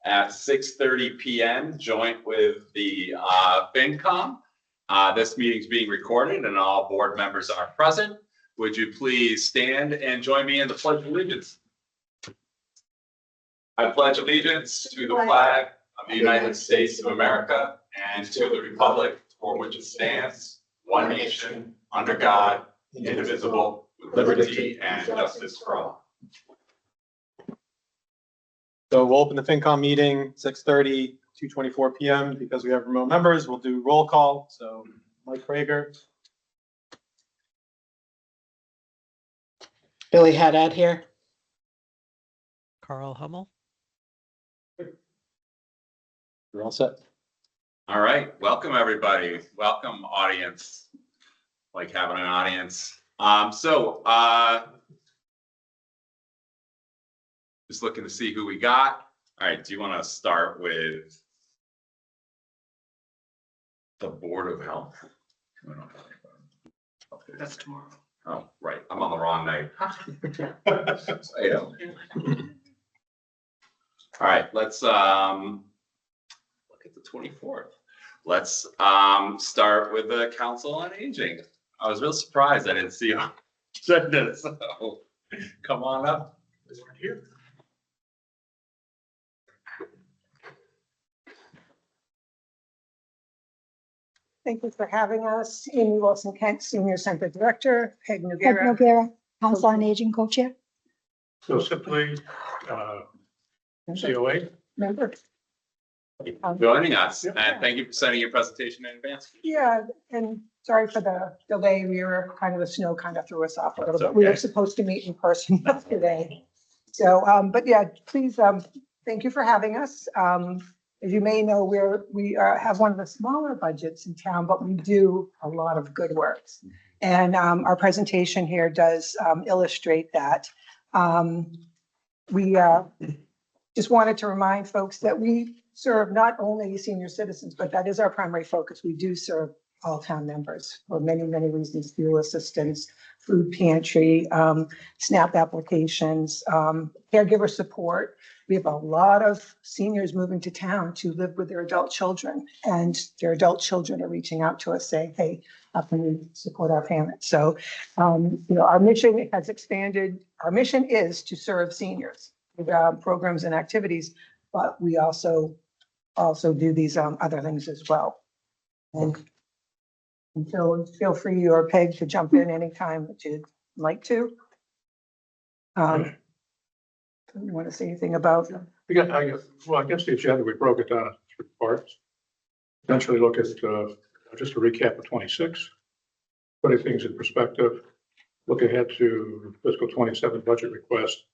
at 6:30 p.m. joint with the FinCom. This meeting is being recorded and all board members are present. Would you please stand and join me in the Pledge of Allegiance? I pledge allegiance to the flag of the United States of America and to the republic for which it stands, one nation, under God, indivisible, with liberty and justice for all. So we'll open the FinCom meeting 6:30 to 2:24 p.m. Because we have remote members, we'll do roll call. So Mike Prager. Billy Haddad here. Carl Hummel. We're all set. All right, welcome everybody. Welcome audience. Like having an audience. Just looking to see who we got. All right, do you want to start with the Board of Health? That's tomorrow. Oh, right, I'm on the wrong night. All right, let's look at the 24th. Let's start with the Council on Aging. I was real surprised I didn't see you on the agenda, so come on up. Here. Thank you for having us. Amy Wilson-Kent, Senior Center Director, Peg Noguera. Noguera, Council on Aging Co-Chair. So simply, COA. Member. Joining us, and thank you for sending your presentation in advance. Yeah, and sorry for the delay. We were the snow threw us off a little That's bit. We were okay. supposed to meet in person yesterday. So, but yeah, please, thank you for having us. As you may know, we have one of the smaller budgets in town, but we do a lot of good works. And our presentation here does illustrate that. We just wanted to remind folks that we serve not only senior citizens, but that is our primary focus. We do serve all town members for many, many reasons: fuel assistance, food pantry, SNAP applications, caregiver support. We have a lot of seniors moving to town to live with their adult children, and their adult children are reaching out to us saying, hey, how can we support our parents? So, our mission has expanded. Our mission is to serve seniors with programs and activities, but we also do these other things as well. And feel free, or Peg, to jump in anytime that you'd like to. You want to say anything about? I guess the agenda, we broke it down into 3 parts. Essentially look at, just a recap of 26, putting things in perspective, look ahead to fiscal 27 budget request,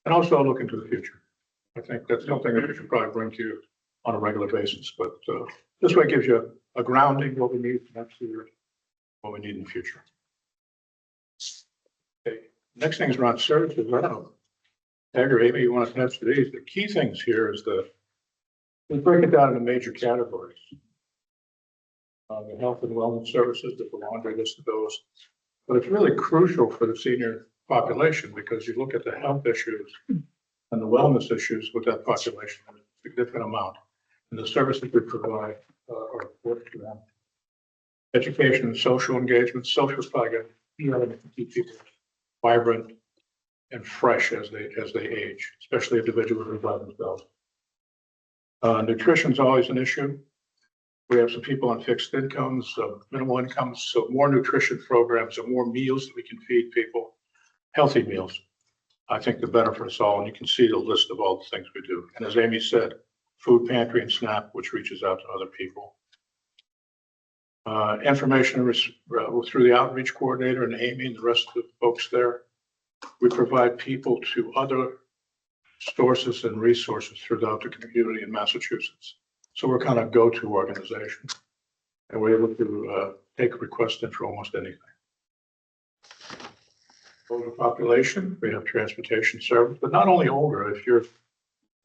and also look into the future. I think that's something that we should probably bring to you on a regular basis, but this way gives you a grounding, what we need next year, what we need in the future. Okay, next thing is around services. I don't know, Peg or Amy, you want to answer these? The key things here is we break it down into major categories. The health and wellness services, the laundry list of those. But it's really crucial for the senior population because you look at the health issues and the wellness issues with that population, a significant amount. And the services we provide are important to them. Education and social engagement. Social is probably going to keep people vibrant and fresh as they age, especially individuals who by themselves. Nutrition is always an issue. We have some people on fixed incomes, minimal incomes, so more nutrition programs and more meals that we can feed people, healthy meals. I think the better for us all, and you can see the list of all the things we do. And as Amy said, food pantry and SNAP, which reaches out to other people. Information through the outreach coordinator and Amy and the rest of the folks there. We provide people to other sources and resources throughout the community in Massachusetts. So we're kind of go-to organization, and we're able to take requests in for almost anything. Older population, we have transportation service, but not only older. If you're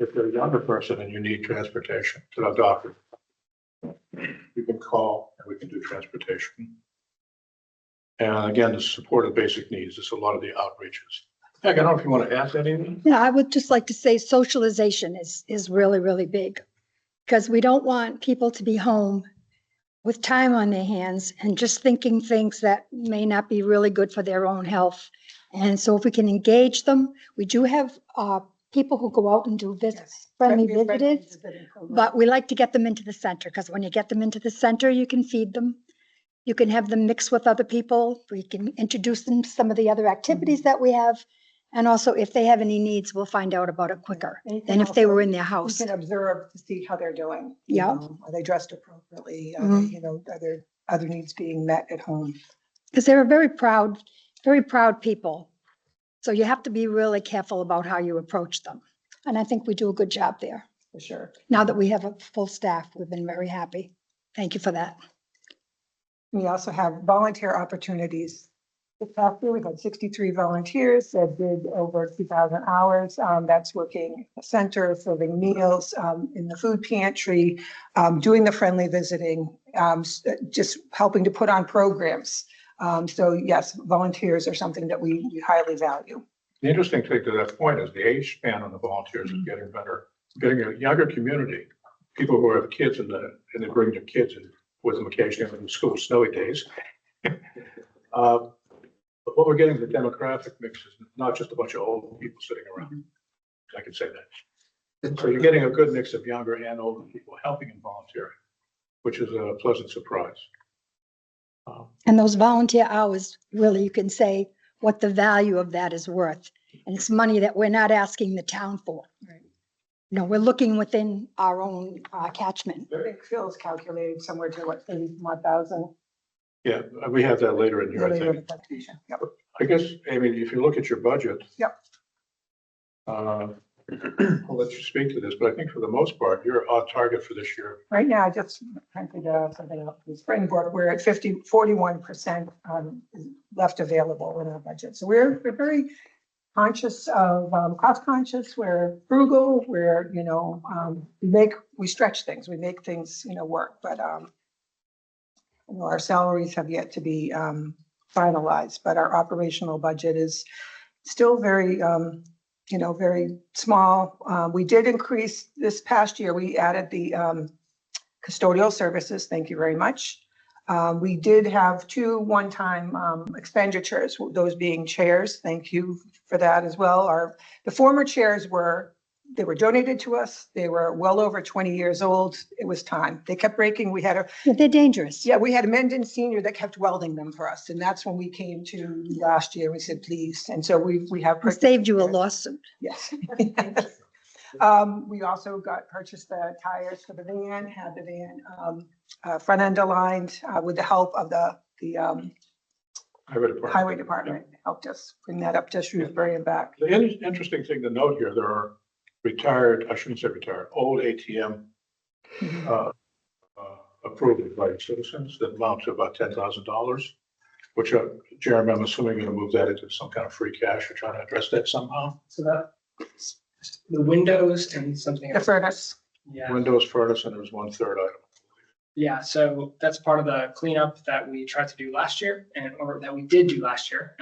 a younger person and you need transportation to the doctor, you can call and we can do transportation. And again, the support of basic needs is a lot of the outreaches. Heck, I don't know if you want to ask anything. Yeah, I would just like to say socialization is really, really big. Because we don't want people to be home with time on their hands and just thinking things that may not be really good for their own health. And so if we can engage them, we do have people who go out and do visits, friendly visits, but we like to get them into the center, because when you get them into the center, you can feed them. You can have them mix with other people. We can introduce them to some of the other activities that we have. And also, if they have any needs, we'll find out about it quicker than if they were in their We house. can observe to see how they're doing. you Yeah. know, Are they dressed appropriately? Are Mhm. they, are there other needs being met at home? Because they're very proud people. So you have to be really careful about how you approach them. And I think we do a good job there. For sure. Now that we have a full staff, we've been very happy. Thank you for that. We also have volunteer opportunities. This past year, we had 63 volunteers that did over 2,000 hours. That's working at the center, serving meals in the food pantry, doing the friendly visiting, just helping to put on programs. So yes, volunteers are something that we highly value. The interesting thing to that point is the age span on the volunteers is getting better. Getting a younger community, people who have kids and they bring their kids in with them occasionally in the school snowy days. But what we're getting, the demographic mix is not just a bunch of old people sitting around. I can say that. So you're getting a good mix of younger and older people helping and volunteering, which is a pleasant surprise. And those volunteer hours, really, you can say what the value of that is worth. And it's money that we're not asking the town for. Right. No, we're looking within our own catchment. I think Phil's calculated somewhere to what, 31,000? Yeah, we have that later in here, I Later in think. the presentation. Yep. I guess, Amy, if you look at your budget. Yep. I'll let you speak to this, but I think for the most part, you're on target for this year. Right now, I just printed something out from Springboard. We're at 41% left available in our budget. So we're very conscious of cost conscious. We're frugal. We're we stretch things. We make things work. But our salaries have yet to be finalized. But our operational budget is still very very small. We did increase this past year. We added the custodial services. Thank you very much. We did have 2 one-time expenditures, those being chairs. Thank you for that as well. The former chairs were donated to us. They were well over 20 years old. It was time. They kept breaking. We had They're dangerous. we had a Mendon senior that kept welding them for us. And that's when we came to last year. We said, please. And so we have. We saved you a lawsuit. Yes. We also purchased the tires for the van, had the van front end aligned with the help of the highway department. Helped us bring that up to Shrewsbury and back. The interesting thing to note here, there are old ATM approved by citizens that amount to about $10,000, which Jeremy, I'm assuming you're going to move that into some kind of free cash or trying to address that somehow. So that the windows and something The else. furnace. Yeah, Windows, furnace, and there was 1/3 item. yeah. So that's part of the cleanup that we tried to do last year, or that we did do last year.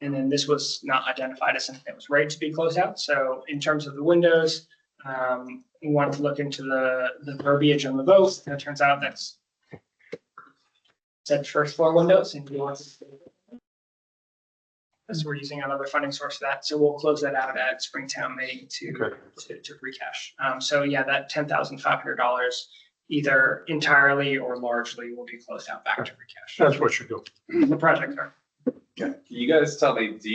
And then this was not identified as something that was ready to be closed out. So in terms of the windows, we wanted to look into the verbiage on the vote. And it turns out that's said first floor windows, and we want to. So we're using another funding source for that. So we'll close that out at Springtown May to free cash. So yeah, that $10,500 either entirely or largely will be closed out back to free cash. That's what you do. The project are. Can you guys tell me, do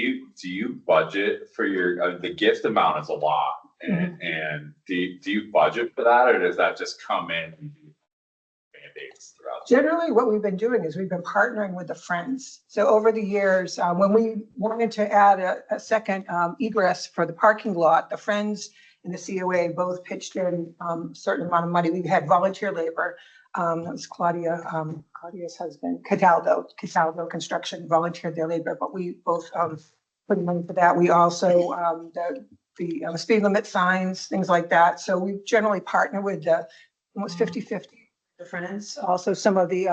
you budget for your, the gift amount is a lot, and do you budget for that, or does that just come in and do mandates throughout? Generally, what we've been doing is we've been partnering with the Friends. So over the years, when we wanted to add a second egress for the parking lot, the Friends and the COA both pitched in a certain amount of money. We had volunteer labor. That was Claudia's husband, Cataldo Construction volunteered their labor, but we both put money for that. We also, the speed limit signs, things like that. So we generally partner with almost 50-50. The Friends, also some of the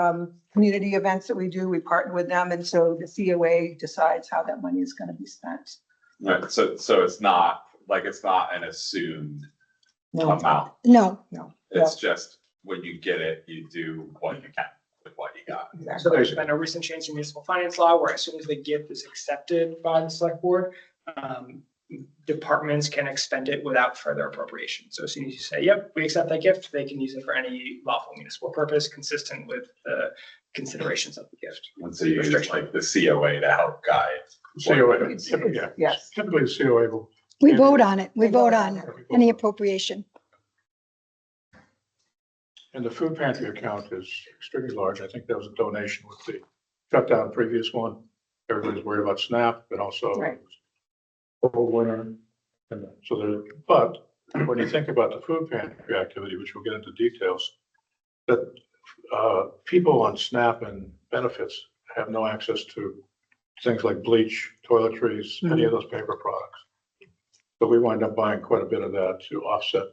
community events that we do, we partner with them. And so the COA decides how that money is going to be spent. Right, so it's not an assumed No, amount. No, no. It's just when you get it, you do what you can with what you got. So Exactly. there's been a recent change in municipal finance law where as soon as the gift is accepted by the select board, departments can expend it without further appropriation. So as soon as you say, yep, we accept that gift, they can use it for any lawful municipal purpose consistent with the considerations of the gift. And so you use like the COA to help guide. COA, It's- yeah. yes. Typically the COA will. we vote on it. We They vote vote on on it. any appropriation. And the food pantry account is extremely large. I think that was a donation with the shutdown previous one. Everybody's worried about SNAP, but also Right. cold winter. And so there, but when you think about the food pantry activity, which we'll get into details, that people on SNAP and benefits have no access to things like bleach, toiletries, any of those paper products. So we wind up buying quite a bit of that to offset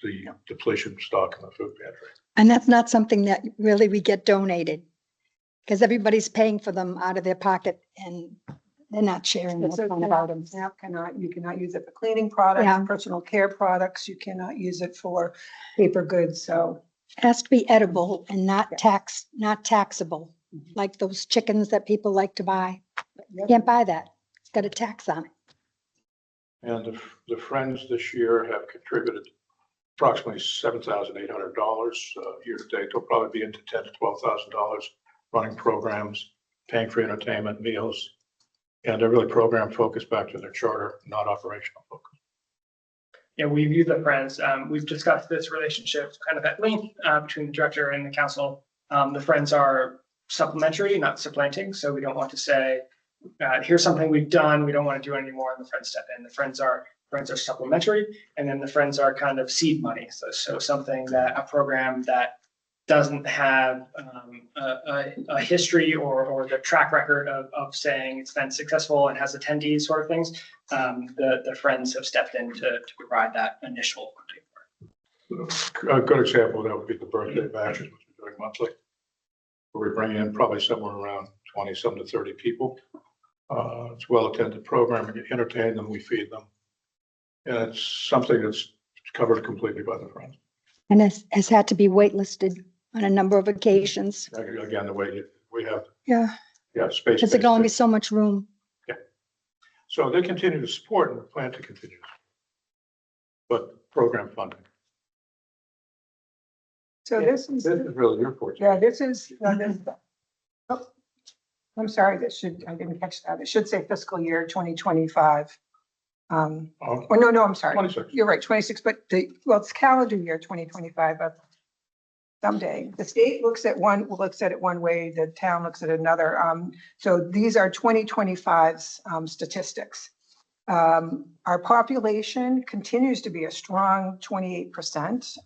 the depletion stock in the food pantry. And that's not something that really we get donated. Because everybody's paying for them out of their pocket and they're not sharing those kind of items. SNAP you cannot use it for cleaning Yeah. products, personal care products. You cannot use it for paper goods. So It has to be edible and not Yeah. not taxable, like those chickens that people like to buy. yep. Can't buy that. It's got a tax on it. And the Friends this year have contributed approximately $7,800 year to date. They'll probably be into $10,000 to $12,000 running programs, paying for entertainment, meals. And they're really program focused back to their charter, not operational focus. Yeah, we've used the Friends. We've discussed this relationship kind of at length between the director and the council. The Friends are supplementary, not supplanting. So we don't want to say, here's something we've done, we don't want to do it anymore, and the Friends step in. The Friends are supplementary, and then the Friends are kind of seed money. So something that a program that doesn't have a history or the track record of saying it's been successful and has attendees sort of things, the Friends have stepped in to provide that initial funding. A good example of that would be the birthday bashes, which we're doing monthly. Where we bring in probably somewhere around 20 some to 30 people. It's a well-attended program. We entertain them, we feed them. And it's something that's covered completely by the Friends. And has had to be waitlisted on a number of occasions. Again, the way we have, Yeah, space. because there's only so much room. So they continue to support and we plan to continue. But program funding. So this is, really your forte. yeah, this is, oh, I'm sorry, I didn't catch that. It should say fiscal year 2025. Oh, Or no, I'm sorry. 26. You're right, 26, but it's calendar year 2025, but someday. The state looks at it one way, the town looks at another. So these are 2025's statistics. Our population continues to be a strong 28%.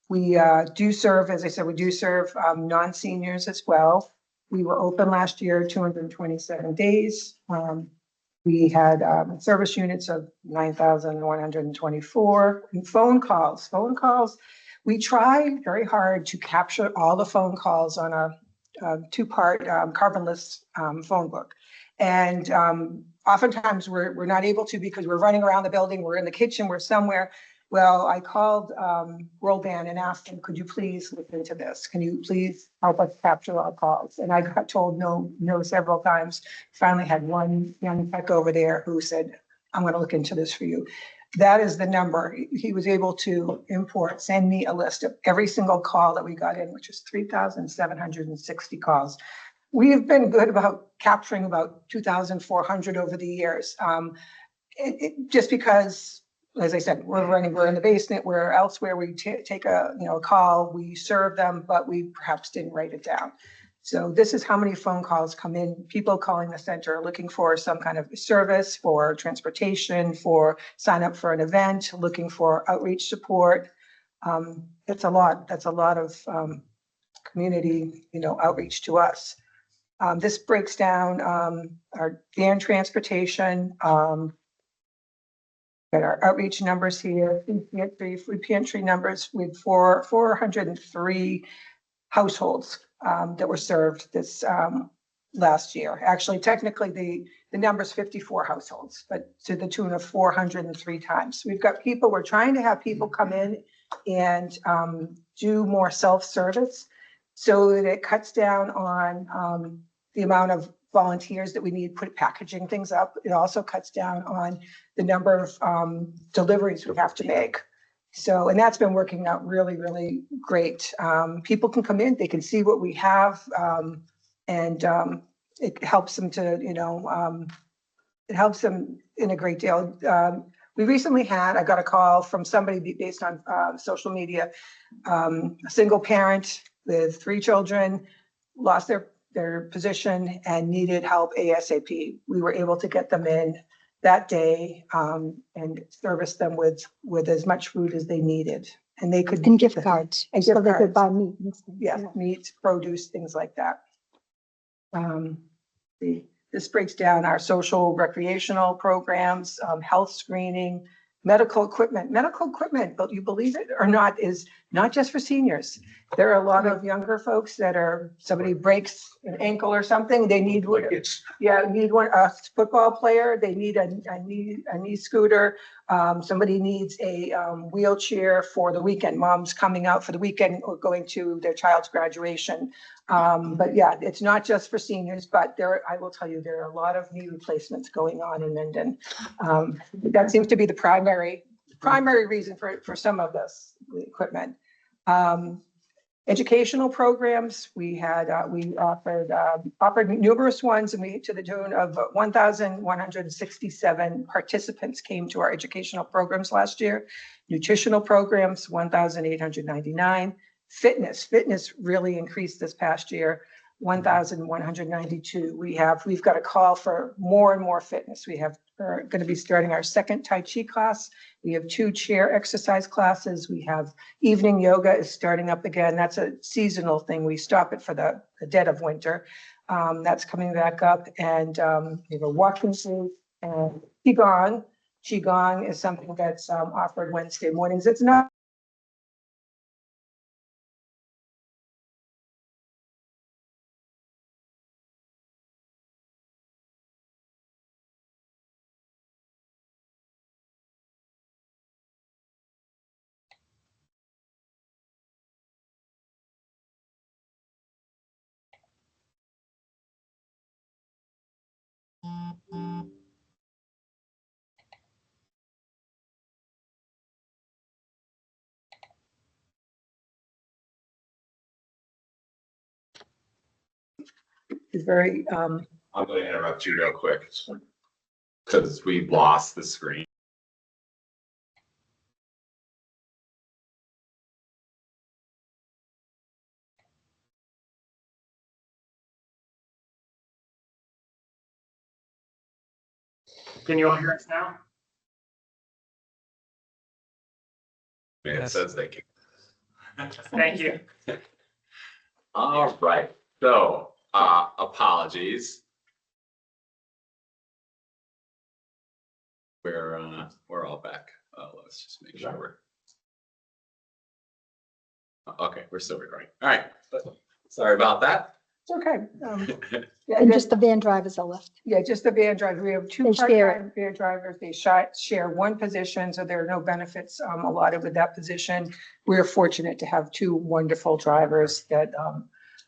We do serve, as I said, we do serve non-seniors as well. We were open last year, 227 days. We had service units of 9,124 and phone calls. We try very hard to capture all the phone calls on a two-part carbonless phone book. And oftentimes we're not able to because we're running around the building, we're in the kitchen, we're somewhere. Well, I called World Band and asked them, could you please look into this? Can you please help us capture our calls? And I got told no several times. Finally had one young tech over there who said, I'm going to look into this for you. That is the number. He was able to send me a list of every single call that we got in, which is 3,760 calls. We have been good about capturing about 2,400 over the years. Just because, as I said, we're in the basement, we're elsewhere, we take a call, we serve them, but we perhaps didn't write it down. So this is how many phone calls come in, people calling the center looking for some kind of service, for transportation, for sign up for an event, looking for outreach support. It's a lot. That's a lot of community, outreach to us. This breaks down our van transportation, got our outreach numbers here, food pantry numbers with 403 households that were served this last year. Actually, technically, the the number's 54 households, but to the tune of 403 times. We've got people, we're trying to have people come in and do more self-service so that it cuts down on the amount of volunteers that we need put packaging things up. It also cuts down on the number of deliveries we have to make. So, and that's been working out really, really great. People can come in, they can see what we have, and it helps them to, it helps them in a great deal. We recently had, I got a call from somebody based on social media, a single parent with 3 children, lost their position and needed help ASAP. We were able to get them in that day and service them with as much food as they needed. And they could. And gift cards, And so gift they could cards. buy meat and stuff. Yeah, meat, produce, things like that. This breaks down our social recreational programs, health screening, medical equipment. Medical equipment, but you believe it or not, is not just for seniors. There are a lot of younger folks that somebody breaks an ankle or something, they need, need one, a football player, they need a knee scooter. Somebody needs a wheelchair for the weekend. Mom's coming out for the weekend or going to their child's graduation. But yeah, it's not just for seniors, but I will tell you, there are a lot of knee replacements going on in Mendon. That seems to be the primary reason for some of this equipment. Educational programs, we offered numerous ones, and to the tune of 1,167 participants came to our educational programs last year. Nutritional programs, 1,899. Fitness really increased this past year, 1,192. We've got a call for more and more fitness. We're going to be starting our second Tai Chi class. We have 2 chair exercise classes. We have evening yoga is starting up again. That's a seasonal thing. We stop it for the dead of winter. That's coming back up. And we have a walking group and Qigong. Qigong is something that's offered Wednesday mornings. It's not is very, I'm going to interrupt you real quick because we lost the screen. Can you all hear us now? It says they can. Thank you. All right, so apologies. We're all back. Let's just make sure okay, we're still recording. All right, sorry about that. it's okay. Yeah, And just the van drivers are left. Yeah, just the van driver. We have 2 They share part-time van drivers. They share one position, so there are no benefits allotted with that position. We're fortunate to have 2 wonderful drivers that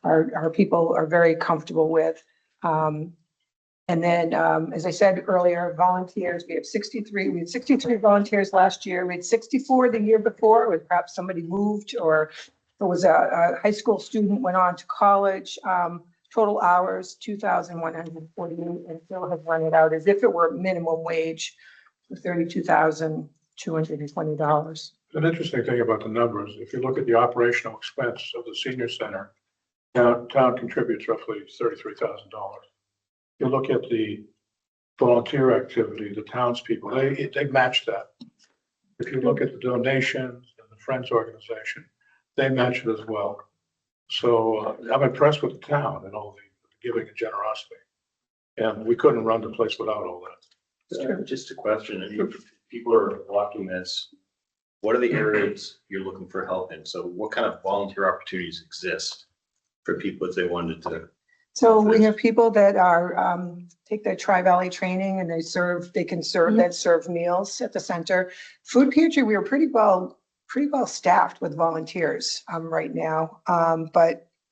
our people are very comfortable with. And then, as I said earlier, volunteers, we had 63 volunteers last year. We had 64 the year before, with perhaps somebody moved or there was a high school student went on to college. Total hours, 2,148, and still have run it out as if it were minimum wage, $32,220. An interesting thing about the numbers, if you look at the operational expense of the senior center, town contributes roughly $33,000. You look at the volunteer activity, the townspeople, they match that. If you look at the donations and the Friends organization, they match it as well. So I'm impressed with the town and all the giving and generosity. And we couldn't run the place without all that. Just a question, if people are watching this, what are the areas you're looking for help in? So what kind of volunteer opportunities exist for people if they wanted to So we have people that are, take the Tri-Valley training and they can serve meals at the center. Food pantry, we are pretty well staffed with volunteers, right now.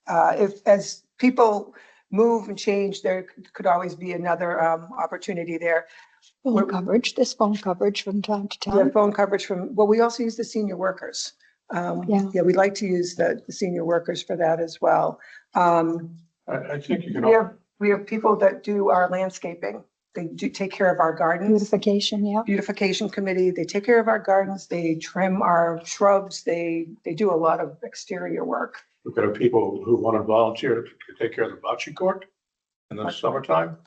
As people move and change, there could always be another, opportunity there. Phone coverage, this phone coverage from time to We have time. phone coverage we also use the senior workers. Yeah. We'd like to use the senior workers for that as well. I think you can. We have people that do our landscaping. They do take care of our gardens. Beautification, yeah. Beautification committee. They take care of our gardens. They trim our shrubs. They do a lot of exterior work. We've got people who want to volunteer to take care of the bocce court in the summertime.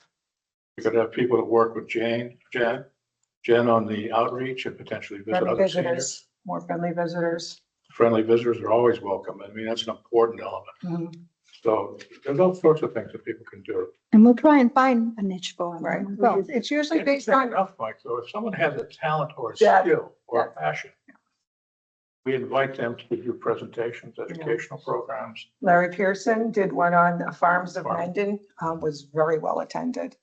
We could have people that work with Jen on the outreach and potentially visit Friendly other seniors. visitors, more friendly visitors. Friendly visitors are always welcome. I mean, that's an important element. Mhm. So there's all sorts of things that people can do. And we'll try and find a niche for them. Right. Well, It's usually based Interesting on, enough, Mike, so if someone has a talent or a Yeah. skill or a passion, we invite them to do presentations, educational programs. Larry Pearson did one on the farms of Farm. Mendon, was very well attended.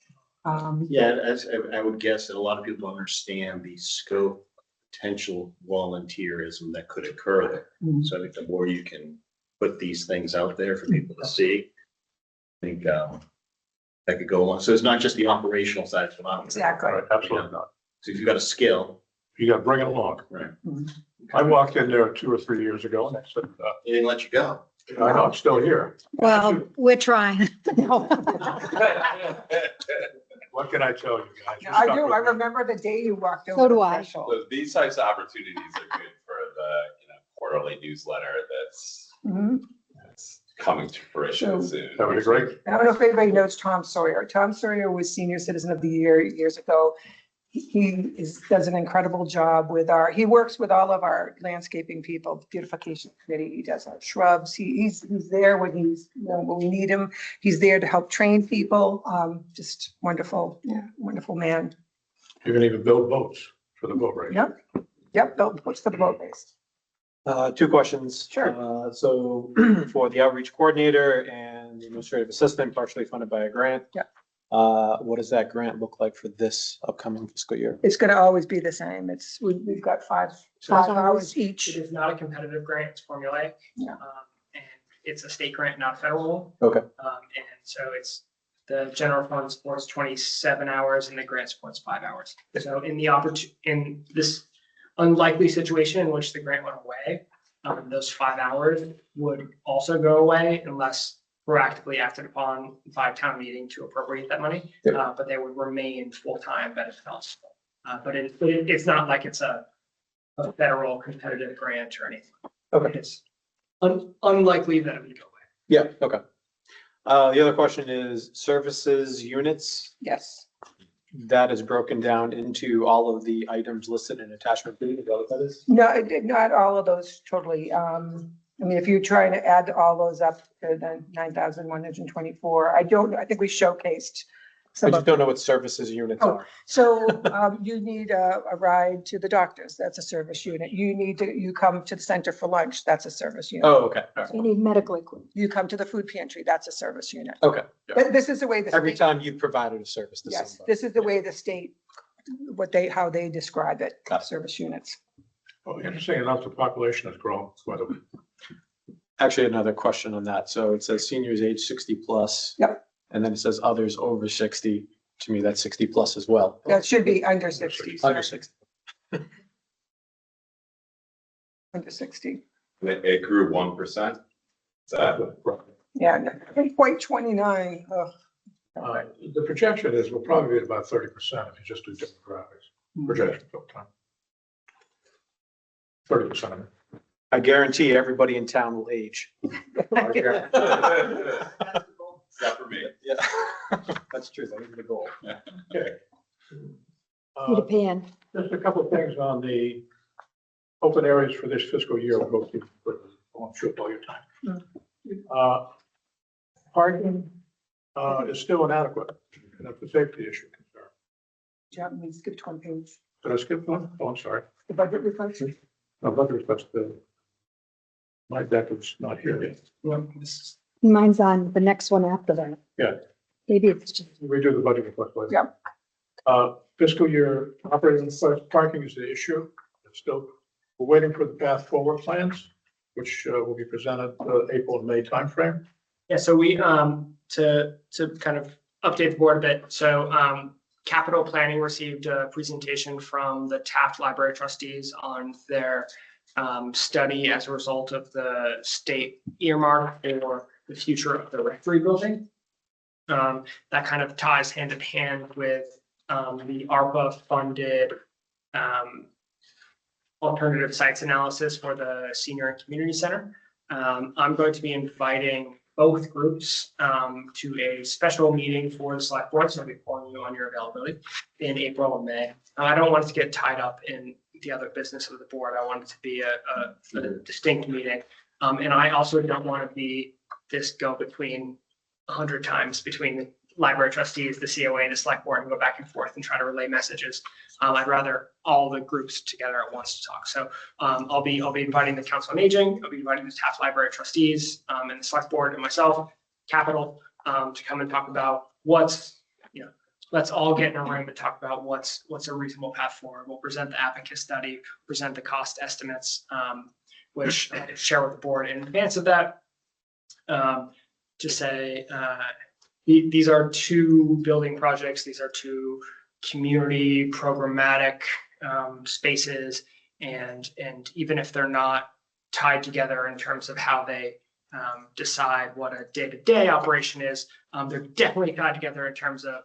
Yeah, as I would guess that a lot of people understand the scope, potential volunteerism that could occur there. Mhm. So I think the more you can put these things out there for people to see, I think that could go along. So it's not just the operational side of it. Exactly. Right, absolutely not. So if you've got a skill, You got to bring it along. right, I walked in there 2 or 3 years ago and I said, they didn't let you go. I know, I'm still here. Well, we're trying. What can I tell you guys? You're I stuck do. with I me. remember the day you walked over. So do the I. threshold. So these types of opportunities are good for the, quarterly newsletter Mhm. that's coming to fruition So- soon. That would be great. I don't know if anybody knows Tom Sawyer. Tom Sawyer was Senior Citizen of the Year years ago. Does an incredible job he works with all of our landscaping people, beautification committee. He does our shrubs. He's there when when we need him. He's there to help train people. Just wonderful, wonderful man. You can even build boats for the boat race. Yep, what's the boat race? 2 questions. Sure. So for the outreach coordinator and the administrative assistant, partially funded by a grant. Yep. What does that grant look like for this upcoming fiscal year? It's gonna always be the same. We've got five hours It each. is not a competitive grant, it's formulaic. Yeah. And it's a state grant, not a federal one. Okay. And so it's, the general fund supports 27 hours and the grant supports 5 hours. So in this unlikely situation in which the grant went away, those 5 hours would also go away unless proactively acted upon by town meeting to appropriate that money. Yeah. But they would remain full-time benefit eligible. But it's not like it's a federal competitive grant or anything. Okay. It's unlikely that it would go away. Yeah, okay. The other question is services units. Yes. That is broken down into all of the items listed in attachment B. Is that what that is? No, not all of those totally. I mean, if you're trying to add all those up to the 9,124, I think we showcased I some just of. don't know what services units Oh. are. So you need a ride to the doctors, that's a service unit. You come to the center for lunch, that's a service unit. Oh, okay. All right. You need medical equipment. You come to the food pantry, that's a service unit. Okay. But this is the way the Every state, time you've provided a service to yes, somebody. this is the way the state, how they describe it, Got it. service units. Well, interesting enough, the population has grown quite a bit. Actually, another question on that. So it says seniors age 60 plus. Yep. And then it says others over 60. To me, that's 60 plus as well. That should be under 60. Under 60. Under 60. It grew 1%. Is that? Yeah, not quite 29. Ugh. The projection is we'll probably be at about 30% if you just do demographics. Projection over time. 30% of it. I guarantee everybody in town will age. Except for me. Yeah, that's true. That is the goal. Okay. Peter Pan. Just a couple of things on the open areas for this fiscal year. We'll go through quickly. I won't shoot all your time. Parking is still inadequate. And that's a safety issue concern. Yeah, we skipped one page. Did I skip one? Oh, I'm sorry. The budget request. No, but that's my deck is not here yet. Well, this Mine's on the next one after that. Yeah. Maybe it's just, We do the budget request later. Yeah. Fiscal year operating parking is the issue. It's still, we're waiting for the path forward plans, which will be presented April and May timeframe. Yeah, so we, to kind of update the board a bit, so, capital planning received a presentation from the Taft Library trustees on their study as a result of the state earmark for the future of the rectory building. That kind of ties hand in hand with the ARPA funded alternative sites analysis for the senior and community center. I'm going to be inviting both groups to a special meeting for the select board, so I'll be calling you on your availability in April and May. I don't want it to get tied up in the other business of the board. I want it to be a distinct meeting. And I also don't want to be this go between 100 times between the library trustees, the COA, and the select board, and go back and forth and try to relay messages. I'd rather all the groups together at once to talk. So I'll be inviting the Council on Aging, I'll be inviting the Taft Library trustees and the select board and myself, Capital, to come and talk about what's, let's all get in a room and talk about what's a reasonable path forward. We'll present the Abacus study, present the cost estimates, which I'll share with the board in advance of that. To say these are two building projects, these are two community programmatic spaces, and even if they're not tied together in terms of how they decide what a day-to-day operation is, they're definitely tied together in terms of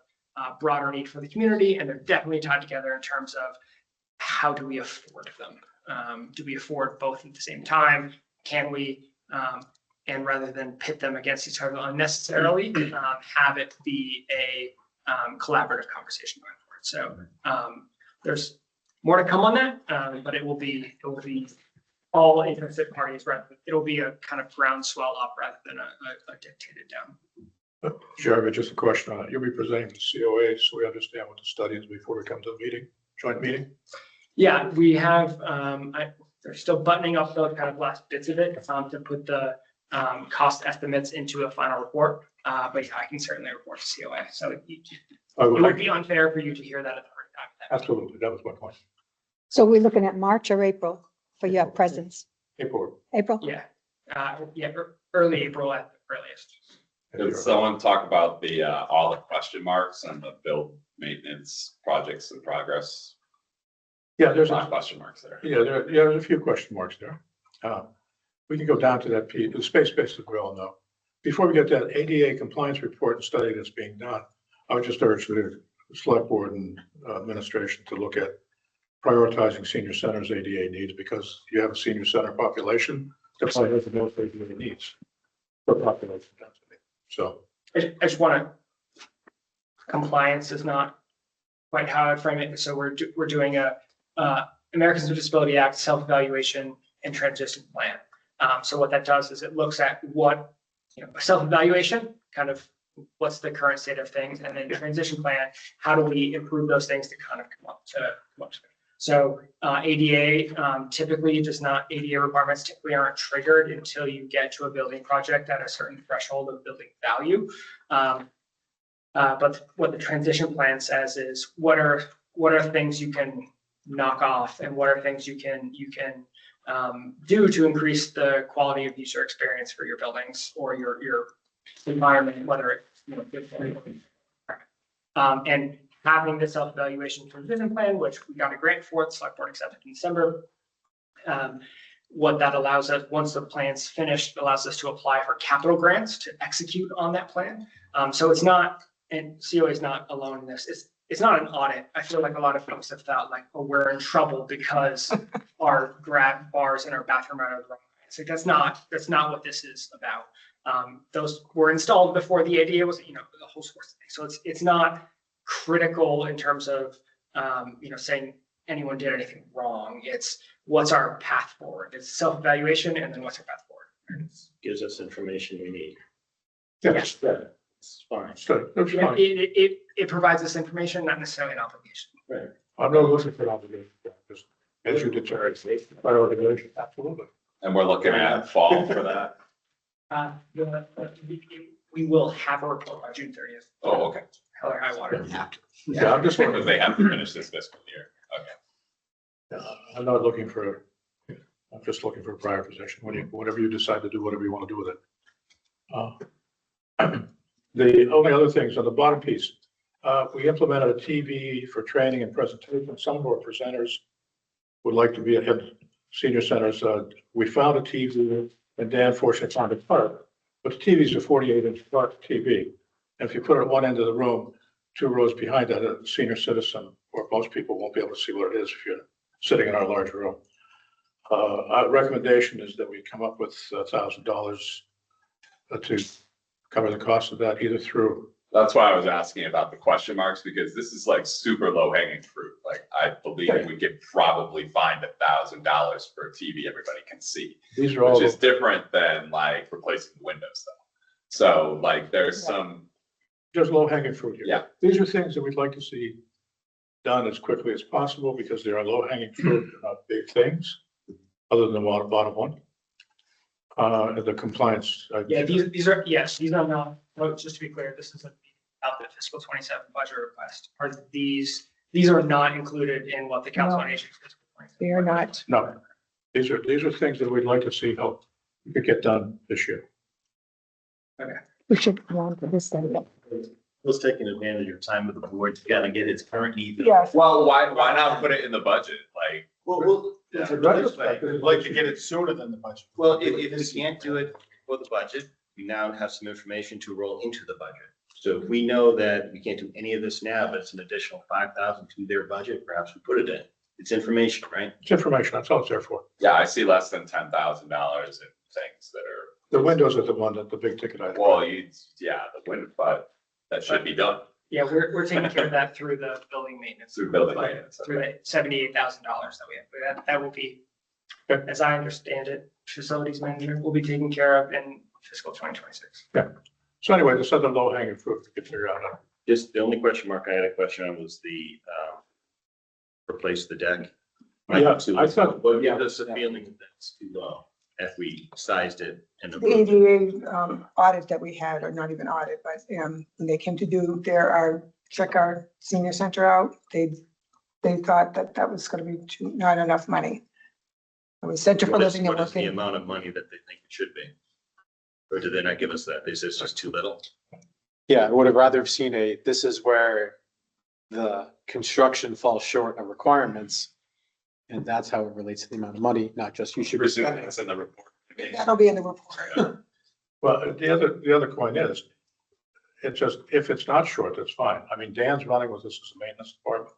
broader need for the community, and they're definitely tied together in terms of how do we afford them? Do we afford both at the same time? Can we, and rather than pit them against each other unnecessarily, have it be a collaborative conversation going forward. So there's more to come on that, but it will be all interested parties. It'll be a kind of groundswell up rather than a dictated down. Jeremy, just a question on it. You'll be presenting the COA, so we understand what the study is before we come to the meeting, joint meeting. Yeah, we have. They're still buttoning up the kind of last bits of it to put the cost estimates into a final report. But yeah, I can certainly report to COA. So it would be unfair for you to hear that at the first time. Absolutely, that was my point. so we're looking at March or April for your presence? April. April? Yeah, early April at the earliest. Did someone talk about the, all the question marks and the build maintenance projects in progress? Yeah, there's A lot a of question marks there. there's a few question marks there. We can go down to that piece, the space-based as well, though. Before we get that ADA compliance report and study that's being done, I would just urge the select board and administration to look at prioritizing senior centers ADA needs, because you have a senior center population that probably has the most ADA needs for population density. So, I just want to, compliance is not quite how I'd frame it. So we're doing a Americans with Disability Act self-evaluation and transition plan. So what that does is it looks at what, a self-evaluation, kind of what's the current state of things, and then transition plan, how do we improve those things to kind of come up to. So ADA typically does not, ADA requirements typically aren't triggered until you get to a building project at a certain threshold of building value. But what the transition plan says is what are things you can knock off, and what are things you can do to increase the quality of user experience for your buildings or your environment, whether it's good for everybody. And having the self-evaluation transition plan, which we got a grant for, the select board accepted in December. What that allows us, once the plan's finished, allows us to apply for capital grants to execute on that plan. So it's not, and COA is not alone in this. It's not an audit. I feel like a lot of folks have thought like, oh, we're in trouble because our grab bars in our bathroom are the wrong. It's like that's not what this is about. Those were installed before the ADA was, the whole source thing. So it's not critical in terms of saying anyone did anything wrong. It's what's our path forward. It's self-evaluation, and then what's our path forward. Gives us information we need. yes, It's fine. so that's Yeah, fine. it provides us information, not necessarily an obligation. Right. I'm not looking for an obligation, just as you determine prioritization, absolutely. And we're looking at fall for that. We will have a report by June 30th. Oh, okay. Hell or high water. Yeah, I'm just Because wondering, they have to finish this fiscal year. Okay. I'm not looking for, I'm just looking for a prior position. Whatever you decide to do, whatever you want to do with it. The only other things on the bottom piece, we implemented a TV for training and presentation. Some of our presenters would like to be at senior centers. We found a TV and Dan fortunately found a part, but the TVs are 48-inch TV. And if you put it at one end of the room, 2 rows behind that, a senior citizen, or most people won't be able to see what it is if you're sitting in our large room. Our recommendation is that we come up with $1,000 to cover the cost of that, either through. That's why I was asking about the question marks, because this is like super low hanging fruit. Like, I believe we could probably find $1,000 for a TV everybody can see, These are all, which is different than like replacing the windows though. So like there's some, there's low hanging fruit here. Yeah. These are things that we'd like to see done as quickly as possible because they are low hanging fruit, they're not big things, other than the bottom one. The compliance. Yeah, these are, yes, these are not, no, just to be clear, this is out the fiscal 27 budget request. Are these are not included in what the Council on Aging fiscal 27. They are not. No, these are things that we'd like to see help we could get done this year. We should go on to this then. Bill's taking advantage of time with the board to kind of get its current needs. Yes. well, why not put it in the budget? Like, It's a retrospect, we'd like to get it sooner than the budget. Well, if we can't do it for the budget, we now have some information to roll into the budget. So if we know that we can't do any of this now, but it's an additional 5,000 to their budget, perhaps we put it in. It's information, right? It's information, that's all it's there for. yeah, I see less than $10,000 in things that are, The windows are the one that the big ticket item. well, the wind, but that should be done Yeah, we're taking care of that through the building maintenance. through building But maintenance. through the $78,000 that we have. That will be, as I understand it, facilities manager will be taken care of in fiscal 2026. So anyway, this other low hanging fruit we could figure out. Just the only question mark I had a question on was the, replace the deck. Yeah, I thought, What gives us a feeling that that's too low if we sized it and The approved it? ADA audit that we had, or not even audit, but when they came to do check our senior center out, they thought that was gonna be not enough money. It was Center for What is Living and what is the Working. amount of money that they think it should be? Or did they not give us that? They said it's just too little? Yeah, I would have rather have seen this is where the construction falls short of requirements. And that's how it relates to the amount of money, not just you should be Presume spending. it's in the report. That'll be in the report. well, the other coin is, it's just, if it's not short, that's fine. I mean, Dan's running with this as a maintenance department.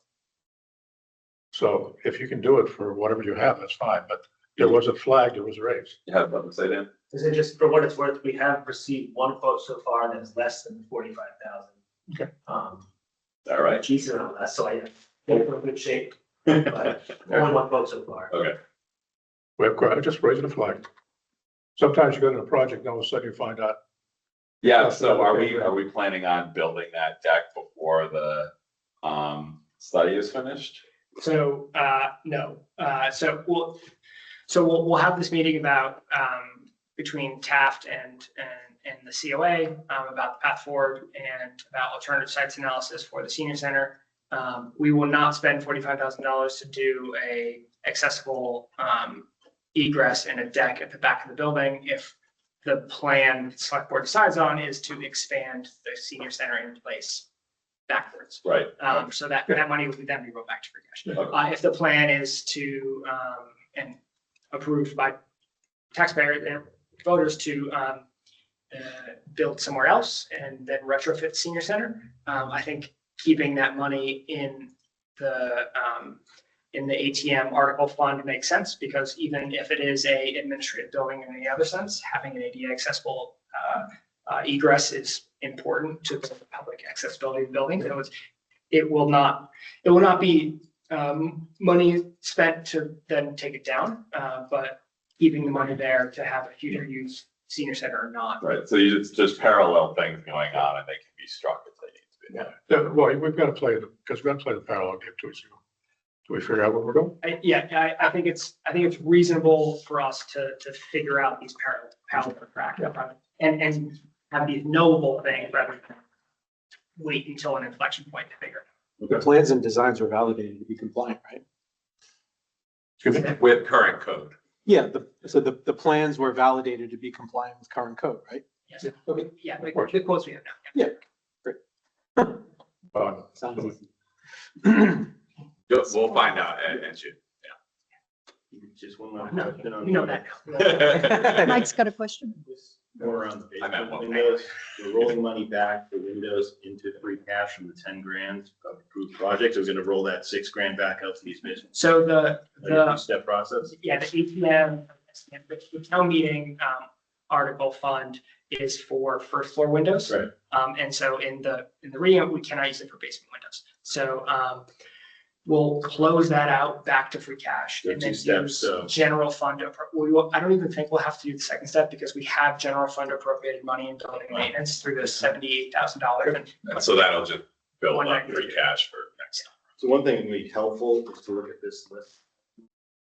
So if you can do it for whatever you have, that's fine, but there was a flag that was raised. You have something to say, Dan? Is it just for what it's worth, we have received one quote so far that is less than 45,000. Okay. All right. Jesus on that, so I think we're in good shape, but only one quote so far. Okay. We're just raising a flag. Sometimes you go to a project, and all of a sudden you find out, Yeah, so are we planning on building that deck before the study is finished? So, no, so we'll have this meeting about, between Taft and the COA, about the path forward and about alternative sites analysis for the senior center. We will not spend $45,000 to do a accessible, egress and a deck at the back of the building if the plan the select board decides on is to expand the senior center in place backwards. Right. So that money would then be rolled back to free cash. Okay. If the plan is to, and approved by taxpayers and voters to build somewhere else and then retrofit senior center, I think keeping that money in the ATM article fund makes sense, because even if it is a administrative building in any other sense, having an ADA accessible egress is important to the public accessibility of the building. So it will not be money spent to then take it down, but keeping the money there to have a future use senior center or not. Right, so it's just parallel things going on and they can be struck if they need to be. yeah, well, we've got to play, because we've got to play the parallel game too. So Do we figure out where we're going? I think it's reasonable for us to figure out these parallel track and have these knowable things rather than wait until an inflection point to figure it The plans and designs were validated to be compliant, right? Excuse me? With current code. Yeah, so the plans were validated to be compliant with current code, right? Yes. Okay. Yeah, the course. quotes we have now. Sounds We'll find out and shoot. Just one more No, question on. we know that now. Mike's got a question. More on the I meant basement one. windows, we're rolling money back for windows into free cash from the 10 grand of approved projects. We're gonna roll that 6 grand back out to these basements. So the Two-step process. yeah, the ATM, the town meeting article fund is for first floor windows. Right. And so in the reading, we cannot use it for basement windows. So we'll close that out back to free cash. There are And two then steps, use so- general fund. I don't even think we'll have to do the second step because we have general fund appropriated money in building maintenance through the $78,000. So that'll just build up free cash for next time. So one thing that would be helpful is to look at this list.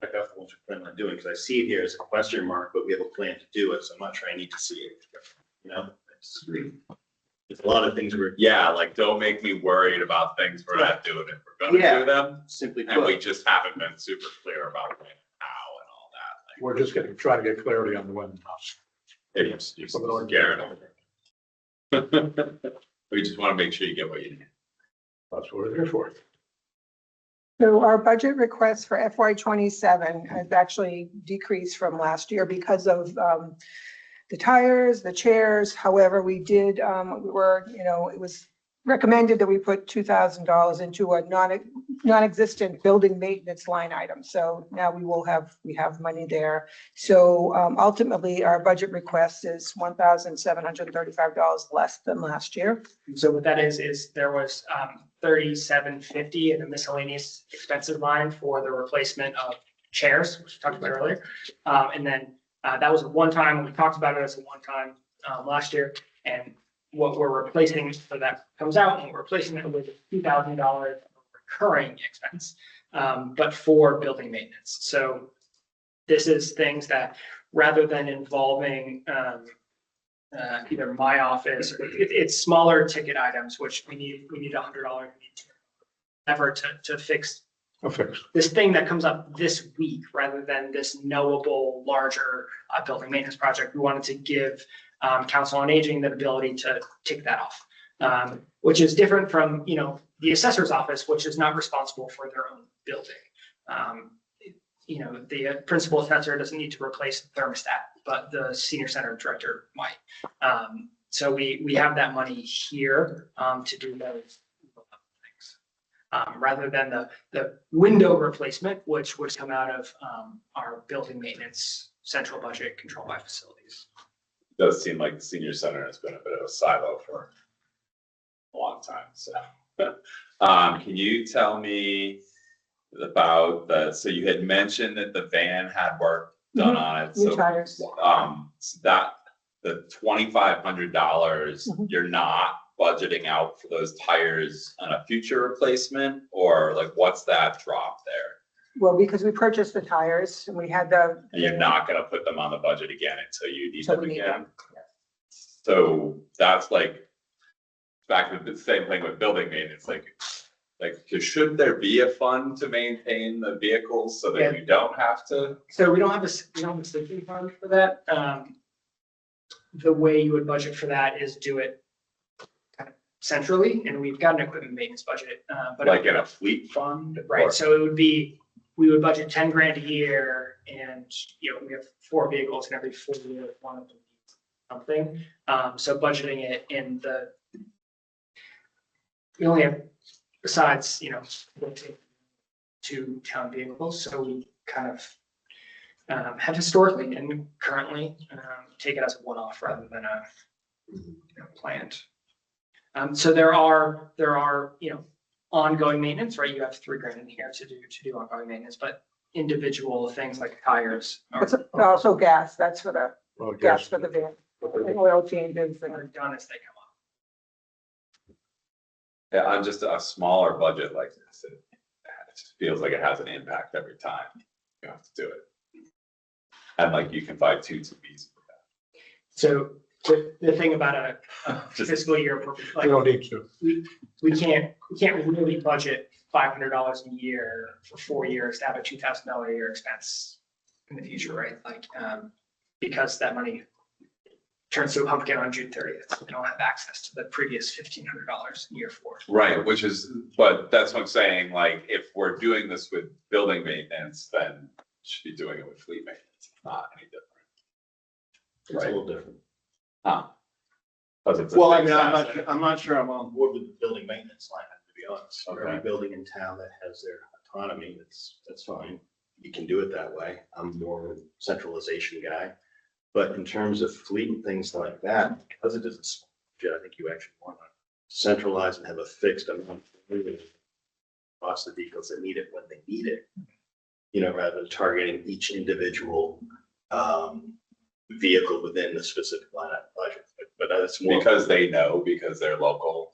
Check out what you're planning on doing, because I see it here as a question mark, but we have a plan to do it, so I'm not sure I need to see it. You know, there's a lot of things we're Yeah, like don't make me worried about things we're not doing if we're gonna Yeah. do them. simply And we put. just haven't been super clear about when, how and all that. We're just trying to get clarity on the when and how. Like, it's just scared. We just want to make sure you get what you need. That's what we're here for. So our budget request for FY '27 has actually decreased from last year because of the tires, the chairs. However, we did, it was recommended that we put $2,000 into a non-existent building maintenance line item. So now we have money there. So ultimately, our budget request is $1,735 less than last year. So what that is there was $37.50 in the miscellaneous expenses line for the replacement of chairs, which we talked about earlier. And then that was a one-time, we talked about it as a one-time last year. And what we're replacing for that comes out and we're replacing it with $2,000 recurring expense, but for building maintenance. So this is things that rather than involving either my office, or it's smaller ticket items, which we need $100 effort to fix A fix. this thing that comes up this week, rather than this knowable, larger building maintenance project. We wanted to give Council on Aging the ability to tick that off, which is different from, the assessor's office, which is not responsible for their own building. The principal assessor doesn't need to replace the thermostat, but the senior center director might. So we have that money here to do those things. Rather than the window replacement, which would come out of our building maintenance central budget controlled by facilities. It does seem like the senior center has been a bit of a silo for a long time, so. Can you tell me about so you had mentioned that the van had work done on it, New so. tires. So that, the $2,500, you're not budgeting out for those tires on a future replacement, or like, what's that drop there? Well, because we purchased the tires and we had the. And you're not gonna put them on the budget again until you need Until them we need again? them, yeah. So that's like, back to the same thing with building maintenance, like, should there be a fund to maintain the vehicles so Yeah. that you don't have to? So we don't have a sinking fund for that. The way you would budget for that is do it kind of centrally, and we've got an equipment maintenance budget, but. Like in a fleet fund? Right, Or- so it would be, we would budget 10 grand a year and, we have 4 vehicles and every 4 years, one of them needs something. So budgeting it in we only have, besides, 2 town vehicles, so we kind of have historically and currently take it as a one-off rather than a planned. So there are, ongoing maintenance, right? You have 3 grand in here to do ongoing maintenance, but individual things like tires are It's also gas, that's for the, Well, gas gas. for the van, and oil changes and. done as they come up. Yeah, on just a smaller budget like this, it It just feels like it has an impact every time you have to do it. And like you can buy two TVs. So the thing about a Just- fiscal year, We like, don't need to. we can't really budget $500 a year for 4 years to have a $2,000 a year expense in the future, right? Like, because that money turns to a pumpkin on June 30th. We don't have access to the previous $1,500 a year for it. Right, but that's what I'm saying, like, if we're doing this with building maintenance, then we should be doing it with fleet maintenance, It's not any different. It's a little different. Huh. 'Cause it's a Well, I fixed mean, asset. I'm not sure I'm on board with the building maintenance line, to be honest. Okay. Every building in town that has their autonomy, that's fine. You can do it that way. I'm more of a centralization guy. But in terms of fleet and things like that, because it is a small budget, I think you actually want to centralize and have a fixed amount across the vehicles that need it when they need it. You know, rather than targeting each individual vehicle within the specific line item budget. But that's more. Because they know, because they're local.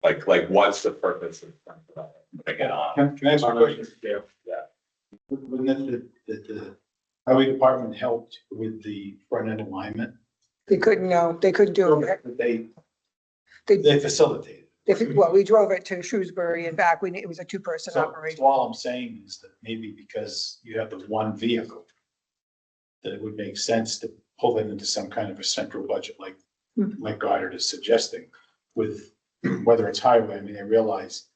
Like what's the putting it on? Can I ask a question? Yeah. Wouldn't the highway department helped with the front end alignment? They couldn't, no, they couldn't do it. They facilitated. Well, we drove it to Shrewsbury and back. It was a two-person So operation. all I'm saying is that maybe because you have the one vehicle, that it would make sense to pull it into some kind of a central budget like Goddard is suggesting with whether it's highway. I mean, I realize,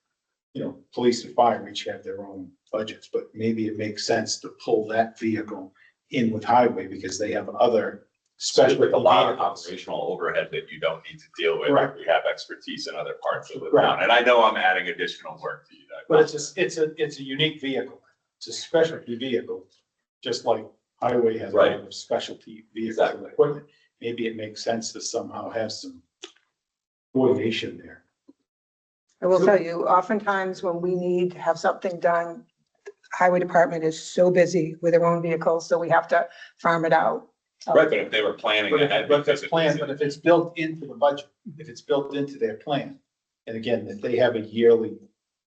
police and fire each have their own budgets, but maybe it makes sense to pull that vehicle in with highway because they have other special With a lot of vehicles. operational overhead that you don't need to deal with. Correct. We have expertise in other parts of the Right. town, and I know I'm adding additional work to you. But it's a unique vehicle. It's a specialty vehicle, just like highway has a lot of specialty vehicles and Exactly. equipment. Maybe it makes sense to somehow have some coordination there. I will tell you, oftentimes when we need to have something done, highway department is so busy with their own vehicles, so we have to farm it out. Right, but if they were planning ahead. But because if it planned, was- but if it's built into the budget, if it's built into their plan, and again, if they have a yearly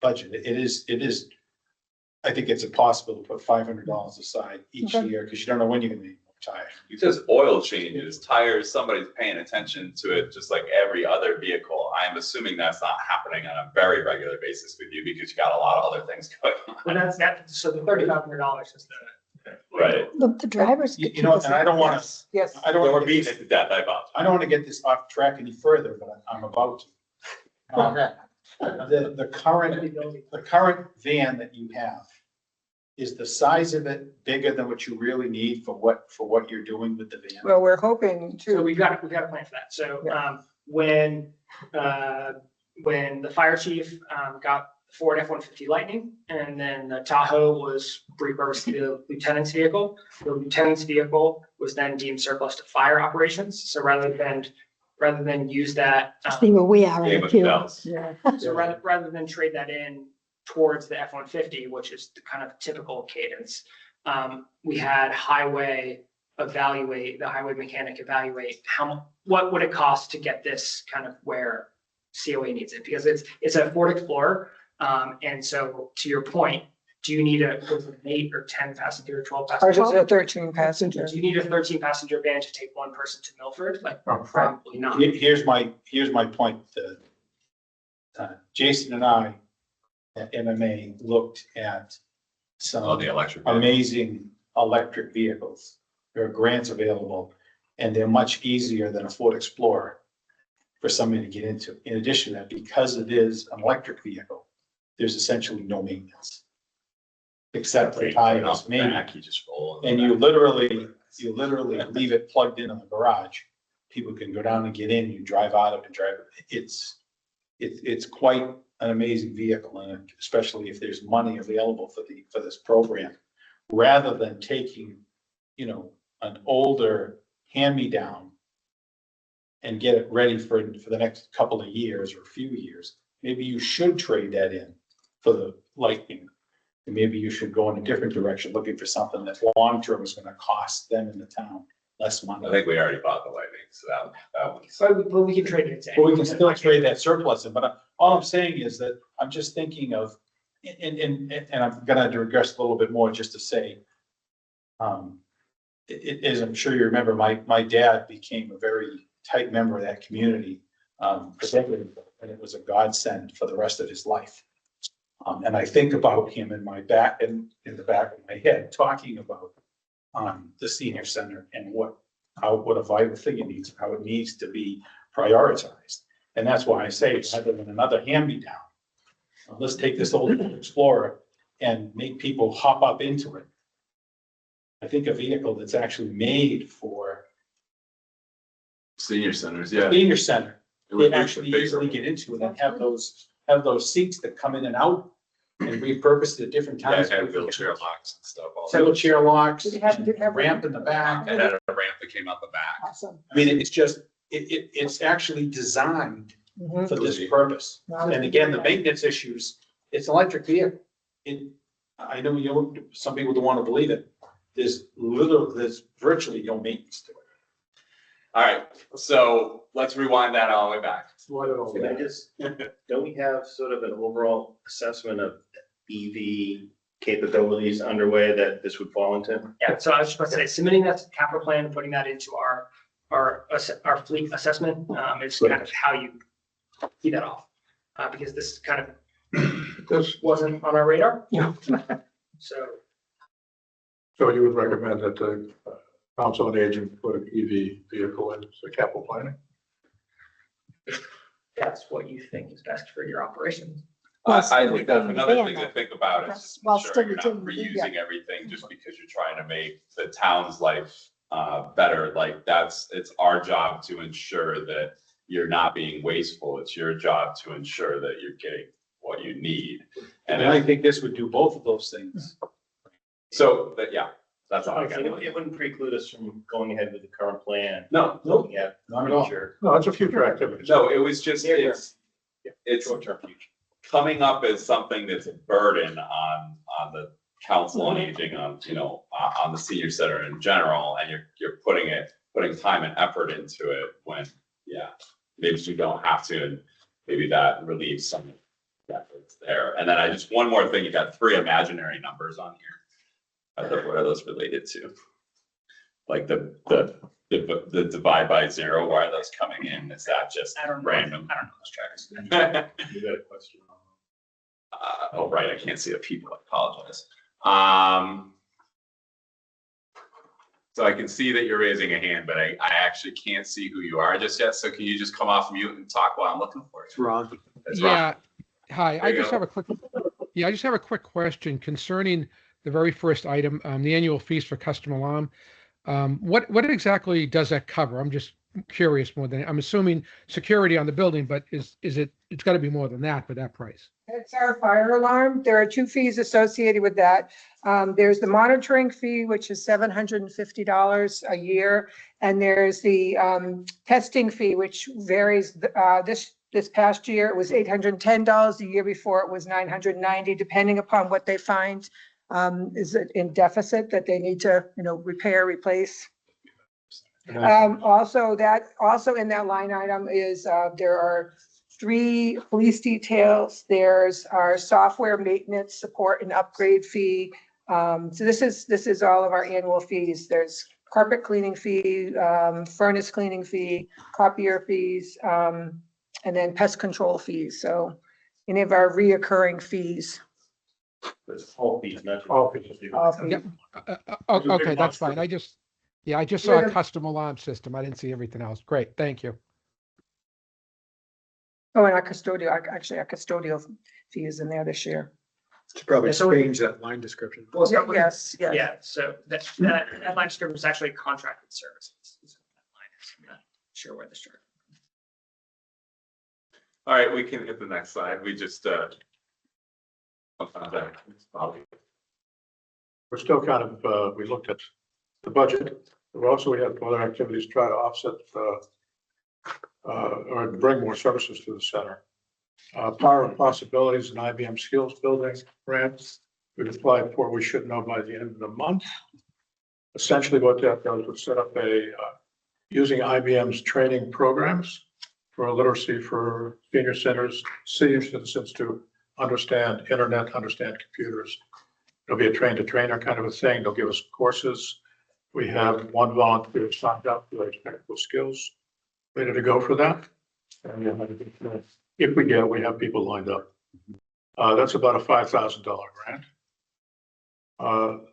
budget, it is, I think it's impossible to put $500 aside each Okay. year, because you don't know when you're gonna need a tire. Because oil changes, tires, somebody's paying attention to it, just like every other vehicle. I'm assuming that's not happening on a very regular basis with you because you got a lot of other things going on. Well, that's that, so the $3,500 is the. Right. The drivers. could You know, keep and I don't wanna, Yes. I don't We're wanna get beating this, it to death, I apologize. I don't wanna get this off track any further, but I'm about to. The current van that you have, is the size of it bigger than what you really need for what you're doing with the van? Well, we're hoping So to, we've got a plan for that. So, Yeah. when the fire chief, got the Ford F-150 Lightning, and then the Tahoe was repurposed to be the lieutenant's vehicle. The lieutenant's vehicle was then deemed surplus to fire operations. So rather than use that, See where we are in Game the of queue. bells. yeah, so rather than trade that in towards the F-150, which is the kind of typical cadence, we had the highway mechanic evaluate what would it cost to get this kind of where COA needs it, because it's a Ford Explorer. And so to your point, do you need an 8 or 10 passenger, 12 ours passenger? is a 13 passenger. Do you need a 13 passenger van to take one person to Milford? Like, probably not. Here's my point. Jason and I at MMA looked at Oh, the some electric. vehicle. amazing electric vehicles. There are grants available and they're much easier than a Ford Explorer for somebody to get into. In addition to that, because it is an electric vehicle, there's essentially no maintenance. Except for Put it tires, off the maybe. back, you just roll. And you literally leave it plugged in the garage. People can go down and get in, you drive out of it and drive it. It's quite an amazing vehicle, and especially if there's money available for this program. Rather than taking, an older hand-me-down and get it ready for the next couple of years or few years, maybe you should trade that in for the Lightning. And maybe you should go in a different direction, looking for something that long-term is gonna cost them in the town less money. I think we already bought the Lightning, so that one's. But we can trade it. But we can still trade that surplus in, but all I'm saying is that I'm just thinking of And I'm gonna digress a little bit more just to say, as I'm sure you remember, my dad became a very tight member of that community, for decades, and it was a godsend for the rest of his life. And I think about him in my back, in the back of my head, talking about, the senior center and what a vital thing it needs, how it needs to be prioritized. And that's why I say, rather than another hand-me-down, let's take this old Explorer and make people hop up into it. I think a vehicle that's actually made for Senior centers, yeah. senior center, It would they be actually bigger. easily get into it and have those seats that come in and out and repurposed at different Yeah, times. it had wheelchair locks and stuff. So wheelchair locks, Did it have ramp in the back. It had a ramp that came out the back. Awesome. I mean, it's just, it's actually designed Mhm. for this purpose. And again, the maintenance issues, it's an electric vehicle. I know some people don't want to believe it. There's virtually no maintenance to it. All right, so let's rewind that all the way back. Can I just, don't we have sort of an overall assessment of EV capabilities underway that this would fall into? Yeah, so I was just about to say, submitting that to the capital plan and putting that into our fleet assessment is kind of how you key that off. Because this kind of This, wasn't on our radar. So, so you would recommend that the council on aging put an EV vehicle in the capital planning? that's what you think is best for your operations. Well, I think that's another thing to van, think about is That's- just while ensuring still you're not retaining the- reusing everything just because you're trying to make the town's life better. Like it's our job to ensure that you're not being wasteful. It's your job to ensure that you're getting what you need. And And I think this would do both of those things. so, but yeah, that's all I got. It wouldn't preclude us from going ahead with the current plan. No, Looking at Not at all. future, No, it's a future activity. no, it was just, it's short-term future. coming up as something that's a burden on the council on aging, on the senior center in general, and you're putting time and effort into it when, yeah, maybe you don't have to, and maybe that relieves some of the efforts there. And then one more thing, you got 3 imaginary numbers on here. What are those related to? Like the divide by 0, why are those coming in? Is that just I don't know. random? I don't know those tracks. You got a question? Oh, right, I can't see the people, I apologize. So I can see that you're raising a hand, but I actually can't see who you are just yet, so can you just come off mute and talk while I'm looking for It's you? Ron. That's Ron. Yeah, hi, There I you just go. have a quick question concerning the very first item, the annual fees for custom alarm. What exactly does that cover? I'm just curious more than, I'm assuming security on the building, but it's got to be more than that for that price. It's our fire alarm. There are 2 fees associated with that. There's the monitoring fee, which is $750 a year. And there's the testing fee, which varies. This past year, it was $810. The year before, it was $990, depending upon what they find is it in deficit that they need to, repair, replace. Also in that line item is, there are 3 police details. There's our software maintenance, support and upgrade fee. So this is all of our annual fees. There's carpet cleaning fee, furnace cleaning fee, copier fees, and then pest control fees. So any of our reoccurring fees. It's all fees, not just. All fees. all fees. Yep. It's a big Okay, that's monster. fine. I just saw Yeah. a custom alarm system. I didn't see everything else. Great, thank you. Oh, and our custodial fee is in there this year. Should probably Yeah, so- change that line description. Well, start with- Yes, yes. Yeah, so that line description is actually contracted services. So that line is- I'm not sure where this chart. All right, we can hit the next slide. We just, We're still kind of, we looked at the budget. We have other activities to try to offset, or bring more services to the center. Power of Possibilities and IBM Skills Building grants we've applied for, we should know by the end of the month. Essentially what that does was set up using IBM's training programs for literacy for senior citizens to understand internet, understand computers. It'll be a train to trainer kind of a thing. They'll give us courses. We have one volunteer signed up for those technical skills, ready to go for that. And if we have people lined up. That's about a $5,000 grant.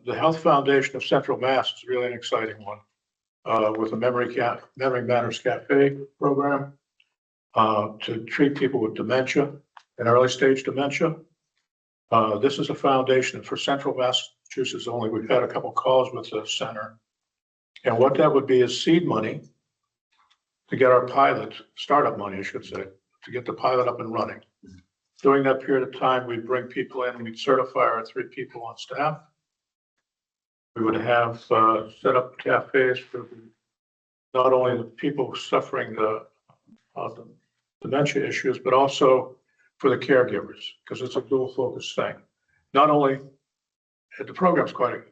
The Health Foundation of Central Mass is really an exciting one, with a Memory Matters Cafe program, to treat people with dementia and early stage dementia. This is a foundation for Central Massachusetts only. We've had a couple calls with the center. And what that would be is seed money to get our pilot, startup money, I should say, to get the pilot up and running. During that period of time, we'd bring people in and we'd certify our 3 people on staff. We would have set up cafes for not only the people suffering the dementia issues, but also for the caregivers, because it's a dual focus thing. Not only, the program's quite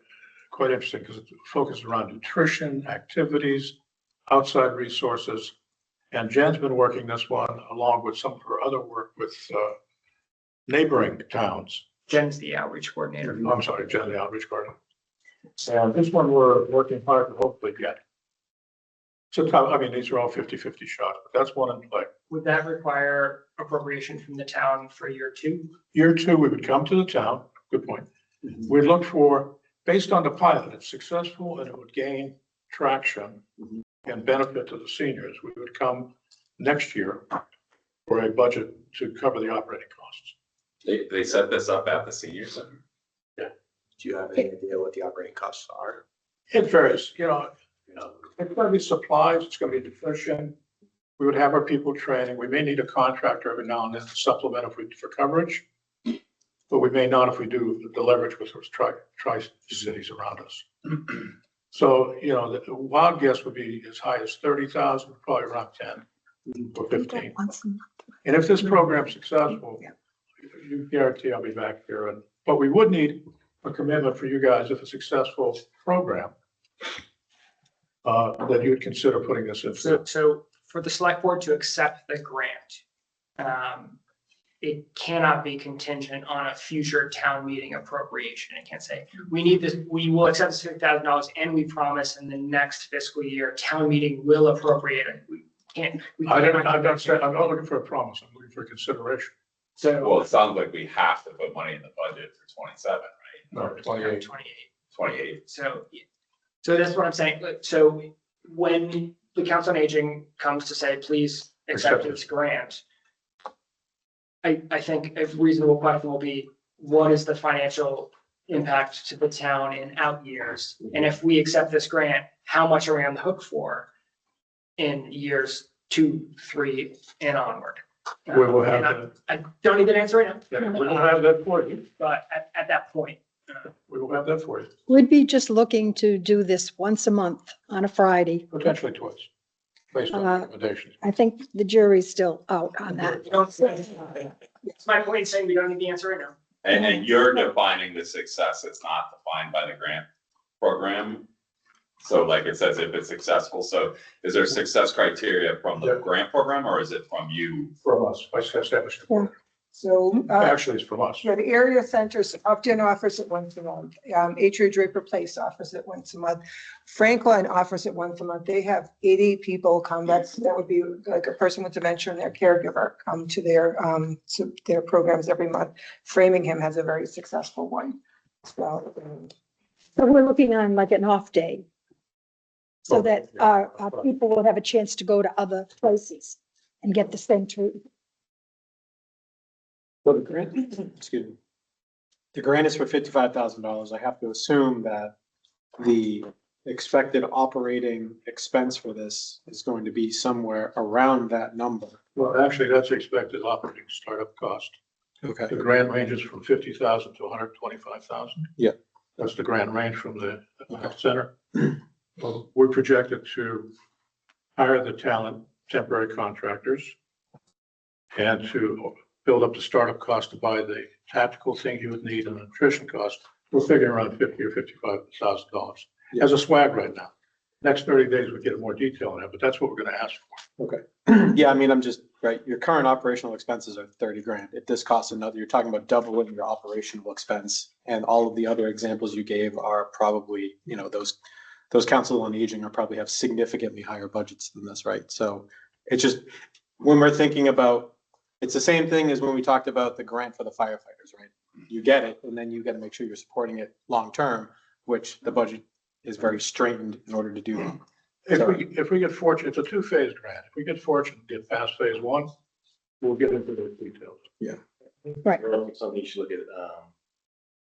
interesting because it's focused around nutrition, activities, outside resources. And Jen's been working this one along with some of her other work with neighboring towns. Jen's the outreach coordinator. I'm sorry, Jen, the outreach coordinator. And this one we're working hard to hopefully get. So, I mean, these are all 50-50 shots, but that's one in play. Would that require appropriation from the town for year 2? Year 2, we would come to the town. Good point. We'd look for, based on the pilot, if successful and it would gain traction and benefit to the seniors, we would come next year for a budget to cover the operating costs. They set this up at the senior center. Do you have any idea what the operating costs are? It varies, it's going to be supplies, it's going to be nutrition. We would have our people training. We may need a contractor every now and then to supplement for coverage, but we may not if we do the leverage with those tri-cities around us. So, the wild guess would be as high as 30,000, probably around 10 or 15. And if this program's successful, you guarantee I'll be back here. But we would need a commitment for you guys if a successful program, that you would consider putting this in. So for the select board to accept the grant, it cannot be contingent on a future town meeting appropriation. It can't say, we need this, we will accept the $6,000 and we promise in the next fiscal year, town meeting will appropriate it. I'm not looking for a promise. I'm looking for consideration. So, Well, it sounds like we have to put money in the budget for 27, right? No, 28. 28. So that's what I'm saying. So when the Council on Aging comes to say, please accept this grant, I think a reasonable question will be, what is the financial impact to the town in out years? And if we accept this grant, how much are we on the hook for in years 2, 3, and onward? We will have that. I don't need an answer right now. Yeah, we will have that for you. But at that point, We will have that for you, We'd be just looking to do this once a month on a Friday. potentially twice, based on recommendations. I think the jury's still out on that. it's my point in saying we don't need the answer right now. And you're defining the success. It's not defined by the grant program. So like it says, if it's successful, so is there success criteria from the grant program or is it from you? From us, by establishing. Yeah. So, Actually, it's from us. the area centers, Upton offers it once a month. Atria Draper Place offers it once a month. Franklin offers it once a month. They have 80 people come. That would be like a person with dementia and their caregiver come to their programs every month. Framingham has a very successful one. So, So we're looking on like an off day. So that our people will have a chance to go to other places and get the same treatment. Well, the grant, excuse me. The grant is for $55,000. I have to assume that the expected operating expense for this is going to be somewhere around that number. Well, actually, that's expected operating startup cost. Okay. The grant ranges from 50,000 to 125,000. Yeah. That's the grant range from the health center. Well, we're projected to hire the talent, temporary contractors, and to build up the startup cost to buy the tactical thing you would need and the nutrition cost. We're figuring around $50,000 or $55,000 as a swag right now. Next 30 days, we get more detail on it, but that's what we're gonna ask for. Okay. Yeah, I mean, I'm just, right, your current operational expenses are 30 grand. If this costs another, you're talking about doubling your operational expense. And all of the other examples you gave are probably, you know, those council on aging are probably have significantly higher budgets than this, right? So it's just, when we're thinking about, it's the same thing as when we talked about the grant for the firefighters, right? You get it, and then you got to make sure you're supporting it long-term, which the budget is very strained in order to do that. If we get fortunate, it's a two-phase grant. If we get fortunate, and get past phase one, we'll get into the details. Right. Something you should look at,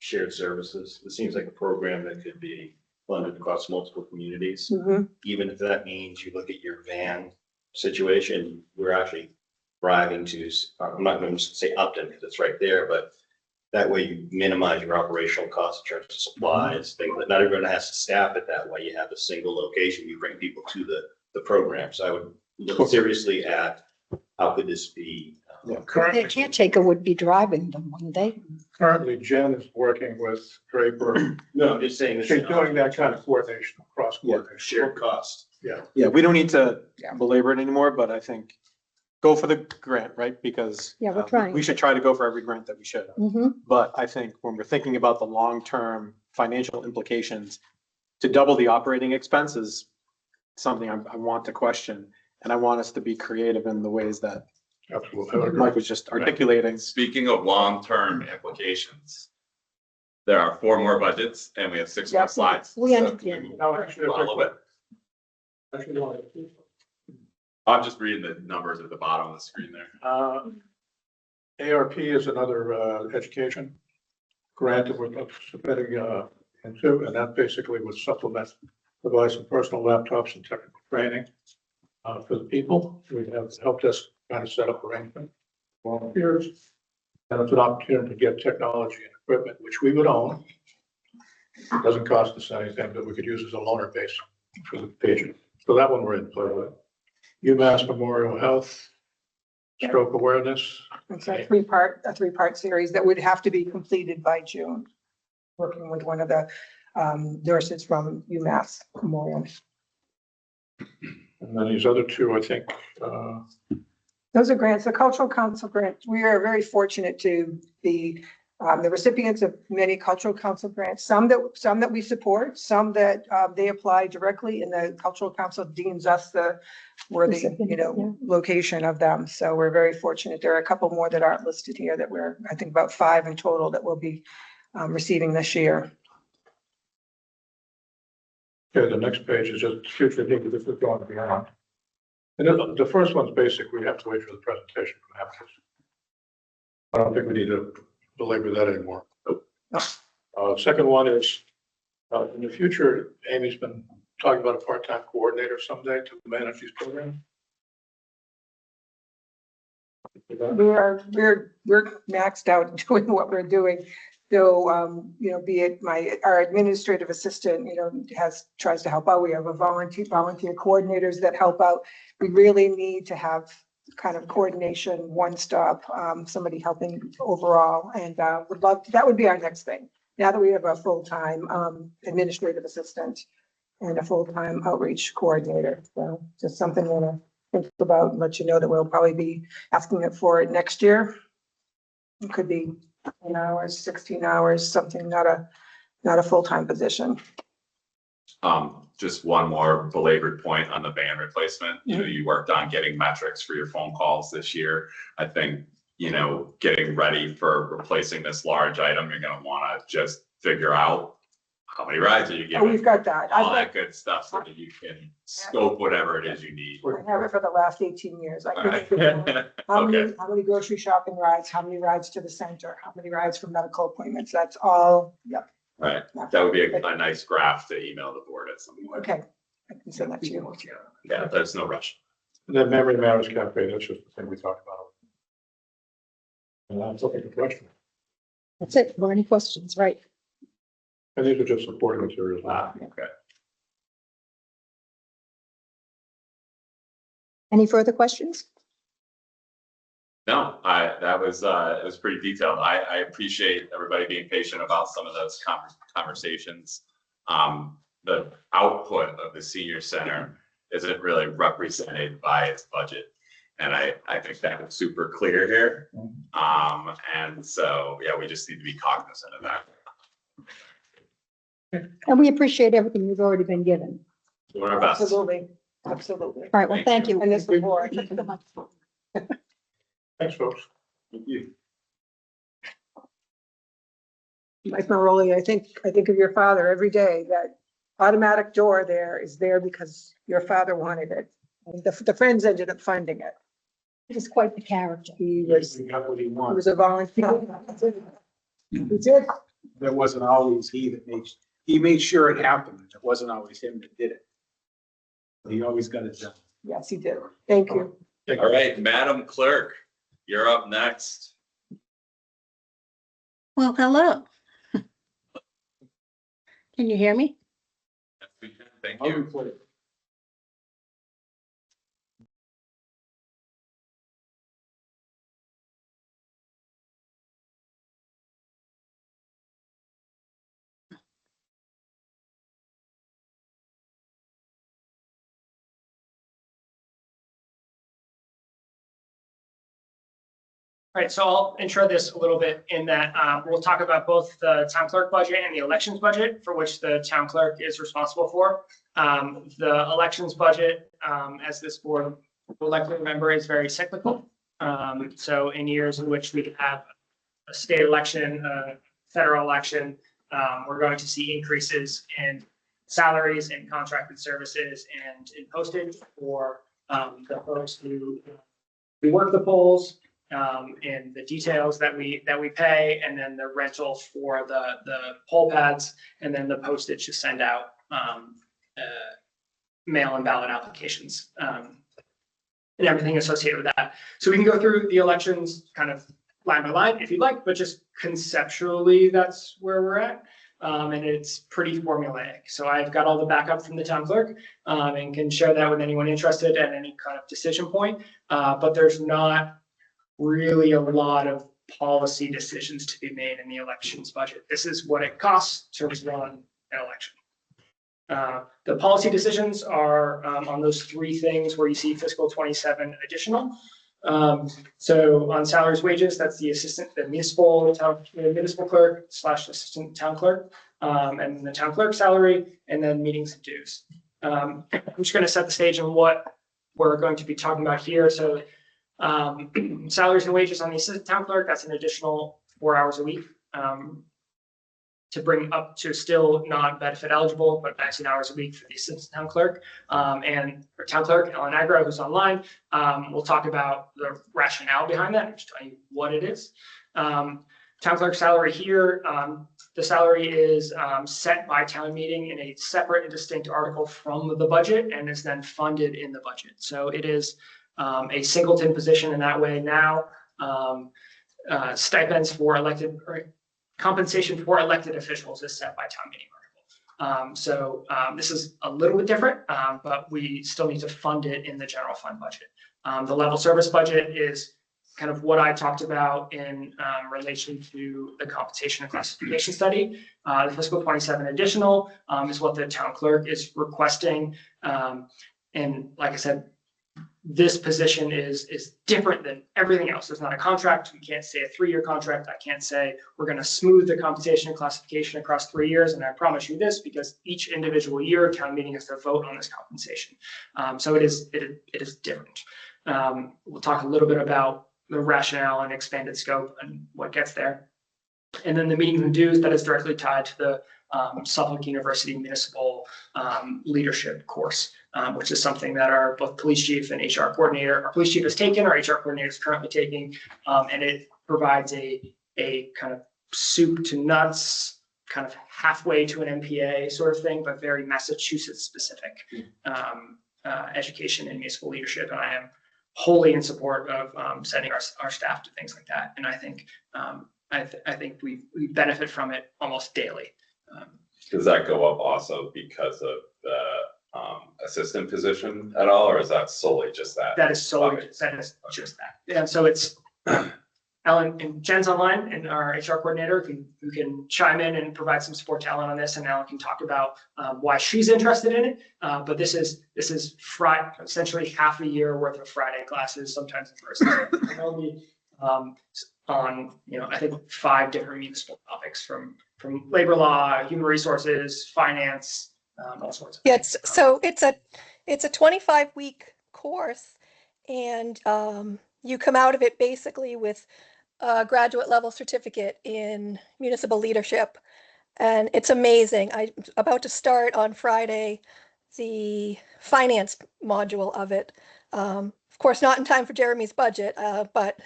shared services. It seems like a program that could be funded across multiple communities. Mhm. Even if that means you look at your van situation, we're actually driving to, I'm not going to say Upton because it's right there, but that way you minimize your operational costs in terms of supplies, things that not everyone has to staff it that way. You have a single location, you bring people to the program. So I would look seriously at how could this be? The Currently, caretaker would be driving them one day. Jen is working with Draper. No, I'm just saying. this She's is doing that kind of coordination, cross coordination. Shared cost. Yeah, we don't need to Yeah. belabor it anymore, but I think go for the grant, right? Because Yeah, we're trying. we should try to go for every grant that we should. Mm-hmm. But I think when we're thinking about the long-term financial implications, to double the operating expenses, something I want to question. And I want us to be creative in the ways that Absolutely. Mike was just articulating. Speaking of long-term implications, there are 4 more budgets and we have 6 more Yep. slides. We So can understand. move No, on actually, a little bit? Actually, no, I'm just reading the numbers at the bottom of the screen there. ARP is another education grant that we're submitting into, and that basically would supplement, provide some personal laptops and technical training for the people. We have helped us kind of set up arrangement for volunteers. And it's an opportunity to get technology and equipment, which we would own. It doesn't cost us anything, but we could use as a loaner base for the patient. So that one we're in play with. UMass Memorial Health, stroke awareness. It's a three-part series that would have to be completed by June. Working with one of the nurses from UMass Memorial. And then these other two, I think, Those are grants, the Cultural Council grants. We are very fortunate to be the recipients of many Cultural Council grants, some that we support, some that they apply directly and the Cultural Council deems us the worthy, location of them. So we're very fortunate. There are a couple more that aren't listed here that we're, I think about 5 in total that we'll be receiving this year. okay, the next page is just future need, this is going beyond. And then the first one's basic, we have to wait for the presentation from Apple. I don't think we need to belabor that anymore. Second one is, in the future, Amy's been talking about a part-time coordinator someday to manage these programs. We're maxed out doing what we're doing. So, be it our administrative assistant, tries to help out. We have volunteer coordinators that help out. We really need to have kind of coordination, one stop, somebody helping overall. And that would be our next thing. Now that we have a full-time administrative assistant and a full-time outreach coordinator. So just something we're gonna think about and let you know that we'll probably be asking it for it next year. It could be 10 hours, 16 hours, something, not a full-time position. Just one more belabored point on the van replacement. You worked on getting metrics for your phone calls this year. I think, getting ready for replacing this large item, you're gonna wanna just figure out how many rides are you Oh, giving, we've got that. all that good stuff so that you can scope whatever it is you need. I have it for the last 18 years. I All can right. figure out Okay. how many grocery shopping rides, how many rides to the center, how many rides for medical appointments. That's all. Yep. Right. That would be a nice graph to email the board at some point. Okay. I can send that to you. Yeah, there's no rush. And then Memory Matters Cafe, that's just the thing we talked about. And that's looking for question. That's it. Were any questions? Right. And these are just supporting materials. Okay. Any further questions? No, it was pretty detailed. I appreciate everybody being patient about some of those conversations. I output of the senior center isn't really represented by its budget. And I think that is super clear here. And so, yeah, we just need to be cognizant of that. And we appreciate everything we've already been given. Doing our best. Absolutely, absolutely. All right, well, thank you. And this report. Thanks, folks. Thank you. Mike Maroli, I think of your father every day. That automatic door there is there because your father wanted it. The Friends ended up funding it. It is quite the character. He was He got what he He wanted. was a volunteer. He did. There wasn't always he made sure it happened. It wasn't always him that did it. He always got it done. Yes, he did. Thank you. All right, Madam Clerk, you're up next. Well, hello. Can you hear me? Thank I'll you. report it. All right, so I'll intro this a little bit in that we'll talk about both the town clerk budget and the elections budget, for which the town clerk is responsible for. The elections budget, as this board will likely remember, is very cyclical. So in years in which we have a state election, a federal election, we're going to see increases in salaries and contracted services and in postage for the folks who work the polls. And the details that we pay, and then the rental for the poll pads, and then the postage to send out mail and ballot applications, and everything associated with that. So we can go through the elections kind of line by line if you'd like, but just conceptually, that's where we're at. And it's pretty formulaic. So I've got all the backup from the town clerk, and can share that with anyone interested at any kind of decision point. But there's not really a lot of policy decisions to be made in the elections budget. This is what it costs to run an election. The policy decisions are on those three things where you see fiscal 27 additional. So on salaries, wages, that's the municipal clerk / assistant town clerk, and the town clerk salary, and then meetings and dues. I'm just going to set the stage on what we're going to be talking about here. So salaries and wages on the assistant town clerk, that's an additional 4 hours a week to bring up to still not benefit eligible, but 19 hours a week for the assistant town clerk. And our town clerk, Ellen Agro, who's online, we'll talk about the rationale behind that and just tell you what it is. Town clerk salary here, the salary is set by town meeting in a separate and distinct article from the budget and is then funded in the budget. So it is a singleton position in that way now. Stipends for elected, or compensation for elected officials is set by town meeting article. So this is a little bit different, but we still need to fund it in the general fund budget. The level service budget is kind of what I talked about in relation to the compensation and classification study. The fiscal 27 additional is what the town clerk is requesting. And like I said, this position is different than everything else. There's not a contract. We can't say a 3-year contract. I can't say we're going to smooth the compensation and classification across 3 years. And I promise you this, because each individual year town meeting has to vote on this compensation. So it is different. We'll talk a little bit about the rationale and expanded scope and what gets there. And then the meetings and dues, that is directly tied to the Suffolk University Municipal Leadership course, which is something that our both police chief and HR coordinator, our police chief has taken, our HR coordinator is currently taking, and it provides a kind of soup to nuts, kind of halfway to an MPA sort of thing, but very Massachusetts specific education in municipal leadership. And I am wholly in support of sending our staff to things like that. And I think I think we benefit from it almost daily. Does that go up also because of the assistant position at all, or is that solely just that? That is solely, that is just that. And so it's Ellen and Jen's online, and our HR coordinator who can chime in and provide some support to Ellen on this, and Ellen can talk about why she's interested in it. But this is essentially half a year worth of Friday classes, sometimes in person. And they'll be on, I think 5 different municipal topics from labor law, human resources, finance, all sorts of Yeah, things. it's a 25-week course, and you come out of it basically with a graduate level certificate in municipal leadership. And it's amazing. I'm about to start on Friday the finance module of it. Of course, not in time for Jeremy's budget, but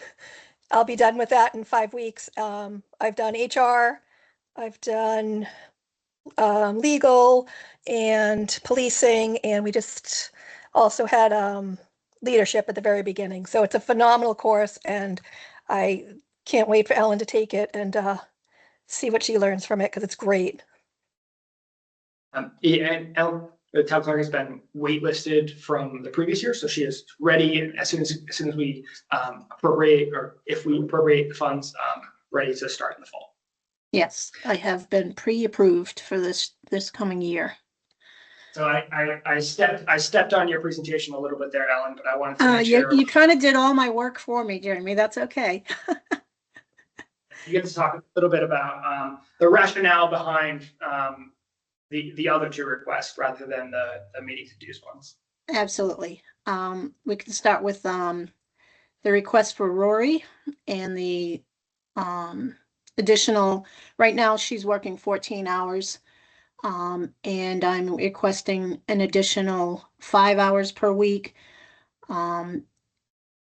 I'll be done with that in 5 weeks. I've done HR, I've done legal and policing, and we just also had leadership at the very beginning. So it's a phenomenal course, and I can't wait for Ellen to take it and see what she learns from it, because it's great. And Ellen, the town clerk has been waitlisted from the previous year, so she is ready as soon as we appropriate, or if we appropriate the funds, ready to start in the fall. Yes, I have been pre-approved for this coming year. So I stepped on your presentation a little bit there, Ellen, but I wanted to make sure You kind of did all my work for me, Jeremy. That's okay. you get to talk a little bit about the rationale behind the other 2 requests rather than the meeting to do's ones. Absolutely. We can start with the request for Rory and the additional. Right now, she's working 14 hours. And I'm requesting an additional 5 hours per week,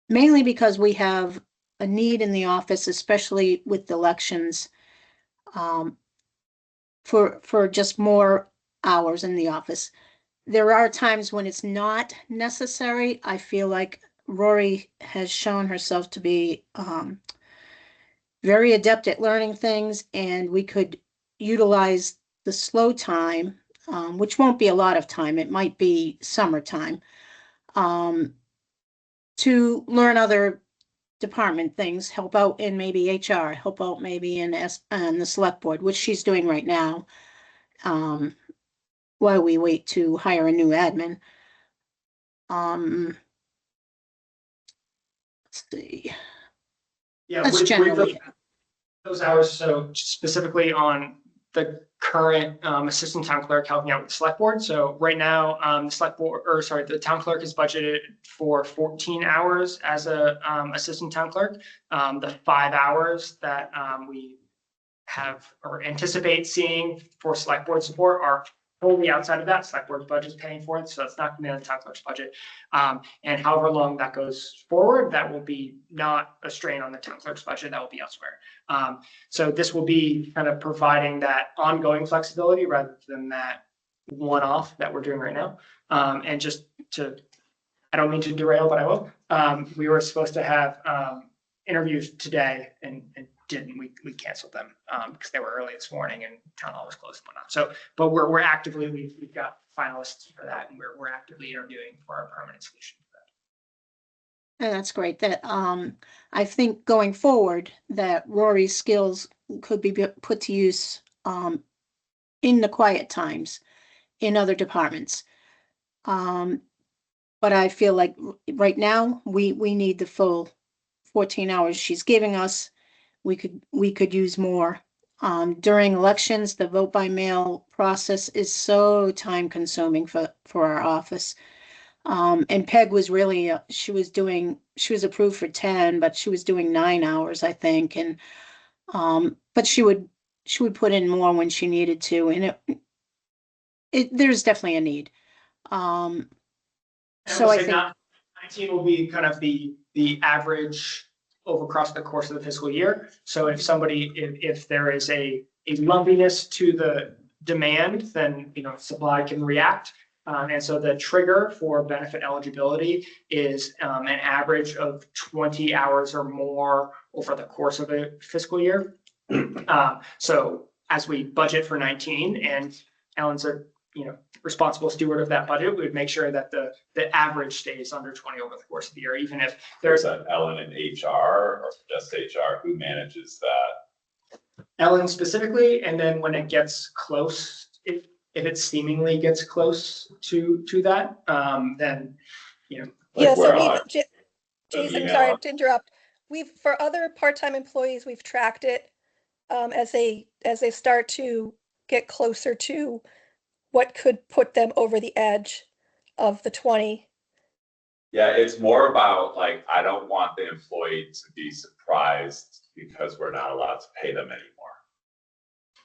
mainly because we have a need in the office, especially with elections, for just more hours in the office. There are times when it's not necessary. I feel like Rory has shown herself to be very adept at learning things, and we could utilize the slow time, which won't be a lot of time, it might be summertime, to learn other department things, help out in maybe HR, help out maybe in the select board, which she's doing right now, while we wait to hire a new admin. Let's see. Yeah, That's with generally those hours, so specifically on the current assistant town clerk helping out with the select board. So right now, the town clerk is budgeted for 14 hours as a assistant town clerk. The 5 hours that we have or anticipate seeing for select board support are totally outside of that. Select board's budget is paying for it, so it's not going to be on the town clerk's budget. And however long that goes forward, that will be not a strain on the town clerk's budget. That will be elsewhere. So this will be kind of providing that ongoing flexibility rather than that one-off that we're doing right now. And just to, I don't mean to derail, but I will. We were supposed to have interviews today and didn't. We canceled them because they were early this morning and town hall was closed and whatnot. So, but we're actively, we've got finalists for that, and we're actively interviewing for our permanent solution for that. And that's great. That I think going forward that Rory's skills could be put to use in the quiet times in other departments. But I feel like right now we need the full 14 hours she's giving us. We could use more. During elections, the vote by mail process is so time consuming for our office. And Peg was really, she was approved for 10, but she was doing 9 hours, I think. And, but she would put in more when she needed to. And there's definitely a need. So I think 19 will be kind of the average over across the course of the fiscal year. So if there is a lumpiness to the demand, then supply can react. And so the trigger for benefit eligibility is an average of 20 hours or more over the course of a fiscal year. So as we budget for 19, and Ellen's a responsible steward of that budget, we would make sure that the average stays under 20 over the course of the year, even if there's That Ellen in HR or just HR, who manages that? Ellen specifically, and then when it gets close, if it seemingly gets close to that, then, Yeah, Like so where we've, I- Jason, I'm email sorry up. to interrupt. For other part-time employees, we've tracked it as they start to get closer to what could put them over the edge of the 20. Yeah, it's more about like, I don't want the employee to be surprised because we're not allowed to pay them anymore.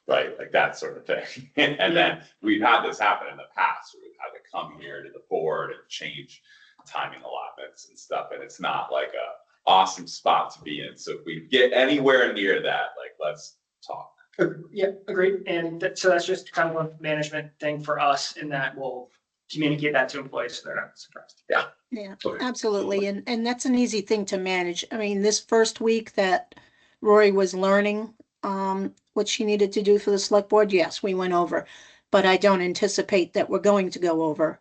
Right, like that sort of thing. And then we've had this happen in the past, where we've had to come here to the board and change timing allotments and stuff, and it's not like a awesome spot to be in. So if we get anywhere near that, like, let's talk. Yeah, agreed. And so that's just kind of a management thing for us, in that we'll communicate that to employees so they're not surprised. Yeah. Yeah, Okay. absolutely. And that's an easy thing to manage. I mean, this first week that Rory was learning what she needed to do for the select board, yes, we went over. But I don't anticipate that we're going to go over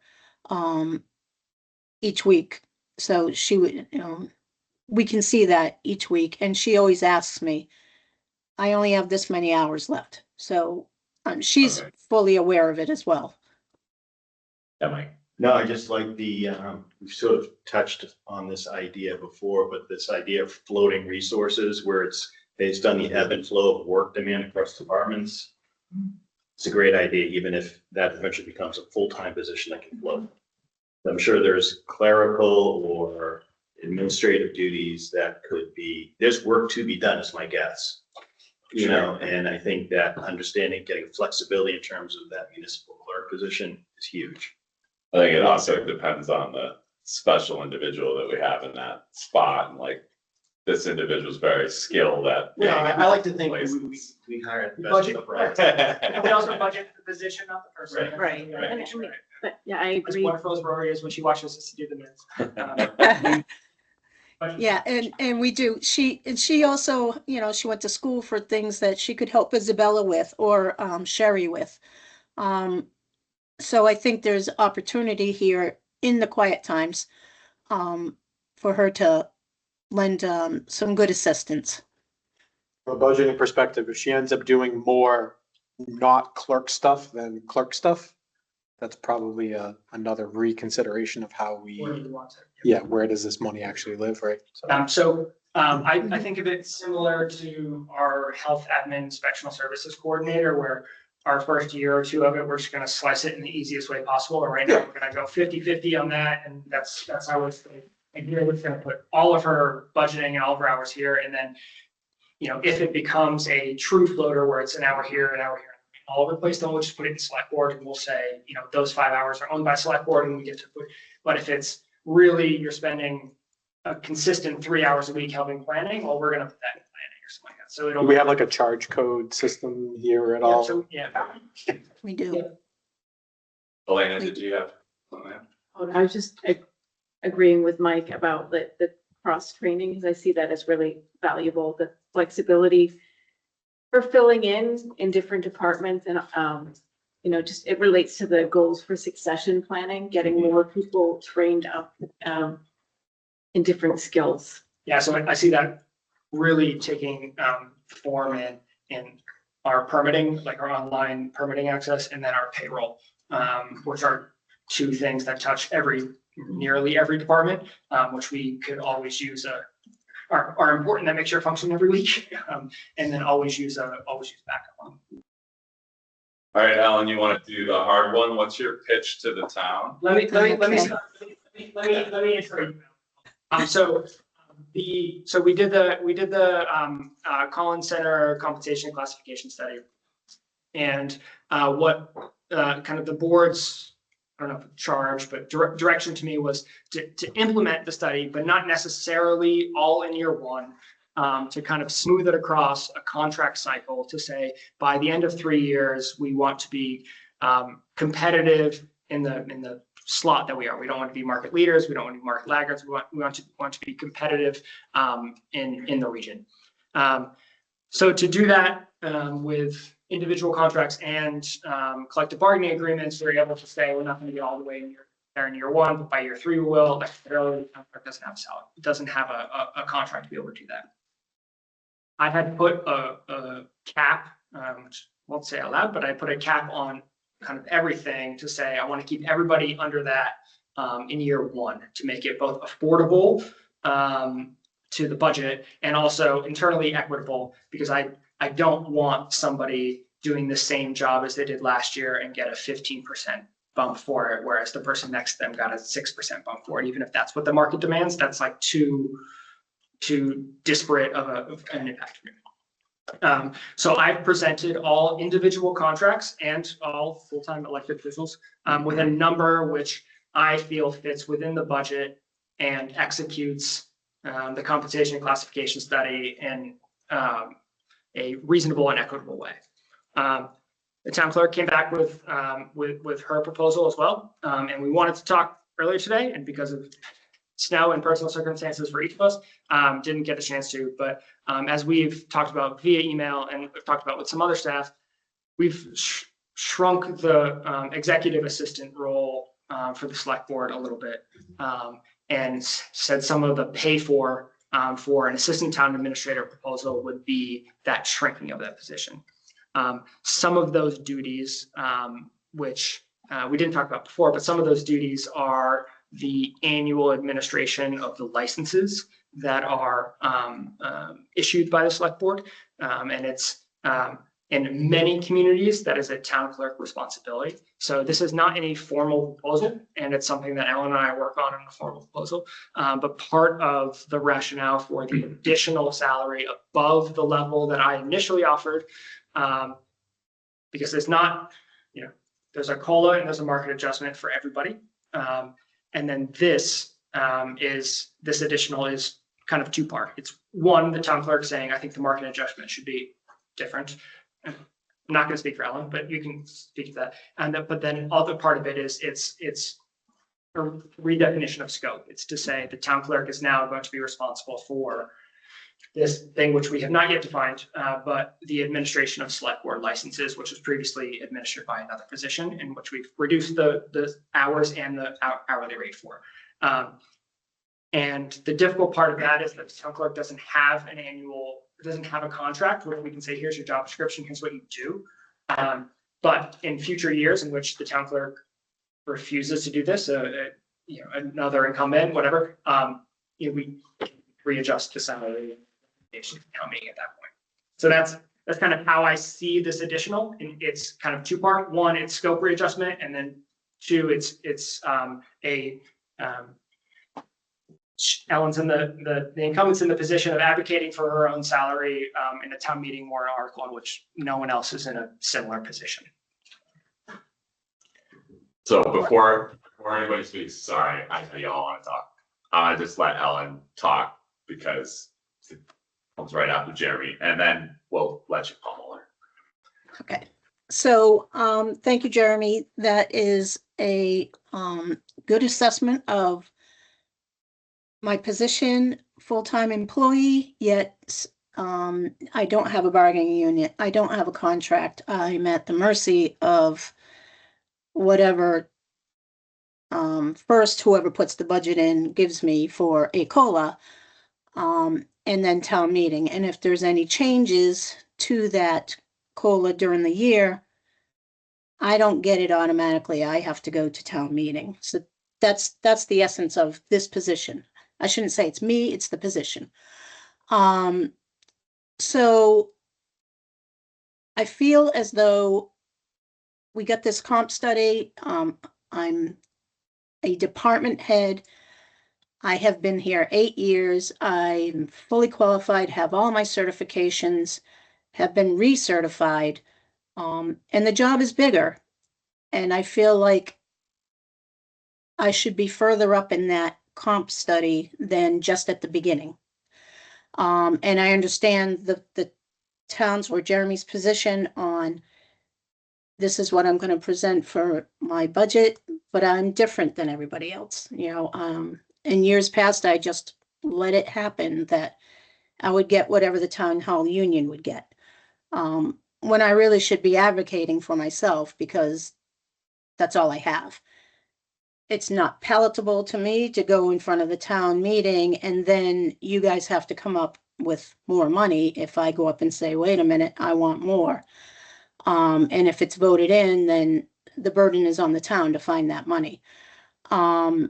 each week. So she would, we can see that each week. And she always asks me, I only have this many hours left. So she's Okay. fully aware of it as well. Yeah, Mike. No, I just like we've sort of touched on this idea before, but this idea of floating resources where it's based on the ebb and flow of work demand across departments. It's a great idea, even if that eventually becomes a full-time position that can float. I'm sure there's clerical or administrative duties that could be, there's work to be done, is my guess. And I think that understanding, getting flexibility in terms of that municipal clerk position is huge. I think it also depends on the special individual that we have in that spot, and like, this individual's very skilled at. I like to think places. we hire the best Budget, of the right. And we also budget the position, not the person. Right. Yeah, And that's right. But yeah, I As agree. wonderful as Rory is when she watches us do the minutes. Yeah, and we do. She also, she went to school for things that she could help Isabella with, or Sherry with. So I think there's opportunity here in the quiet times for her to lend some good assistance. From a budgeting perspective, if she ends up doing more not clerk stuff than clerk stuff, that's probably another reconsideration of how Where do we, you want to? where does this money actually live, right? I think of it similar to our health admin inspectional services coordinator, where our first year or two of it, we're just gonna slice it in the easiest way possible. And right now, we're gonna go 50-50 on that, and that's how it's. And here, we're gonna put all of her budgeting and all of her hours here, and then, if it becomes a true floater where it's an hour here, all over the place, then we'll just put it in select board, and we'll say, those 5 hours are owned by select board, and we get to put. But if it's really, you're spending a consistent 3 hours a week helping planning, well, we're gonna put that in planning or something like that. So it'll. Do we have like a charge code system here at all? We do. Elena, did you have? I was just agreeing with Mike about the cross training, because I see that as really valuable, the flexibility for filling in different departments, and just it relates to the goals for succession planning, getting more people trained up in different skills. Yeah, so I see that really taking form in our permitting, like our online permitting access, and then our payroll, which are two things that touch nearly every department, which we could always use are important, that make sure function every week, and then always use backup on. All right, Ellen, you want to do the hard one? What's your pitch to the town? Let me Okay. intro you. So we did the Collins Center compensation and classification study. And what kind of the board's, I don't know if charge, but direction to me was to implement the study, but not necessarily all in year one, to kind of smooth it across a contract cycle, to say by the end of 3 years, we want to be competitive in the slot that we are. We don't want to be market leaders. We don't want to be market laggards. We want to be competitive in the region. So to do that with individual contracts and collective bargaining agreements, we're able to say we're not going to get all the way there in year one, but by year three we will. Like the contract doesn't have a salary, it doesn't have a contract to be able to do that. I had put a cap, which I won't say out loud, but I put a cap on kind of everything to say I want to keep everybody under that in year one to make it both affordable to the budget and also internally equitable, because I don't want somebody doing the same job as they did last year and get a 15% bump for it, whereas the person next to them got a 6% bump for it. Even if that's what the market demands, that's like too disparate of an impact. So I've presented all individual contracts and all full-time elected officials with a number which I feel fits within the budget and executes the compensation and classification study in a reasonable and equitable way. The town clerk came back with her proposal as well, and we wanted to talk earlier today, and because of snow and personal circumstances for each of us, didn't get a chance to. But as we've talked about via email and we've talked about with some other staff, we've shrunk the executive assistant role for the select board a little bit, and said some of the pay for an assistant town administrator proposal would be that shrinking of that position. Some of those duties, which we didn't talk about before, but some of those duties are the annual administration of the licenses that are issued by the select board. And it's in many communities, that is a town clerk responsibility. So this is not any formal proposal, and it's something that Ellen and I work on in a formal proposal. But part of the rationale for the additional salary above the level that I initially offered, because it's not, there's a COLA and there's a market adjustment for everybody. And then this additional is kind of two-part. It's one, the town clerk saying, I think the market adjustment should be different. I'm not going to speak for Ellen, but you can speak to that. And but then other part of it is it's a redefinition of scope. It's to say the town clerk is now going to be responsible for this thing which we have not yet defined, but the administration of select board licenses, which was previously administered by another position, in which we've reduced the hours and the hourly rate for. And the difficult part of that is that the town clerk doesn't have a contract where we can say, here's your job description, here's what you do. But in future years in which the town clerk refuses to do this, another incumbent, whatever, we readjust the salary town meeting at that point. So that's kind of how I see this additional, and it's kind of two-part. One, it's scope readjustment, and then two, it's Ellen's in the incumbent's in the position of advocating for her own salary in a town meeting warrant article in which no one else is in a similar position. So before anybody speaks, sorry, I know y'all want to talk. I just let Ellen talk because it comes right after Jeremy, and then we'll let you pummel her. Okay, so thank you, Jeremy. That is a good assessment of my position, full-time employee, yet I don't have a bargaining unit. I don't have a contract. I'm at the mercy of whatever first whoever puts the budget in gives me for a COLA, and then town meeting. And if there's any changes to that COLA during the year, I don't get it automatically. I have to go to town meeting. So that's the essence of this position. I shouldn't say it's me, it's the position. So I feel as though we got this comp study. I'm a department head. I have been here 8 years. I'm fully qualified, have all my certifications, have been recertified, and the job is bigger. And I feel like I should be further up in that comp study than just at the beginning. And I understand the towns or Jeremy's position on this is what I'm going to present for my budget, but I'm different than everybody else. In years past, I just let it happen that I would get whatever the town hall union would get. when I really should be advocating for myself because that's all I have. It's not palatable to me to go in front of the town meeting and then you guys have to come up with more money if I go up and say, wait a minute, I want more. And if it's voted in, then the burden is on the town to find that money. I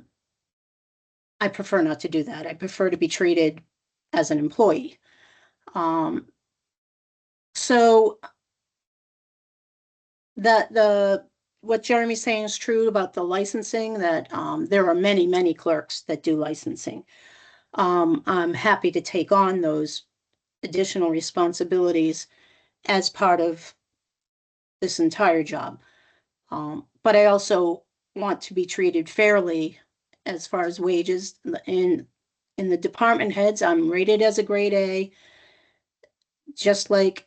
prefer not to do that. I prefer to be treated as an employee. So what Jeremy's saying is true about the licensing, that there are many, many clerks that do licensing. I'm happy to take on those additional responsibilities as part of this entire job. But I also want to be treated fairly as far as wages. In the department heads, I'm rated as a grade A, just like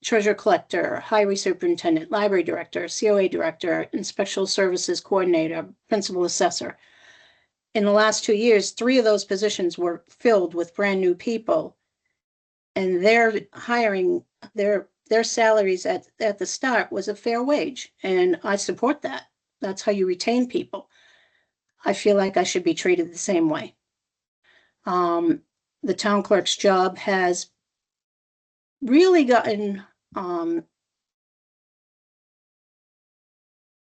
treasurer collector, highway superintendent, library director, COA director, and special services coordinator, principal assessor. In the last 2 years, 3 of those positions were filled with brand new people. And their hiring, their salaries at the start was a fair wage. And I support that. That's how you retain people. I feel like I should be treated the same way. The town clerk's job has really gotten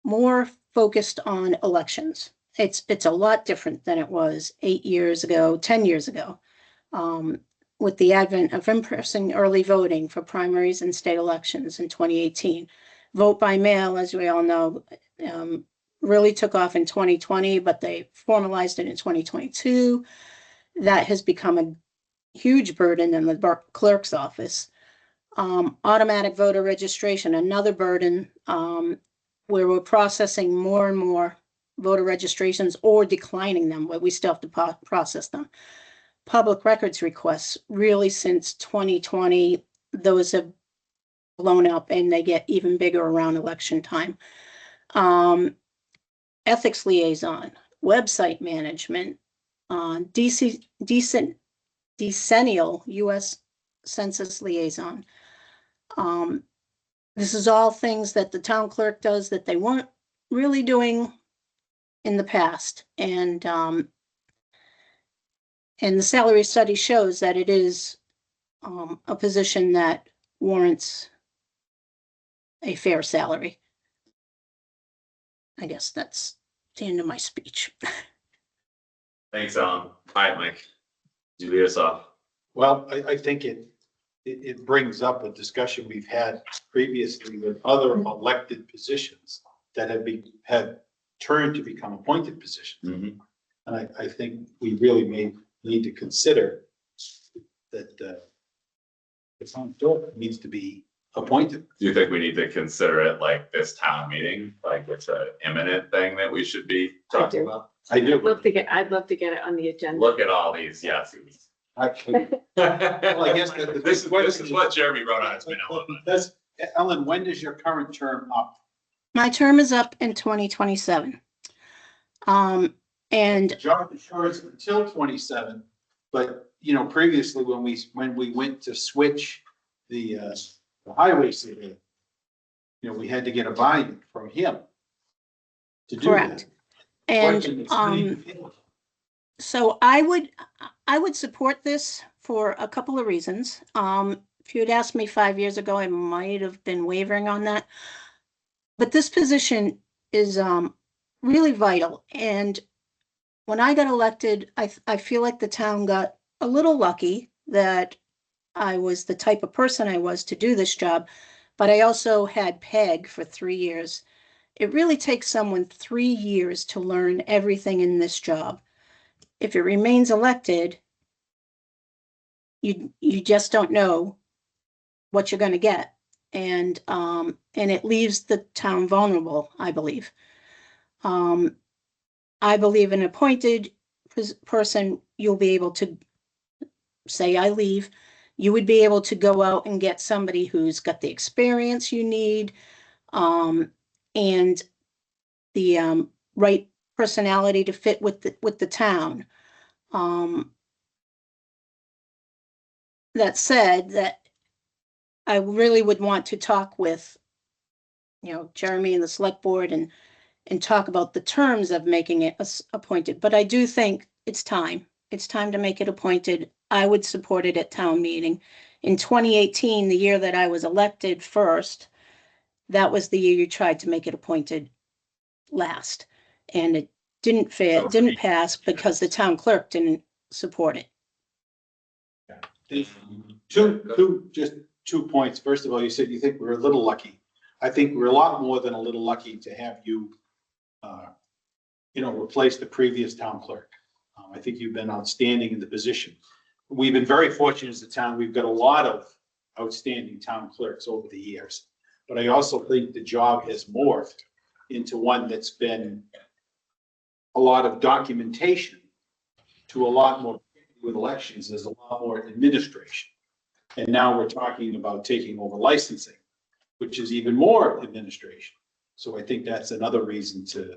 more focused on elections. It's a lot different than it was 8 years ago, 10 years ago, with the advent of in-person early voting for primaries and state elections in 2018. Vote by mail, as we all know, really took off in 2020, but they formalized it in 2022. That has become a huge burden in the clerk's office. Automatic voter registration, another burden, where we're processing more and more voter registrations or declining them, but we still have to process them. Public records requests, really since 2020, those have blown up and they get even bigger around election time. Ethics liaison, website management, decennial U.S. Census liaison. This is all things that the town clerk does that they weren't really doing in the past. And the salary study shows that it is a position that warrants a fair salary. I guess that's the end of my speech. Thanks, Ellen. Hi, Mike. You lead us off. Well, I think it brings up a discussion we've had previously with other elected positions that have turned to become appointed positions. Mm-hmm. And I think we really may need to consider that the town clerk needs to be appointed. Do you think we need to consider it like this town meeting, like it's an imminent thing that we should be talking about? I do. I'd love to get it on the agenda. Look at all these yeses. Actually, well, I guess this is what Jeremy wrote on his memo. Ellen, when does your current term up? My term is up in 2027. And Job insurance until 27, but previously when we went to switch the highway surveyor, we had to get a buy-in from him to do correct. that. And so I would support this for a couple of reasons. If you had asked me 5 years ago, I might have been wavering on that. But this position is really vital. And when I got elected, I feel like the town got a little lucky that I was the type of person I was to do this job, but I also had PEG for 3 years. It really takes someone 3 years to learn everything in this job. If it remains elected, you just don't know what you're going to get. And it leaves the town vulnerable, I believe. I believe an appointed person, you'll be able to say, I leave. You would be able to go out and get somebody who's got the experience you need, and the right personality to fit with the town. That said, that I really would want to talk with, Jeremy and the select board and talk about the terms of making it appointed. But I do think it's time. It's time to make it appointed. I would support it at town meeting. In 2018, the year that I was elected first, that was the year you tried to make it appointed last. And it didn't pass because the town clerk didn't support it. Just 2 points. First of all, you said you think we're a little lucky. I think we're a lot more than a little lucky to have you, replace the previous town clerk. I think you've been outstanding in the position. We've been very fortunate as a town. We've got a lot of outstanding town clerks over the years. But I also think the job has morphed into one that's been a lot of documentation to a lot more with elections. There's a lot more administration. And now we're talking about taking over licensing, which is even more administration. So I think that's another reason to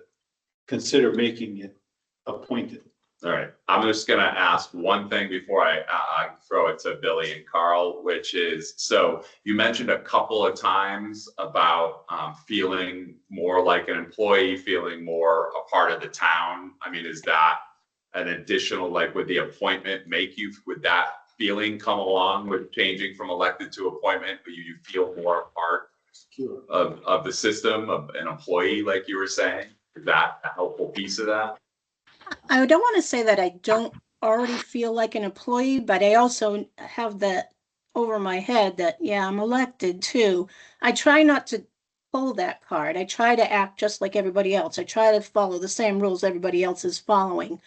consider making it appointed. All right, I'm just gonna ask one thing before I throw it to Billy and Carl, which is, so you mentioned a couple of times about feeling more like an employee, feeling more a part of the town. I mean, is that an additional, like, would the appointment would that feeling come along with changing from elected to appointment, but you feel more a part of the system, of an employee, like you were saying? Is that a helpful piece of that? I don't want to say that I don't already feel like an employee, but I also have that over my head that, yeah, I'm elected too. I try not to pull that card. I try to act just like everybody else. I try to follow the same rules everybody else is following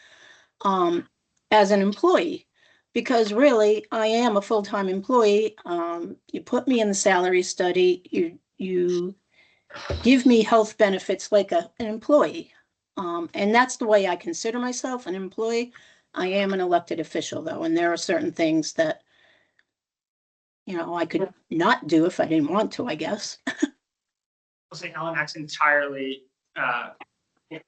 as an employee, because really I am a full-time employee. You put me in the salary study, you give me health benefits like an employee. And that's the way I consider myself, an employee. I am an elected official though, and there are certain things that, I could not do if I didn't want to, I guess. I'll say Ellen acts entirely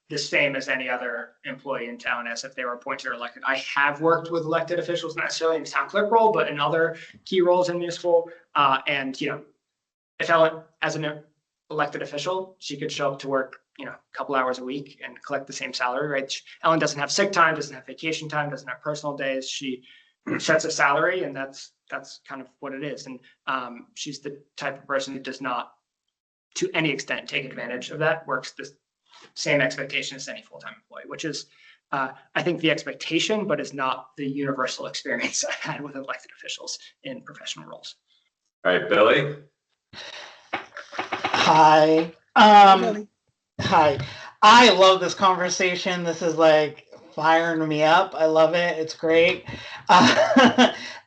the same as any other employee in town, as if they were appointed or elected. I have worked with elected officials, not necessarily in the town clerk role, but in other key roles in municipal. And if Ellen, as an elected official, she could show up to work a couple hours a week and collect the same salary, right? Ellen doesn't have sick time, doesn't have vacation time, doesn't have personal days. She sets a salary, and that's kind of what it is. And she's the type of person who does not, to any extent, take advantage of that, works the same expectation as any full-time employee, which is, I think, the expectation, but is not the universal experience I've had with elected officials in professional roles. All right, Billy? Hi. Hi. I love this conversation. This is like firing me up. I love it. It's great.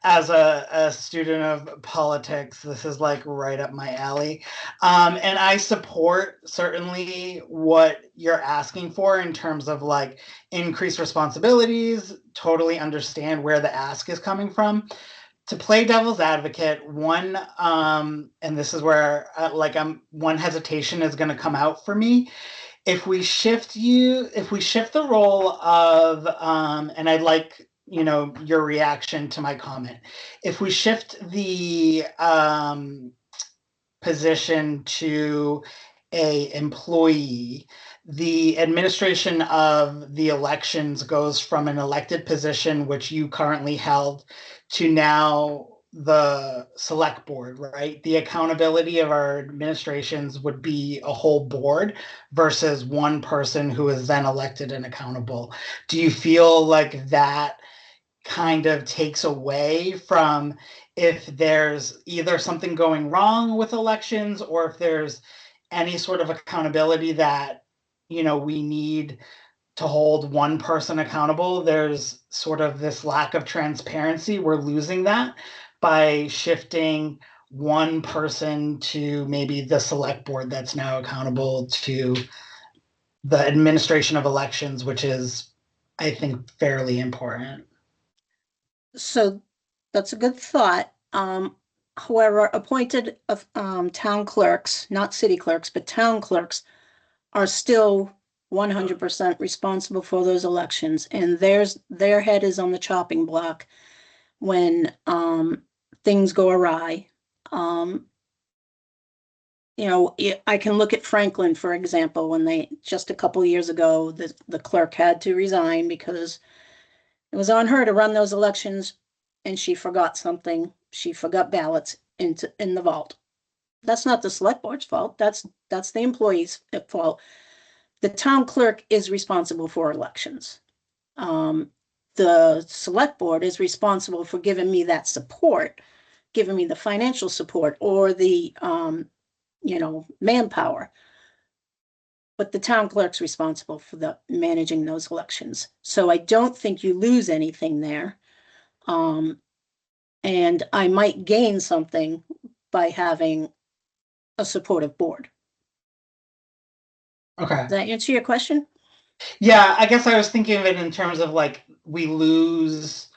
As a student of politics, this is like right up my alley. And I support certainly what you're asking for in terms of like increased responsibilities, totally understand where the ask is coming from. To play devil's advocate, one, and this is where one hesitation is going to come out for me. If we shift the role of, and I'd like, your reaction to my comment. If we shift the position to a employee, the administration of the elections goes from an elected position, which you currently held, to now the select board, right? The accountability of our administrations would be a whole board versus one person who is then elected and accountable. Do you feel like that kind of takes away from, if there's either something going wrong with elections, or if there's any sort of accountability that, we need to hold one person accountable, there's sort of this lack of transparency? We're losing that by shifting one person to maybe the select board that's now accountable to the administration of elections, which is, I think, fairly important. So that's a good thought. However, appointed town clerks, not city clerks, but town clerks, are still 100% responsible for those elections, and their head is on the chopping block when things go awry. You know, I can look at Franklin, for example, when they, just a couple years ago, the clerk had to resign because it was on her to run those elections and she forgot something. She forgot ballots in the vault. That's not the select board's fault. That's the employee's fault. The town clerk is responsible for elections. The select board is responsible for giving me that support, giving me the financial support or the, you know, manpower. But the town clerk's responsible for the managing those elections. So I don't think you lose anything there. And I might gain something by having a supportive board. Okay. Does that answer your question? Yeah, I guess I was thinking of it in terms of like we lose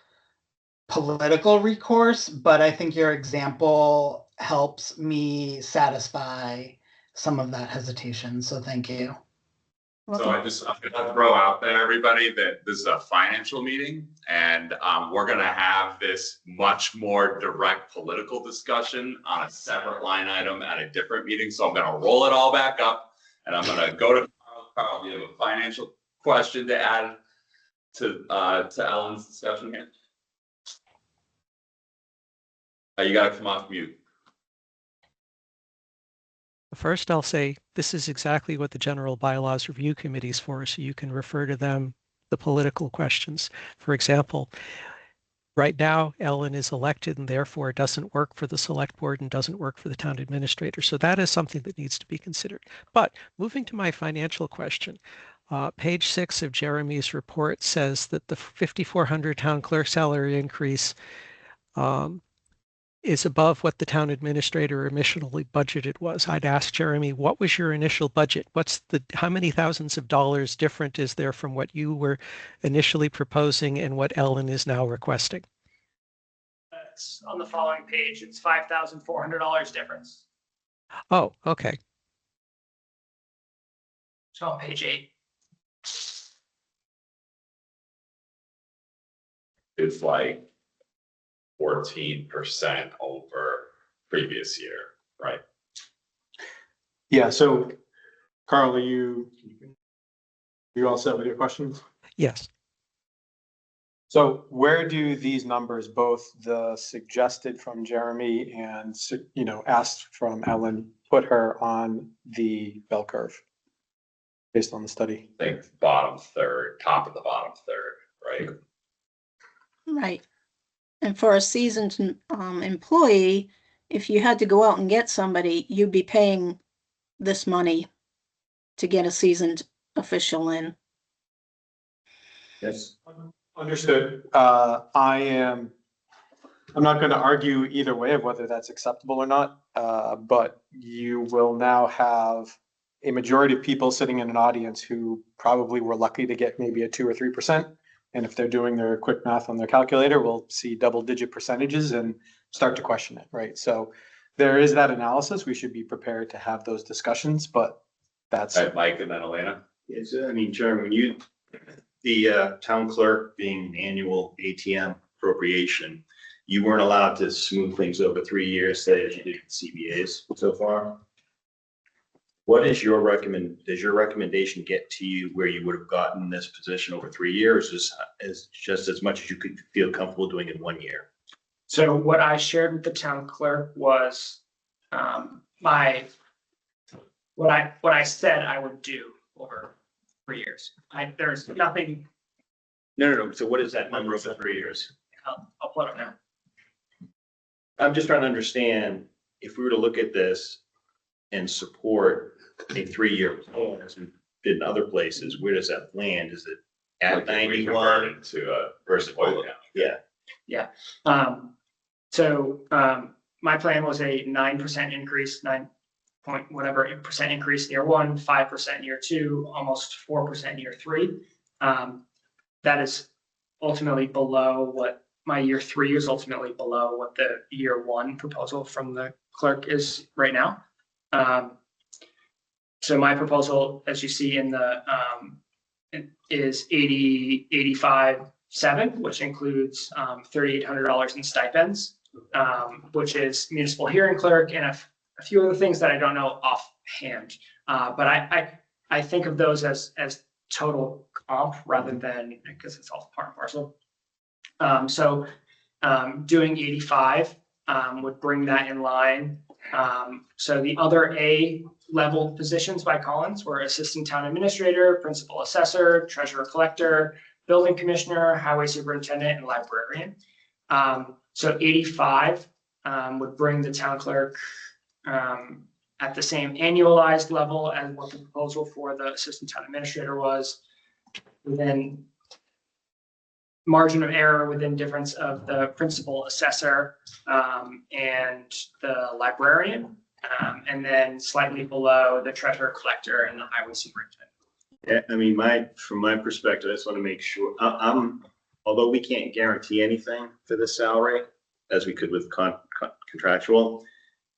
political recourse, but I think your example helps me satisfy some of that hesitation. So thank you. So I'm gonna throw out there, everybody, that this is a financial meeting, and we're gonna have this much more direct political discussion on a separate line item at a different meeting. So I'm gonna roll it all back up, and I'm gonna go to Carl. Carl, you have a financial question to add to Ellen's discussion here? You gotta come off mute. First, I'll say this is exactly what the General Bylaws Review Committee is for, so you can refer to them, the political questions. For example, right now, Ellen is elected and therefore doesn't work for the select board and doesn't work for the town administrator. So that is something that needs to be considered. But moving to my financial question, page 6 of Jeremy's report says that the 5,400 town clerk salary increase is above what the town administrator initially budgeted was. I'd ask Jeremy, what was your initial budget? How many thousands of dollars different is there from what you were initially proposing and what Ellen is now requesting? It's on the following page. It's $5,400 difference. Oh, okay. So on page 8. It's like 14% over previous year, right? Yeah, so Carl, are you all set with your questions? Yes. So where do these numbers, both the suggested from Jeremy and, you know, asked from Ellen, put her on the bell curve based on the study? I think bottom third, top of the bottom third, right? Right. And for a seasoned employee, if you had to go out and get somebody, you'd be paying this money to get a seasoned official in. Yes. Understood. I'm not going to argue either way of whether that's acceptable or not, but you will now have a majority of people sitting in an audience who probably were lucky to get maybe a 2 or 3%. And if they're doing their quick math on their calculator, we'll see double-digit percentages and start to question it, right? So there is that analysis. We should be prepared to have those discussions, but that's. Right, Mike and then Elena. Yes, I mean, Chairman, when the town clerk being an annual ATM appropriation, you weren't allowed to smooth things over 3 years, say as you did with CBAs so far. What is your does your recommendation get to you where you would have gotten this position over 3 years is just as much as you could feel comfortable doing in 1 year? So what I shared with the town clerk was what I said I would do over 3 years. There's nothing. No. So what is that number over 3 years? I'll put it now. I'm just trying to understand, if we were to look at this and support a 3-year plan as we did in other places, where does that land? Is it at 91 to a versus oil? Yeah. So my plan was a 9% increase, 9 point whatever percent increase year 1, 5% year 2, almost 4% year 3. That is ultimately below what my year 3 is ultimately below what the year 1 proposal from the clerk is right now. So my proposal, as you see in the is 85.7, which includes $3,800 in stipends, which is municipal hearing clerk and a few other things that I don't know offhand. But I think of those as total comp rather than, because it's all part and parcel. So doing 85 would bring that in line. So the other A level positions by Collins were assistant town administrator, principal assessor, treasurer collector, building commissioner, highway superintendent, and librarian. So 85 would bring the town clerk at the same annualized level as what the proposal for the assistant town administrator was. Within margin of error within difference of the principal assessor and the librarian, and then slightly below the treasurer collector and the highway superintendent. Yeah, I mean, from my perspective, I just want to make sure, although we can't guarantee anything for this salary, as we could with contractual,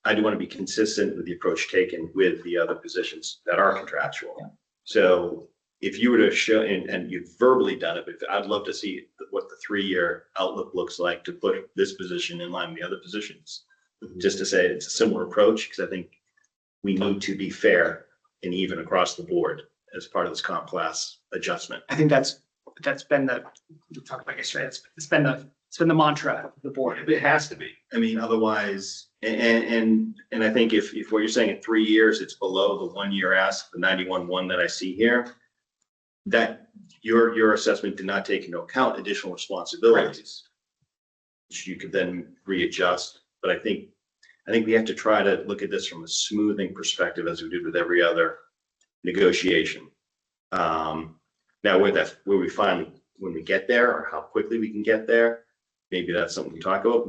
I do want to be consistent with the approach taken with the other positions that are contractual. Yeah. So if you were to show, and you've verbally done it, but I'd love to see what the 3-year outlook looks like to put this position in line with the other positions. Just to say it's a similar approach, because I think we need to be fair and even across the board as part of this comp class adjustment. I think that's been we talked about yesterday. It's been the mantra of the board. It has to be. I mean, otherwise, and I think if what you're saying in 3 years, it's below the 1 year ask, the 91.1 that I see here, that your assessment did not take into account additional responsibilities, which you could then readjust. But I think we have to try to look at this from a smoothing perspective, as we did with every other negotiation. Now, where we finally, when we get there, or how quickly we can get there, maybe that's something we talk about.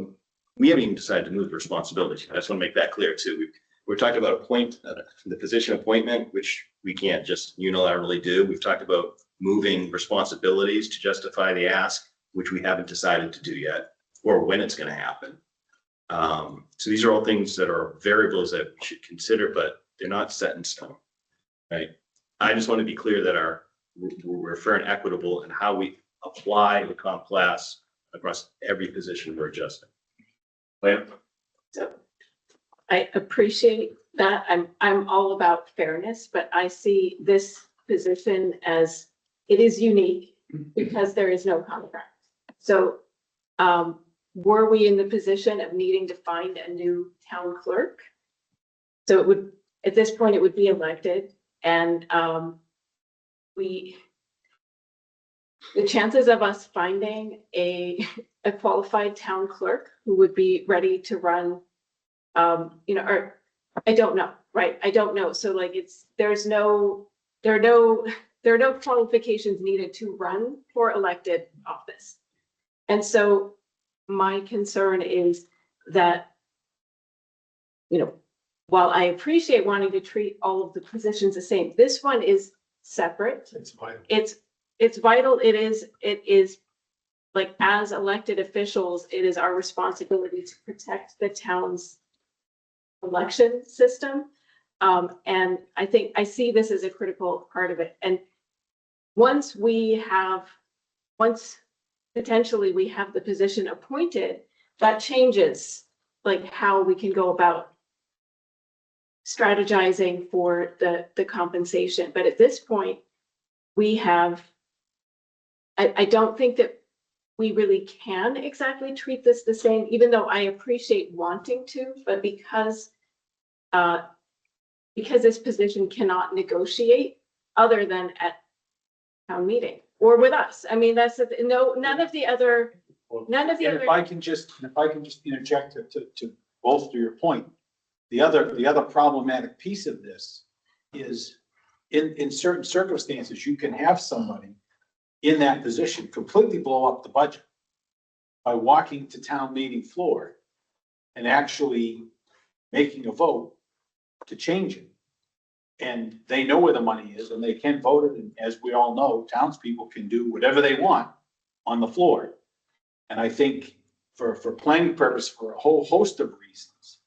We haven't even decided to move the responsibility. I just want to make that clear too. We're talking about the position appointment, which we can't just unilaterally do. We've talked about moving responsibilities to justify the ask, which we haven't decided to do yet, or when it's going to happen. So these are all things that are variables that we should consider, but they're not set in stone, right? I just want to be clear that we're fair and equitable in how we apply the comp class across every position we're adjusting. So I appreciate that. I'm all about fairness, but I see this position as it is unique because there is no contract. So were we in the position of needing to find a new town clerk? So it would, at this point, it would be elected, and the chances of us finding a qualified town clerk who would be ready to run, or I don't know, right? I don't know. So like there are no qualifications needed to run for elected office. And so my concern is that, while I appreciate wanting to treat all of the positions the same, this one is separate. It's vital. It's vital. It is like, as elected officials, it is our responsibility to protect the town's election system. And I think I see this as a critical part of it. And once potentially we have the position appointed, that changes like how we can go about strategizing for the compensation. But at this point, I don't think that we really can exactly treat this the same, even though I appreciate wanting to, but because this position cannot negotiate other than at town meeting or with us. I mean, none of the other. If I can just interject to bolster your point, the other problematic piece of this is in certain circumstances, you can have somebody in that position completely blow up the budget by walking to town meeting floor and actually making a vote to change it. And they know where the money is and they can vote it. And as we all know, townspeople can do whatever they want on the floor. And I think for planning purpose, for a whole host of reasons,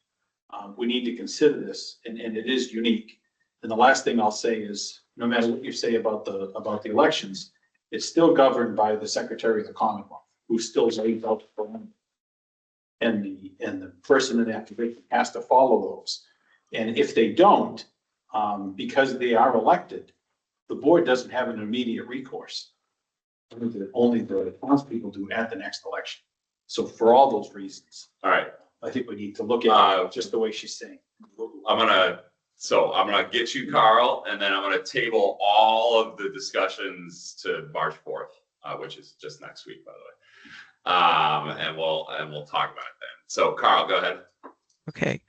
we need to consider this, and it is unique. And the last thing I'll say is, no matter what you say about the elections, it's still governed by the Secretary of the Commonwealth, who still lays out the plan. And the person in that position has to follow those. And if they don't, because they are elected, the board doesn't have an immediate recourse. Only the townspeople do at the next election. So for all those reasons, All right, I think we need to look at it just the way she's saying. I'm gonna get you, Carl, and then I'm gonna table all of the discussions to March 4th, which is just next week, by the way. And we'll talk about it then. So Carl, go ahead. Okay.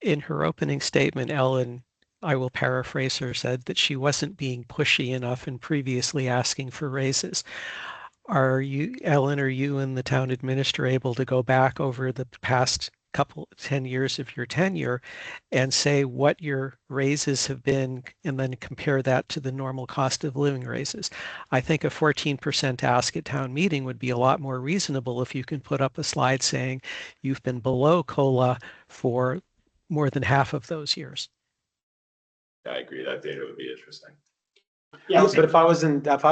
In her opening statement, Ellen, I will paraphrase her, said that she wasn't being pushy enough in previously asking for raises. Are you, Ellen, are you and the town administrator able to go back over the past 10 years of your tenure and say what your raises have been and then compare that to the normal cost of living raises? I think a 14% ask at town meeting would be a lot more reasonable if you can put up a slide saying you've been below COLA for more than half of those years. Yeah, I agree. That data would be interesting. Yeah, but if I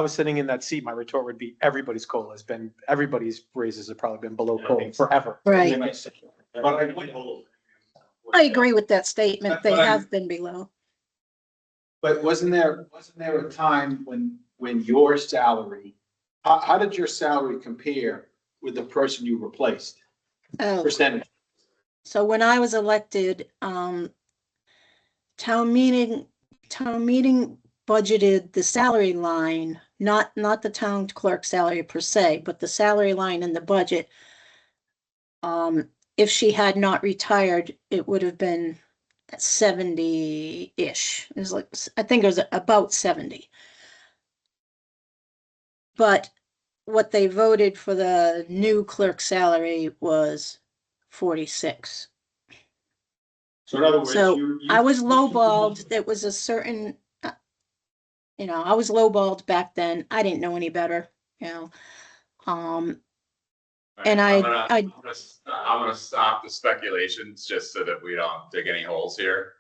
was sitting in that seat, my retort would be everybody's COLA has been, everybody's raises have probably been below COLA forever. Right. But I agree with that statement. They have been below. But wasn't there a time when your salary, how did your salary compare with the person you replaced? Oh, Percentage? so when I was elected, town meeting budgeted the salary line, not the town clerk salary per se, but the salary line in the budget. If she had not retired, it would have been 70-ish. It was like, I think it was about 70. But what they voted for the new clerk salary was 46. So in other words, So I was lowballed. There was a certain, I was lowballed back then. I didn't know any better, And I'm gonna stop the speculations just so that we don't dig any holes here.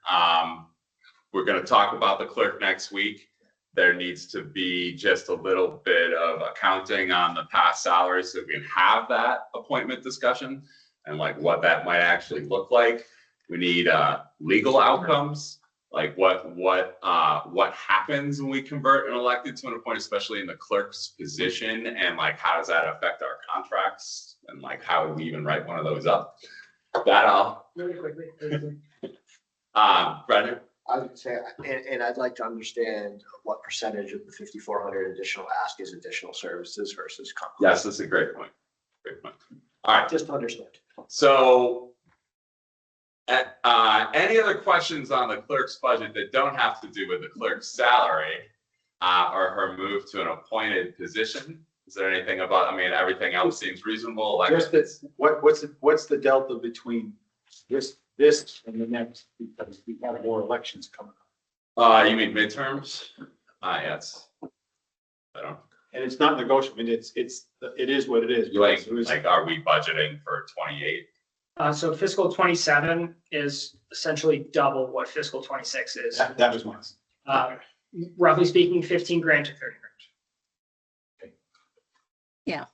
We're gonna talk about the clerk next week. There needs to be just a little bit of accounting on the past salaries so we can have that appointment discussion and like what that might actually look like. We need legal outcomes, like what happens when we convert an elected to an appointed, especially in the clerk's position, and like how does that affect our contracts, and like how would we even write one of those up? That all. Really quickly. Brendan. I would say, and I'd like to understand what percentage of the 5,400 additional ask is additional services versus. Yes, that's a great point. Great point. All right. Just to understand. So, any other questions on the clerk's budget that don't have to do with the clerk's salary or her move to an appointed position? Is there anything about? I mean, everything else seems reasonable. Like just that, what's the delta between this and the next, because we have more elections coming up. You mean midterms? Yes. I don't. And it's not negotiable. I mean, it is what it is. Like, are we budgeting for 28? So fiscal 27 is essentially double what fiscal 26 is. That was once. Roughly speaking, 15 grand to 30 grand. Okay. Yeah,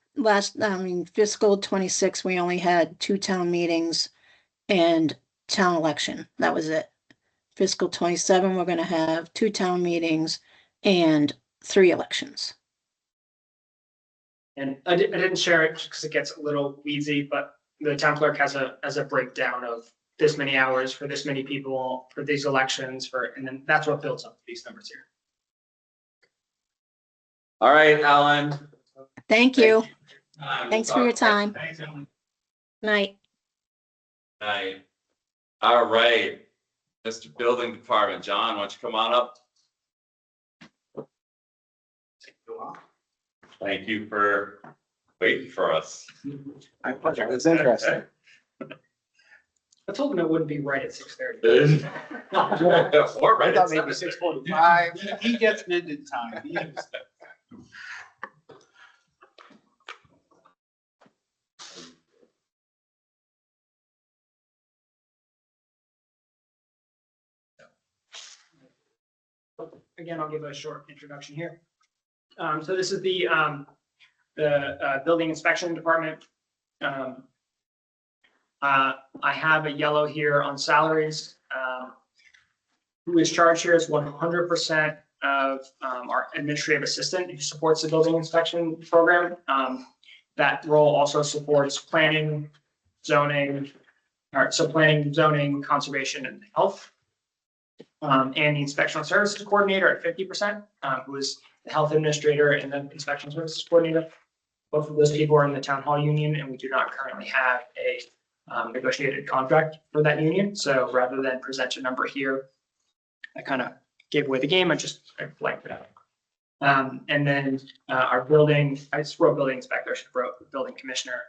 fiscal 26, we only had 2 town meetings and town election. That was it. Fiscal 27, we're going to have 2 town meetings and 3 elections. And I didn't share it because it gets a little weedsy, but the town clerk has a breakdown of this many hours for this many people for these elections and then that's what builds up these numbers here. All right, Ellen. Thank you. Thanks. Thanks for your time. Thanks, Ellen. Night. Night. All right, Mr. Building Department, John, why don't you come on up? Thank you for waiting for us. My pleasure. It's interesting. I told him it wouldn't be right at 6:30. Or right I at thought maybe 7:30. 6:45. He gets mended time. He understands. Again, I'll give a short introduction here. So this is the building inspection department. I have a yellow here on salaries. Who is charged here is 100% of our administrative assistant who supports the building inspection program. That role also supports planning, zoning, planning, zoning, conservation, and health. And the inspection services coordinator at 50%, who is the health administrator and the inspection services coordinator. Both of those people are in the town hall union, and we do not currently have a negotiated contract for that union. So rather than present a number here, I kind of gave away the game. I blanked it out. And then our building, I just wrote building inspector, I should have wrote building commissioner.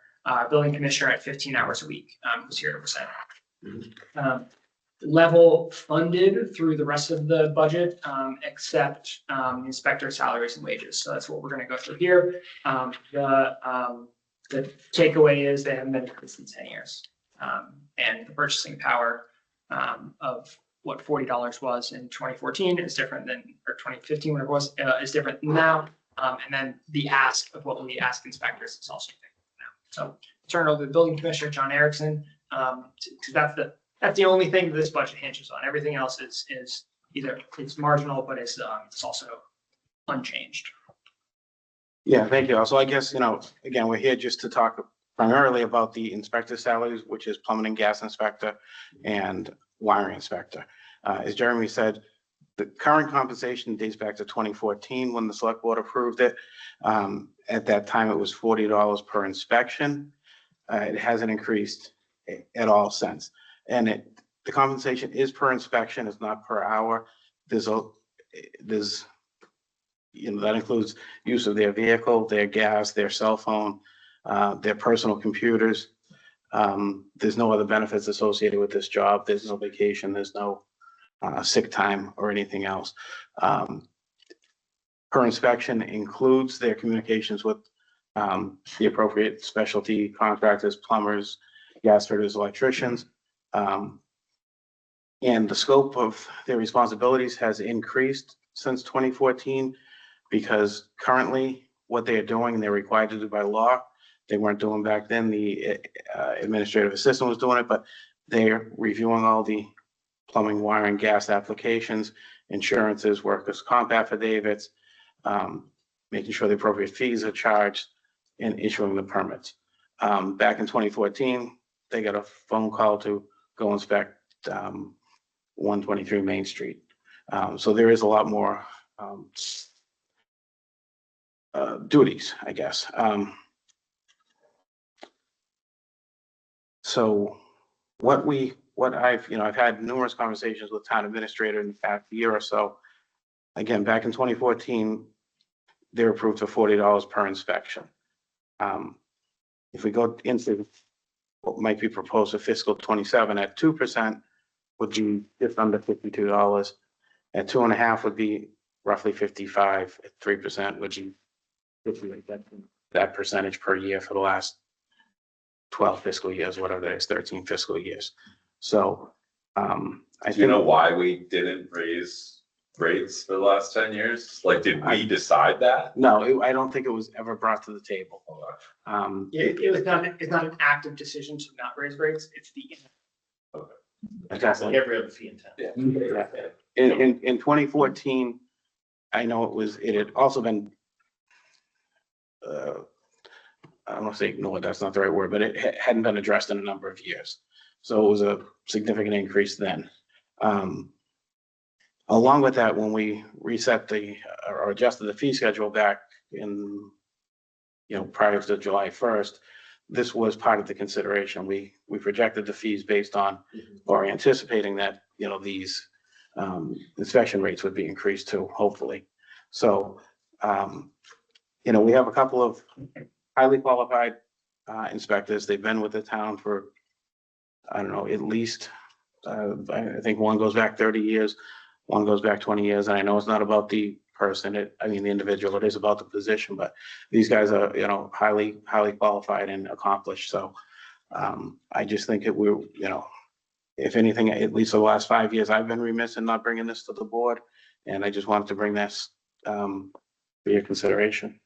Building commissioner at 15 hours a week, who's here to present. Level funded through the rest of the budget, except inspector salaries and wages. So that's what we're going to go through here. The takeaway is they haven't been increased in 10 years. And the purchasing power of what $40 was in 2014 is different than, or 2015 when it was, is different now. And then the ask of what we ask inspectors is also different now. So turn it over to the building commissioner, John Erickson, because that's the only thing that this budget hinges on. Everything else is either it's marginal, but it's also unchanged. Yeah, thank you. So I guess, again, we're here just to talk primarily about the inspector salaries, which is plumbing and gas inspector and wiring inspector. As Jeremy said, the current compensation dates back to 2014 when the select board approved it. At that time, it was $40 per inspection. It hasn't increased at all since. And the compensation is per inspection, it's not per hour. That includes use of their vehicle, their gas, their cell phone, their personal computers. There's no other benefits associated with this job. There's no vacation, there's no sick time or anything else. Per inspection includes their communications with the appropriate specialty contractors, plumbers, gas fitters, electricians. And the scope of their responsibilities has increased since 2014 because currently what they are doing, they're required to do by law. They weren't doing back then. The administrative assistant was doing it, but they're reviewing all the plumbing, wiring, gas applications, insurances, workers' comp affidavits, making sure the appropriate fees are charged, and issuing the permits. Back in 2014, they got a phone call to go inspect 123 Main Street. So there is a lot more duties, I guess. So I've had numerous conversations with town administrator in the past year or so. Again, back in 2014, they were approved for $40 per inspection. If we go into what might be proposed for fiscal 27 at 2% would be just under $52. At 2.5 would be roughly 55. At 3% would be 58. That percentage per year for the last 12 fiscal years, whatever that is, 13 fiscal years. So I Do you know why we didn't raise rates for the last 10 years? Like, did we decide that? No, I don't think it was ever brought to the table. It's not an active decision to not raise rates. It's the It's like every other fee in town. Yeah. In 2014, I know it had also been, I don't want to say ignored, that's not the right word, but it hadn't been addressed in a number of years. So it was a significant increase then. Along with that, when we reset or adjusted the fee schedule back in, prior to July 1st, this was part of the consideration. We projected the fees based on, or anticipating that, these inspection rates would be increased too, hopefully. So, we have a couple of highly qualified inspectors. They've been with the town for, I don't know, at least, I think one goes back 30 years, one goes back 20 years. And I know it's not about the person, the individual, it is about the position, but these guys are, highly qualified and accomplished. So I just think if anything, at least the last 5 years, I've been remiss in not bringing this to the board. And I just wanted to bring this for your consideration.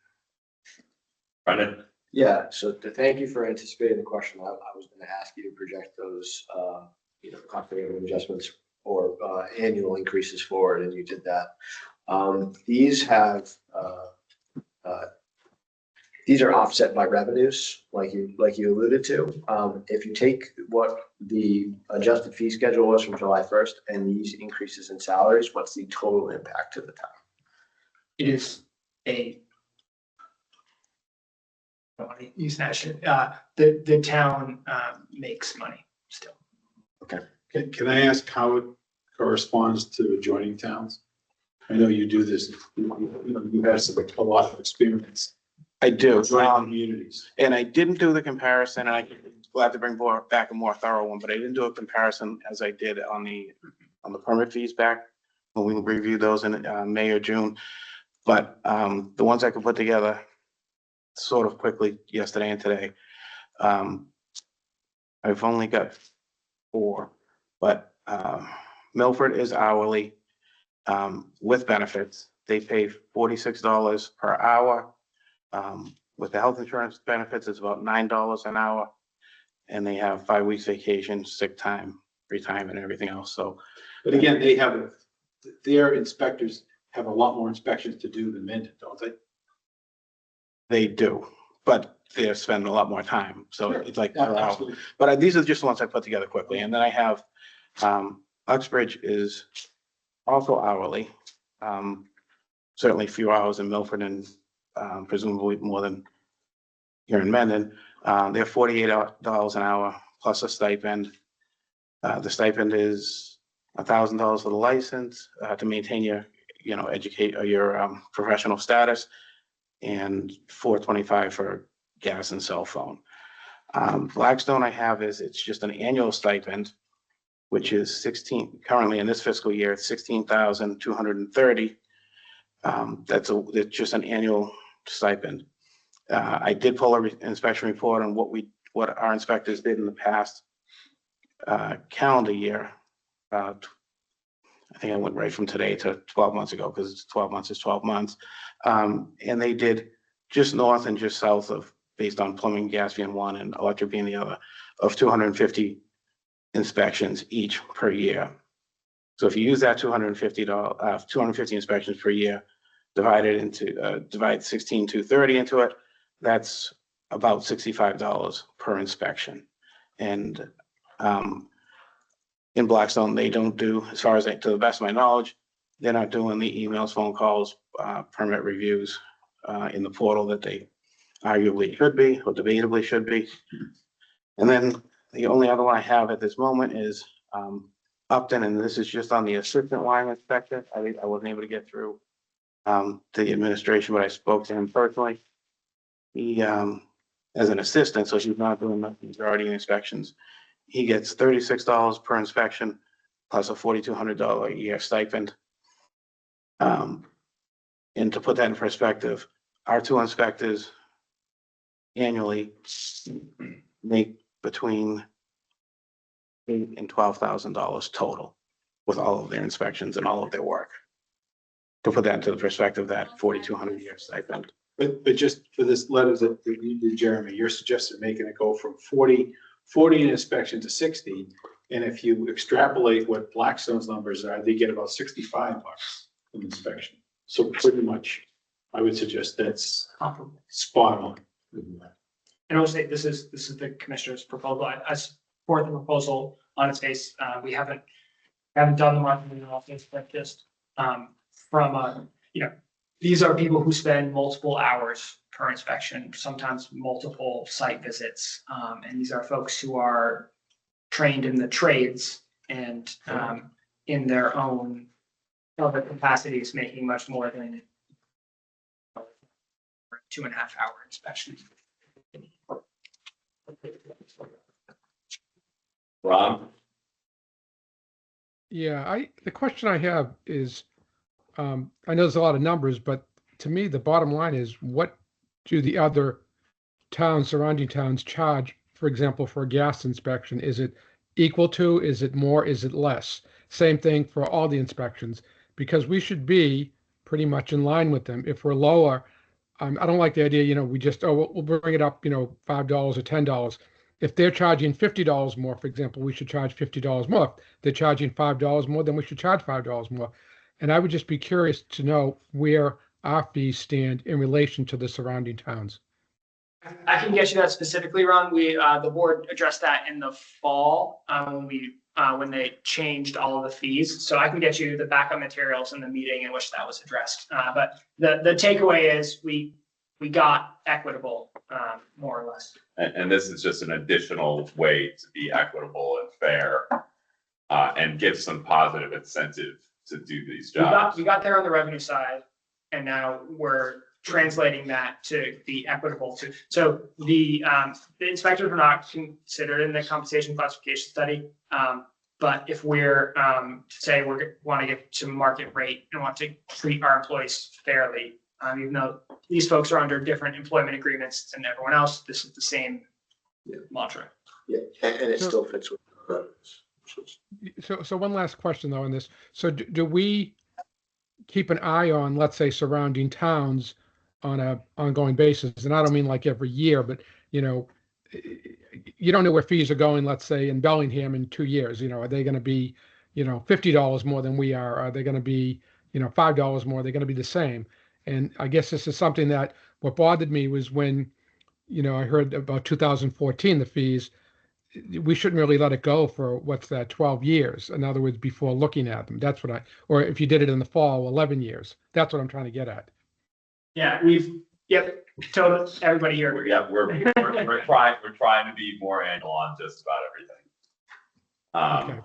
Brendan? Yeah, so thank you for anticipating the question. I was going to ask you to project those, cost of living adjustments or annual increases forward, and you did that. These have, these are offset by revenues, like you alluded to. If you take what the adjusted fee schedule was from July 1st and these increases in salaries, what's the total impact to the town? It is a, I don't want to use that shit. The town makes money still. Okay. Can I ask how it corresponds to adjoining towns? I know you do this, you have a lot of experience. I do. Adjoining communities. And I didn't do the comparison, and I'm glad to bring back a more thorough one, but I didn't do a comparison as I did on the permit fees back when we reviewed those in May or June. But the ones I could put together sort of quickly yesterday and today, I've only got 4, but Milford is hourly with benefits. They pay $46 per hour. With the health insurance benefits, it's about $9 an hour. And they have 5 weeks vacation, sick time, retirement, and everything else. So, but again, their inspectors have a lot more inspections to do than Mendon, don't they? They do, but they're spending a lot more time. So it's like, Yeah, absolutely. but these are just the ones I put together quickly. And then I have, Uxbridge is also hourly. Certainly few hours in Milford and presumably more than here in Mendon. They're $48 an hour plus a stipend. The stipend is $1,000 for the license to maintain your, your professional status, and $425 for gas and cell phone. Blackstone I have it's just an annual stipend, which is currently in this fiscal year, it's $16,230. It's just an annual stipend. I did pull an inspection report on what our inspectors did in the past calendar year. I think I went right from today to 12 months ago, because it's 12 months is 12 months. And they did just north and just south of, based on plumbing, gas being one and electric being the other, of 250 inspections each per year. So if you use that $250 inspections per year, divide 16,230 into it, that's about $65 per inspection. And in Blackstone, they don't do, as far as to the best of my knowledge, they're not doing the emails, phone calls, permit reviews in the portal that they arguably should be, or debatably should be. And then the only other one I have at this moment is Upton, and this is just on the assistant line inspector. I wasn't able to get through the administration, but I spoke to him personally. He, as an assistant, so he's not doing the majority of inspections. He gets $36 per inspection plus a $4,200 a year stipend. And to put that in perspective, our 2 inspectors annually make between $8,000 and $12,000 total with all of their inspections and all of their work. To put that into the perspective, that $4,200 a year stipend. But just for this letter that you did, Jeremy, you're suggesting making it go from 40 in inspection to 60. And if you extrapolate what Blackstone's numbers are, they get about $65 in inspection. So pretty much, I would suggest that's spot on. And I will say, this is the commissioner's proposal. I support the proposal on its face. We haven't done the marketing analysis, but just from these are people who spend multiple hours per inspection, sometimes multiple site visits. And these are folks who are trained in the trades and in their own other capacities, making much more than 2.5-hour inspection. Rob? Yeah, the question I have is, I know there's a lot of numbers, but to me, the bottom line is, what do the other towns, surrounding towns, charge, for example, for a gas inspection? Is it equal to, is it more, is it less? Same thing for all the inspections, because we should be pretty much in line with them. If we're lower, I don't like the idea, we just, we'll bring it up, $5 or $10. If they're charging $50 more, for example, we should charge $50 more. If they're charging $5 more, then we should charge $5 more. And I would just be curious to know where our fees stand in relation to the surrounding towns. I can get you that specifically, Ron. The board addressed that in the fall, when they changed all of the fees. So I can get you the backup materials in the meeting in which that was addressed. But the takeaway is we got equitable, more or less. And this is just an additional way to be equitable and fair, and give some positive incentive to do these jobs. We got there on the revenue side, and now we're translating that to be equitable too. So the inspectors were not considered in the compensation classification study. But if we're say we want to get to market rate and want to treat our employees fairly, even though these folks are under different employment agreements than everyone else, this is the same mantra. Yeah, and it still fits with the revenues. So one last question though on this. So do we keep an eye on, let's say, surrounding towns on a ongoing basis? And I don't mean like every year, but you don't know where fees are going, let's say in Bellingham in 2 years. Are they going to be, $50 more than we are? Are they going to be, $5 more? They're going to be the same. And I guess this is something that what bothered me was when, I heard about 2014, the fees, we shouldn't really let it go for 12 years. In other words, before looking at them. That's what or if you did it in the fall, 11 years. That's what I'm trying to get at. Yeah, yep, total, everybody here. We're trying to be more annual on just about everything.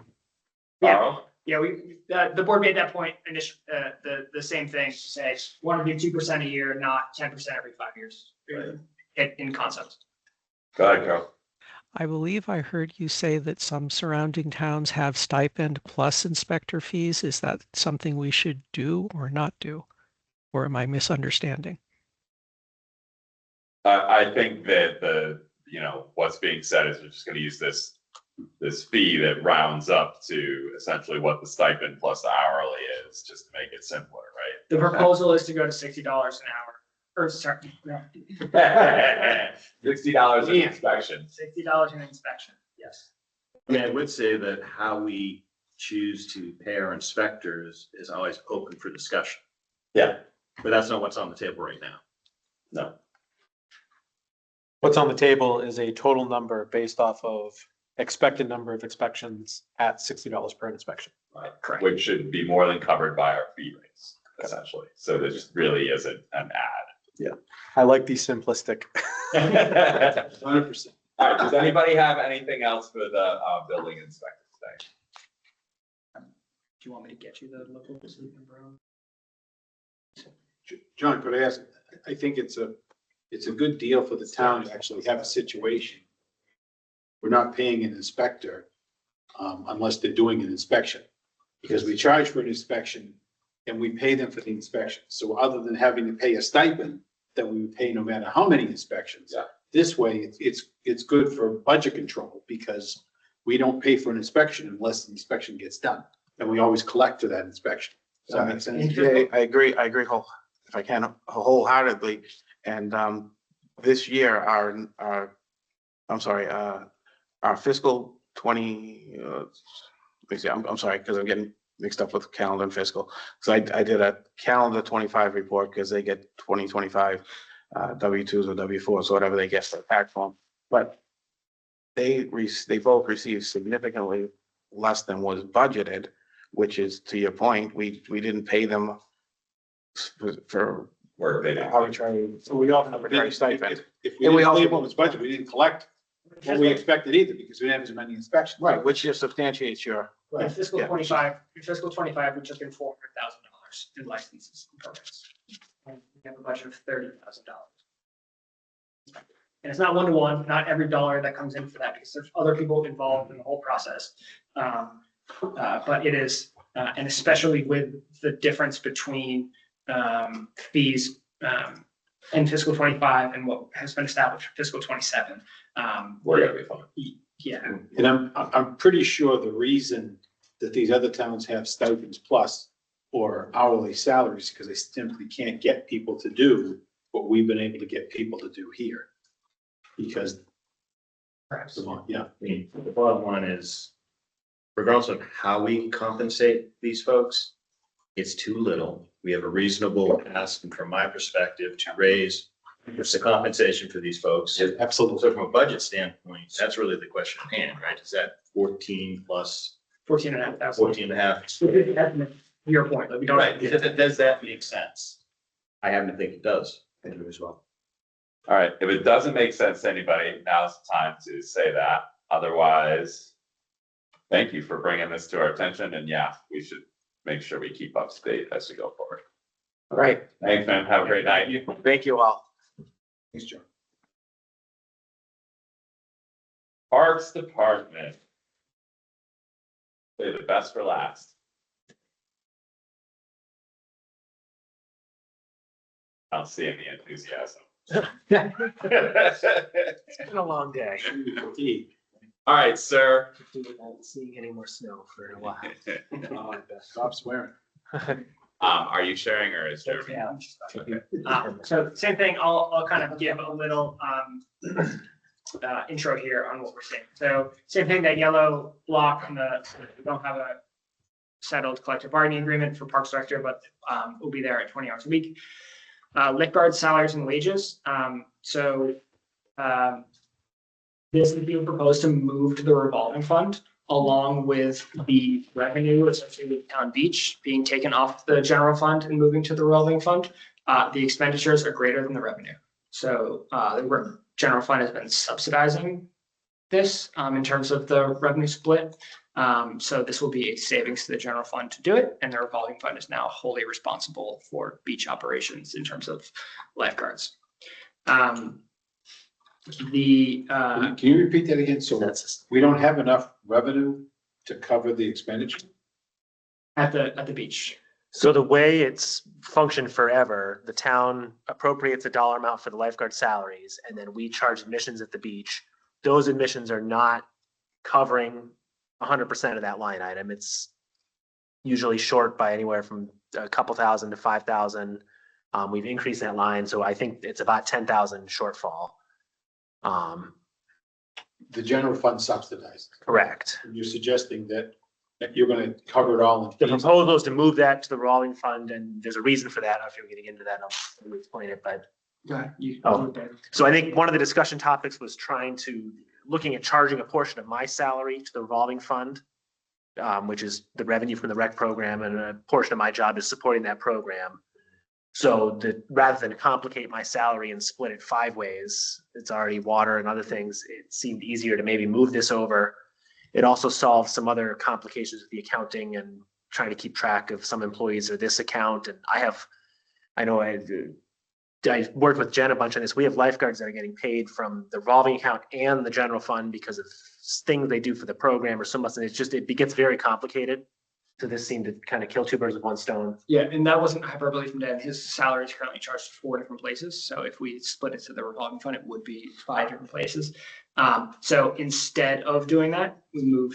Carl? Yeah, the board made that point initially, the same thing, to say, want to be 2% a year, not 10% every 5 years, in concept. Go ahead, Carl. I believe I heard you say that some surrounding towns have stipend plus inspector fees. Is that something we should do or not do? Or am I misunderstanding? I think that what's being said is we're just going to use this fee that rounds up to essentially what the stipend plus the hourly is, just to make it simpler, right? The proposal is to go to $60 an hour, or sorry, no. $60 an inspection. $60 an inspection, yes. I would say that how we choose to pay our inspectors is always open for discussion. Yeah. But that's not what's on the table right now. No. What's on the table is a total number based off of expected number of inspections at $60 per inspection. Right, correct. Which should be more than covered by our fee rates, essentially. So this really isn't an ad. Yeah, I like the simplistic. 100%. All right, does anybody have anything else for the building inspector today? Do you want me to get you the local sleeping bro? John, could I ask, I think it's a good deal for the town to actually have a situation. We're not paying an inspector unless they're doing an inspection. Because we charge for an inspection and we pay them for the inspection. So other than having to pay a stipend that we would pay no matter how many inspections. Yeah. This way, it's good for budget control because we don't pay for an inspection unless the inspection gets done. And we always collect for that inspection. Does that make sense? Yeah, I agree if I can wholeheartedly. And this year, our fiscal 20, let me see, I'm sorry, because I'm getting mixed up with calendar and fiscal. So I did a calendar 25 report because they get 2025 W-2s or W-4s, so whatever they get for the tax form. But they both received significantly less than was budgeted, which is, to your point, we didn't pay them for work they did. Arbitrary. So we all have Arbitrary stipend. If And we we didn't also- pay what was budgeted, we didn't collect what we expected either because we didn't have as many inspections. Right, which just substantiates your. In fiscal Yeah. 25, we took in $400,000 in licenses and permits. And we have a budget of $30,000. And it's not one-to-one, not every dollar that comes in for that, because there's other people involved in the whole process. But it is, and especially with the difference between fees in fiscal 25 and what has been established for fiscal 27. We're gonna be fine. Yeah. And I'm pretty sure the reason that these other towns have stipends plus or hourly salaries, because they simply can't get people to do what we've been able to get people to do here. Because, Perhaps. yeah, I mean, the bottom line is, regardless of how we compensate these folks, it's too little. We have a reasonable ask, and from my perspective, to raise the compensation for these folks. absolutely. So from a budget standpoint, that's really the question at hand, right? Is that 14 plus 14,500. 14 and a half? To your point, like we don't. Right, does that make sense? I happen to think it does. I do as well. All right, if it doesn't make sense to anybody, now's the time to say that. Otherwise, thank you for bringing this to our attention, and yeah, we should make sure we keep up to date as we go forward. All right. Thanks, man. Have a great night. Thank you all. Thanks, John. Parks Department. Say the best for last. I don't see any enthusiasm. It's been a long day. All right, sir. Not seeing any more snow for a while. Stop swearing. Are you sharing or is Jeremy? Yeah. So same thing, I'll kind of give a little intro here on what we're seeing. So same thing, that yellow block we don't have a settled collective bargaining agreement for Parks Director, but we'll be there at 20 hours a week. Lifeguard salaries and wages. This is being proposed to move to the revolving fund, along with the revenue associated with Town Beach being taken off the general fund and moving to the revolving fund. The expenditures are greater than the revenue. So the general fund has been subsidizing this in terms of the revenue split. So this will be a savings to the general fund to do it, and the revolving fund is now wholly responsible for beach operations in terms of lifeguards. Can you repeat that again? So we don't have enough revenue to cover the expenditure? At the beach. So the way it's functioned forever, the town appropriates a dollar amount for the lifeguard salaries, and then we charge admissions at the beach. Those admissions are not covering 100% of that line item. It's usually short by anywhere from a couple thousand to 5,000. We've increased that line, so I think it's about 10,000 shortfall. The general fund subsidized. Correct. You're suggesting that you're gonna cover it all in The fees? proposal is to move that to the revolving fund, and there's a reason for that. I don't know if you're getting into that. I'll explain it, but. So I think one of the discussion topics was looking at charging a portion of my salary to the revolving fund, which is the revenue from the rec program, and a portion of my job is supporting that program. So rather than complicate my salary and split it 5 ways, it's already water and other things, it seemed easier to maybe move this over. It also solves some other complications with the accounting and trying to keep track of some employees or this account. And I know I worked with Jen a bunch on this. We have lifeguards that are getting paid from the revolving account and the general fund because of things they do for the program or so much. And it gets very complicated. So this seemed to kind of kill 2 birds with 1 stone. Yeah, and that wasn't hyperbole from Dan. His salary is currently charged 4 different places. So if we split it to the revolving fund, it would be 5 different places. So instead of doing that, we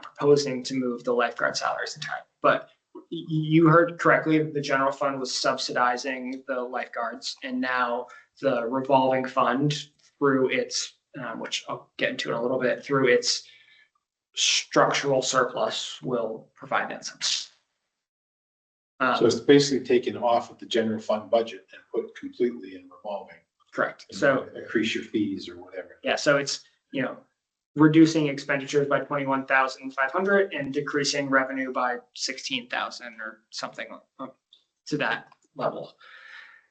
proposing to move the lifeguard salaries entirely. But you heard correctly, the general fund was subsidizing the lifeguards, and now the revolving fund through its, which I'll get into in a little bit, through its structural surplus will provide that subsidy. So it's basically taken off of the general fund budget and put completely in revolving. Correct. So increase your fees or whatever. Yeah, so it's, reducing expenditures by 21,500 and decreasing revenue by 16,000 or something to that level.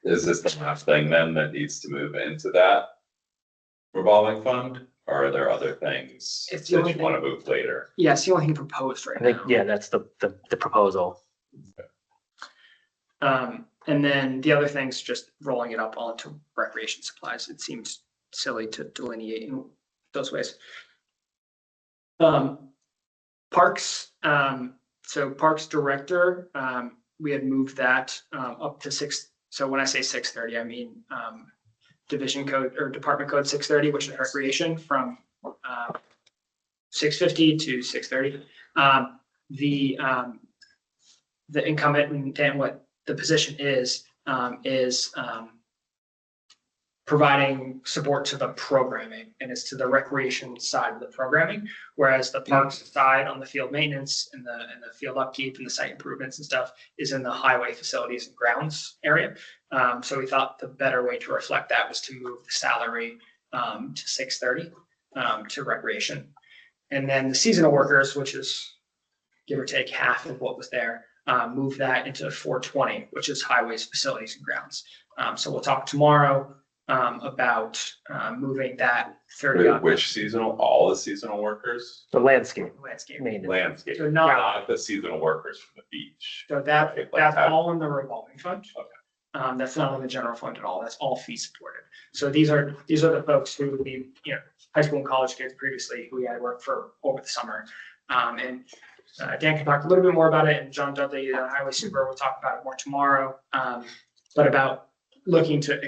Is this the last thing then that needs to move into that revolving fund? Or are there other things It's that the only you want to move later? Yeah, it's the only thing proposed right I think, now. yeah, that's the proposal. And then the other thing's just rolling it up all into recreation supplies. It seems silly to delineate in those ways. Parks, so Parks Director, we had moved that up to 6. So when I say 630, I mean division code or department code 630, which is recreation, from 650 to 630. The incumbent and what the position is providing support to the programming, and it's to the recreation side of the programming, whereas the parks side on the field maintenance and the field upkeep and the site improvements and stuff is in the highway facilities and grounds area. So we thought the better way to reflect that was to move the salary to 630 to recreation. And then the seasonal workers, which is give or take half of what was there, move that into 420, which is highways, facilities, and grounds. So we'll talk tomorrow about moving that 30 up. Which seasonal, all the seasonal workers? The landscape. Maintenance. Landscape, So not- not the seasonal workers from the beach. So that, Right, like that's that. all in the revolving fund. Okay. That's not in the general fund at all. That's all fee supported. So these are the folks who would be, high school and college kids previously who we had worked for over the summer. And Dan can talk a little bit more about it, and John Dudley, the highway super, will talk about it more tomorrow. But about looking to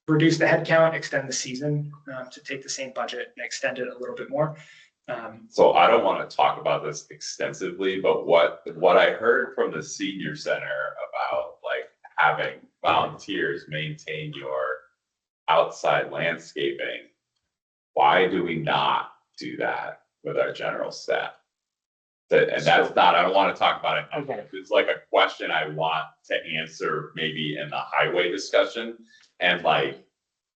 reduce the headcount, extend the season, to take the same budget and extend it a little bit more. So I don't want to talk about this extensively, but what I heard from the senior center about like having volunteers maintain your outside landscaping, why do we not do that with our general staff? And that's not, I don't want to talk about it. Okay. It's like a question I want to answer maybe in the highway discussion. And like,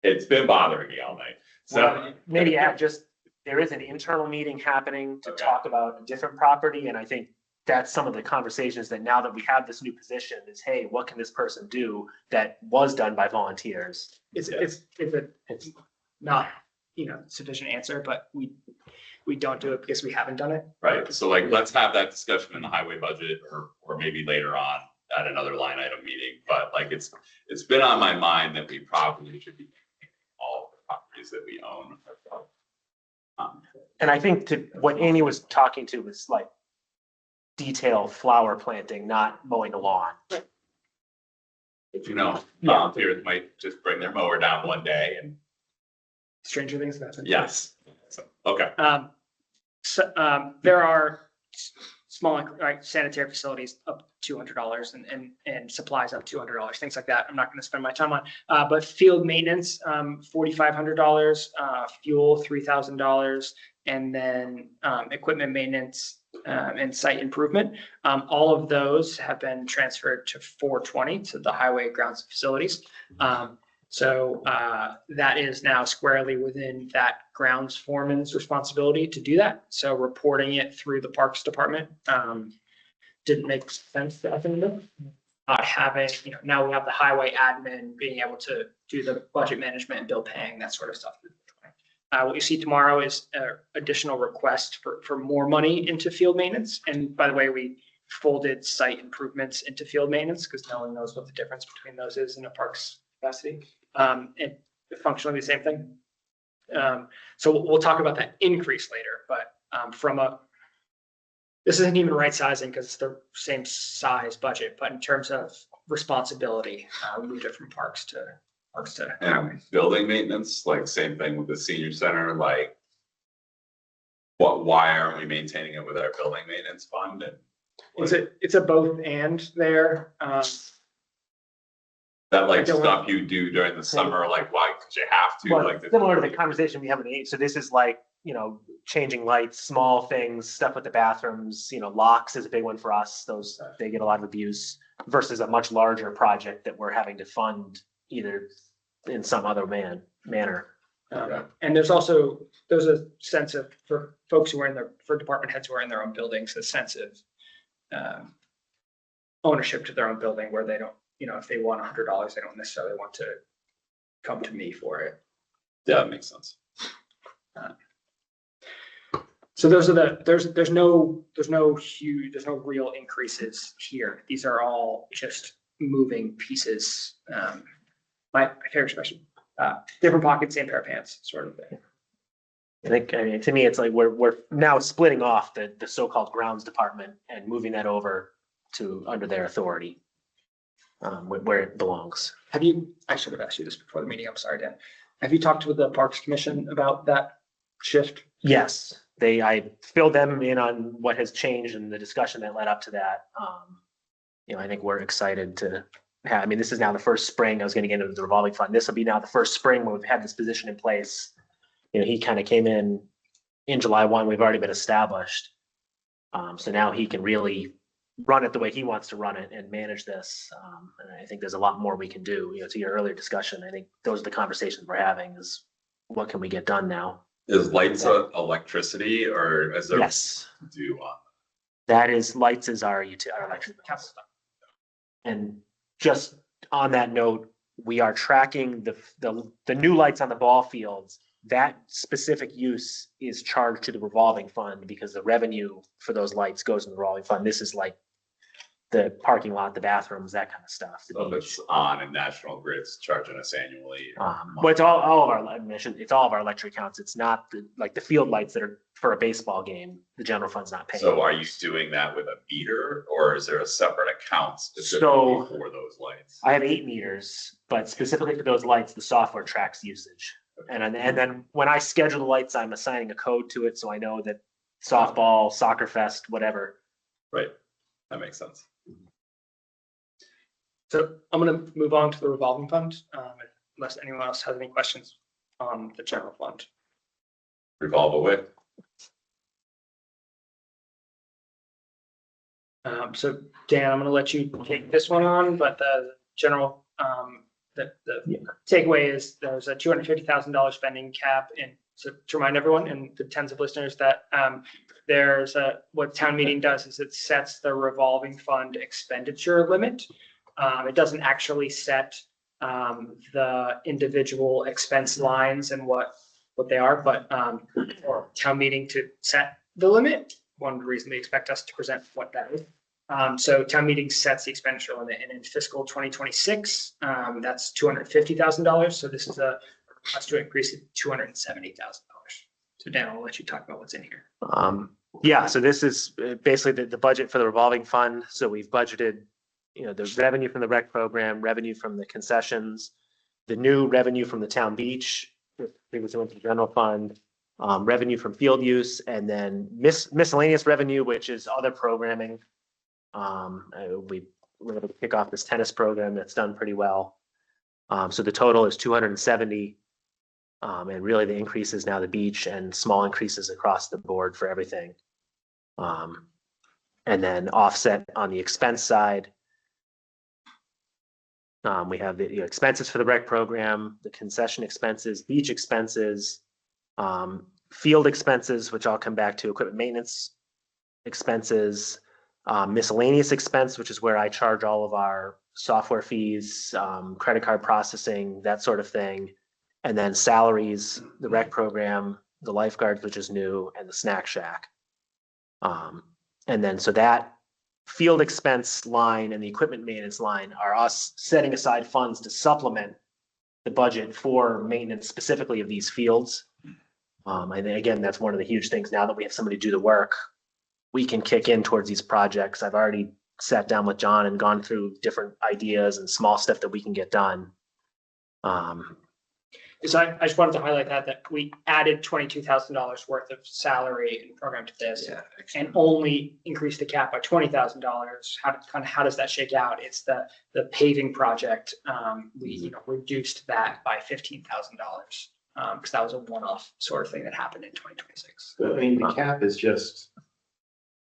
it's been bothering me all night. So Well, maybe add just, there is an internal meeting happening to talk about a different property, and I think that's some of the conversations that now that we have this new position is, hey, what can this person do that was done by volunteers? It's not, sufficient answer, but we don't do it because we haven't done it. right, so like, let's have that discussion in the highway budget or maybe later on at another line item meeting. But like, it's been on my mind that we probably should be all the properties that we own. And I think to what Amy was talking to was like detailed flower planting, not mowing the lawn. But volunteers might just bring their mower down one day and. Stranger things have happened. Yes, so, okay. There are small, sanitary facilities up $200 and supplies up $200, things like that. I'm not going to spend my time on, but field maintenance, $4,500, fuel, $3,000, and then equipment maintenance and site improvement. All of those have been transferred to 420 to the highway grounds and facilities. So that is now squarely within that grounds foreman's responsibility to do that. So reporting it through the Parks Department didn't make sense to us anymore. Not having, now we have the highway admin being able to do the budget management and bill paying, that sort of stuff. What you see tomorrow is additional request for more money into field maintenance. And by the way, we folded site improvements into field maintenance because no one knows what the difference between those is in a parks capacity. And functionally the same thing. So we'll talk about that increase later, but this isn't even right sizing because it's the same size budget, but in terms of responsibility, we moved it from parks to highways. And building maintenance, like same thing with the senior center, like why aren't we maintaining it with our building maintenance fund? And It's a both and there. that like stuff you do during the summer, like why could you have to? Well, Like similar to the conversation we have in the eight. So this is like, changing lights, small things, stuff with the bathrooms, locks is a big one for us. Those, they get a lot of abuse versus a much larger project that we're having to fund either in some other manner. And there's a sense of, for folks who are for department heads who are in their own buildings, a sense of ownership to their own building where they don't, if they want $100, they don't necessarily want to come to me for it. Yeah, that makes sense. So those are there's no real increases here. These are all just moving pieces. My favorite expression, different pockets, same pair of pants, sort of thing. I think, to me, it's like we're now splitting off the so-called grounds department and moving that over to under their authority, where it belongs. I should have asked you this before the meeting. I'm sorry, Dan. Have you talked with the Parks Commission about that shift? Yes, I filled them in on what has changed and the discussion that led up to that. I think we're excited to I mean, this is now the first spring. I was going to get into the revolving fund. This will be now the first spring where we've had this position in place. You know, he kind of came in July 1. We've already been established. So now he can really run it the way he wants to run it and manage this. And I think there's a lot more we can do. You know, to your earlier discussion, I think those are the conversations we're having is what can we get done now? Is lights electricity or is there? Yes. Do That is, lights is our electric bills. And just on that note, we are tracking the new lights on the ball fields. That specific use is charged to the revolving fund because the revenue for those lights goes in the revolving fund. This is like the parking lot, the bathrooms, that kind of stuff. So if it's on and National Grid's charging us annually. But it's all of our admission. It's all of our electric accounts. It's not like the field lights that are for a baseball game. The general fund's not paying. So are you doing that with a meter or is there a separate account specifically for those lights? I have 8 meters, but specifically for those lights, the software tracks usage. And then when I schedule the lights, I'm assigning a code to it, so I know that softball, soccer fest, whatever. Right, that makes sense. So I'm going to move on to the revolving fund, unless anyone else has any questions on the general fund. Revolve away. So Dan, I'm going to let you take this one on, but the general, the takeaway is there's a $250,000 spending cap. And so to remind everyone and the tens of listeners that there's what town meeting does is it sets the revolving fund expenditure limit. It doesn't actually set the individual expense lines and what they are, but for town meeting to set the limit, one reason they expect us to present what that is. So town meeting sets the expenditure limit, and in fiscal 2026, that's $250,000. So this is a request to increase it to $270,000. So Dan, I'll let you talk about what's in here. Yeah, so this is basically the budget for the revolving fund. So we've budgeted, you know, the revenue from the rec program, revenue from the concessions, the new revenue from the town beach, previously went to the general fund, revenue from field use, and then miscellaneous revenue, which is other programming. We were able to kick off this tennis program that's done pretty well. So the total is 270. And really the increase is now the beach and small increases across the board for everything. And then offset on the expense side. We have the expenses for the rec program, the concession expenses, beach expenses, field expenses, which I'll come back to, equipment maintenance expenses, miscellaneous expense, which is where I charge all of our software fees, credit card processing, that sort of thing. And then salaries, the rec program, the lifeguards, which is new, and the snack shack. And then so that field expense line and the equipment maintenance line are us setting aside funds to supplement the budget for maintenance specifically of these fields. And again, that's one of the huge things. Now that we have somebody do the work, we can kick in towards these projects. I've already sat down with John and gone through different ideas and small stuff that we can get done. So I just wanted to highlight that we added $22,000 worth of salary and program to this, and only increased the cap by $20,000. How does that shake out? It's the paving project. We reduced that by $15,000 because that was a one-off sort of thing that happened in 2026. I mean, the cap is just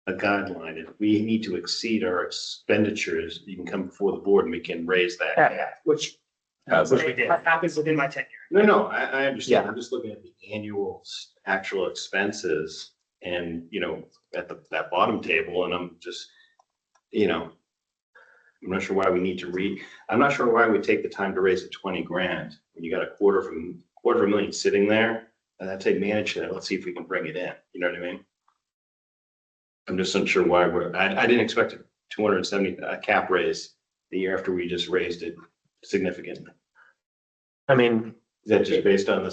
a guideline. If we need to exceed our expenditures, you can come before the board and we can raise that cap. Which happens within my tenure. No, I understand. I'm just looking at the annual actual expenses and, at that bottom table, and I'm just, I'm not sure why we need to I'm not sure why we take the time to raise it 20 grand when you got a quarter of a million sitting there, and I'd say manage that. Let's see if we can bring it in. You know what I mean? I'm just unsure why I didn't expect a 270 cap raise the year after we just raised it significantly. I mean, is that just based on the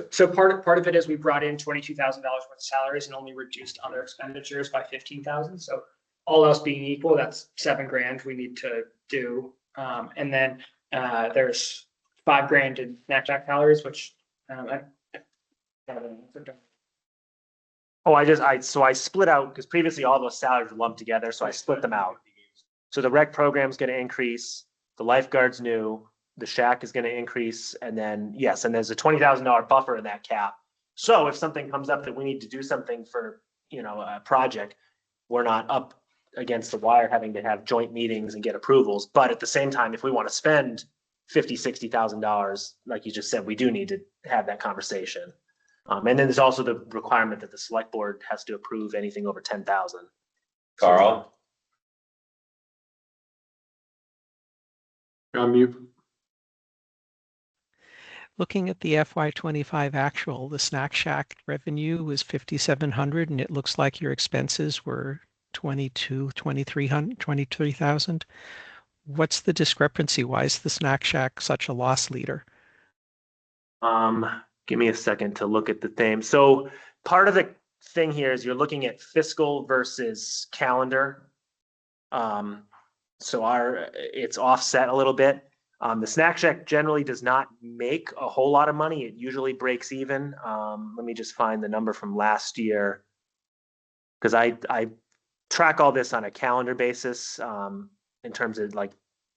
so part of it is we brought in $22,000 worth of salaries and only reduced other expenditures by $15,000. So all else being equal, that's $7 grand we need to do. And then there's $5 grand in snack shack salaries, which I split out because previously all those salaries were lumped together, so I split them out. So the rec program's going to increase, the lifeguards knew, the shack is gonna increase, and then, yes, and there's a $20,000 buffer in that cap. So if something comes up that we need to do something for, a project, we're not up against the wire having to have joint meetings and get approvals. But at the same time, if we want to spend $50,000, $60,000, like you just said, we do need to have that conversation. And then there's also the requirement that the select board has to approve anything over 10,000. Carl? On mute. Looking at the FY25 actual, the Snack Shack revenue was 5,700, and it looks like your expenses were 23,000. What's the discrepancy? Why is the Snack Shack such a loss leader? Give me a second to look at the theme. So part of the thing here is you're looking at fiscal versus calendar. So it's offset a little bit. The Snack Shack generally does not make a whole lot of money. It usually breaks even. Let me just find the number from last year, because I track all this on a calendar basis in terms of like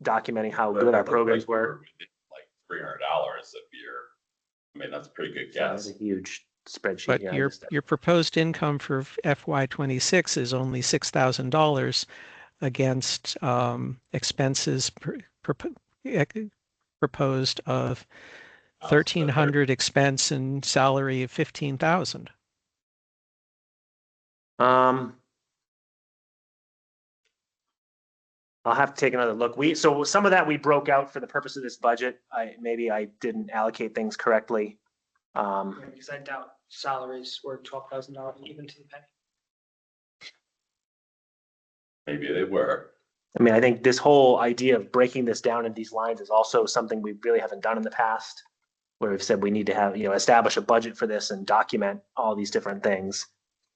documenting how good our programs were. Like $300 a year. I mean, that's a pretty good guess. That's a huge spreadsheet. But here. your proposed income for FY26 is only $6,000 against expenses proposed of 1,300 expense and salary of 15,000. I'll have to take another look. So some of that we broke out for the purpose of this budget. Maybe I didn't allocate things correctly. Because I doubt salaries were $12,000 even to the penny. Maybe they were. I mean, I think this whole idea of breaking this down in these lines is also something we really haven't done in the past, where we've said we need to have, establish a budget for this and document all these different things,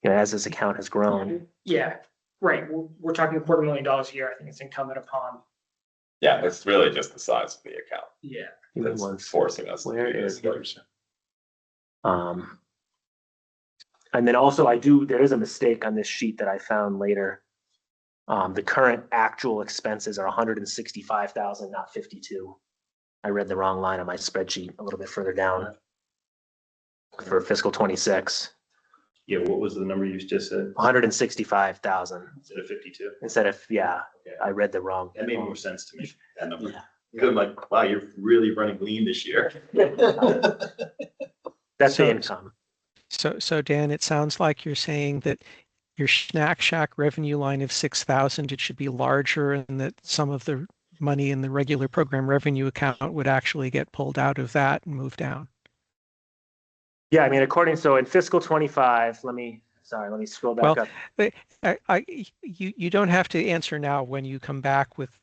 as this account has grown. Yeah, right. We're talking $250,000 a year. I think it's incumbent upon. Yeah, it's really just the size of the account. Yeah. That's forcing us. Where to do is this. And then also there is a mistake on this sheet that I found later. The current actual expenses are 165,000, not 52. I read the wrong line on my spreadsheet a little bit further down for fiscal 26. Yeah, what was the number you just said? 165,000 Instead of 52? instead of, Okay. I read the wrong. That made more sense to me, that number. Yeah. Because I'm like, wow, you're really running lean this year. That's So- the income. So Dan, it sounds like you're saying that your Snack Shack revenue line of 6,000, it should be larger, and that some of the money in the regular program revenue account would actually get pulled out of that and moved down. Yeah, I mean, so in fiscal 25, let me scroll back up. You don't have to answer now. When you come back with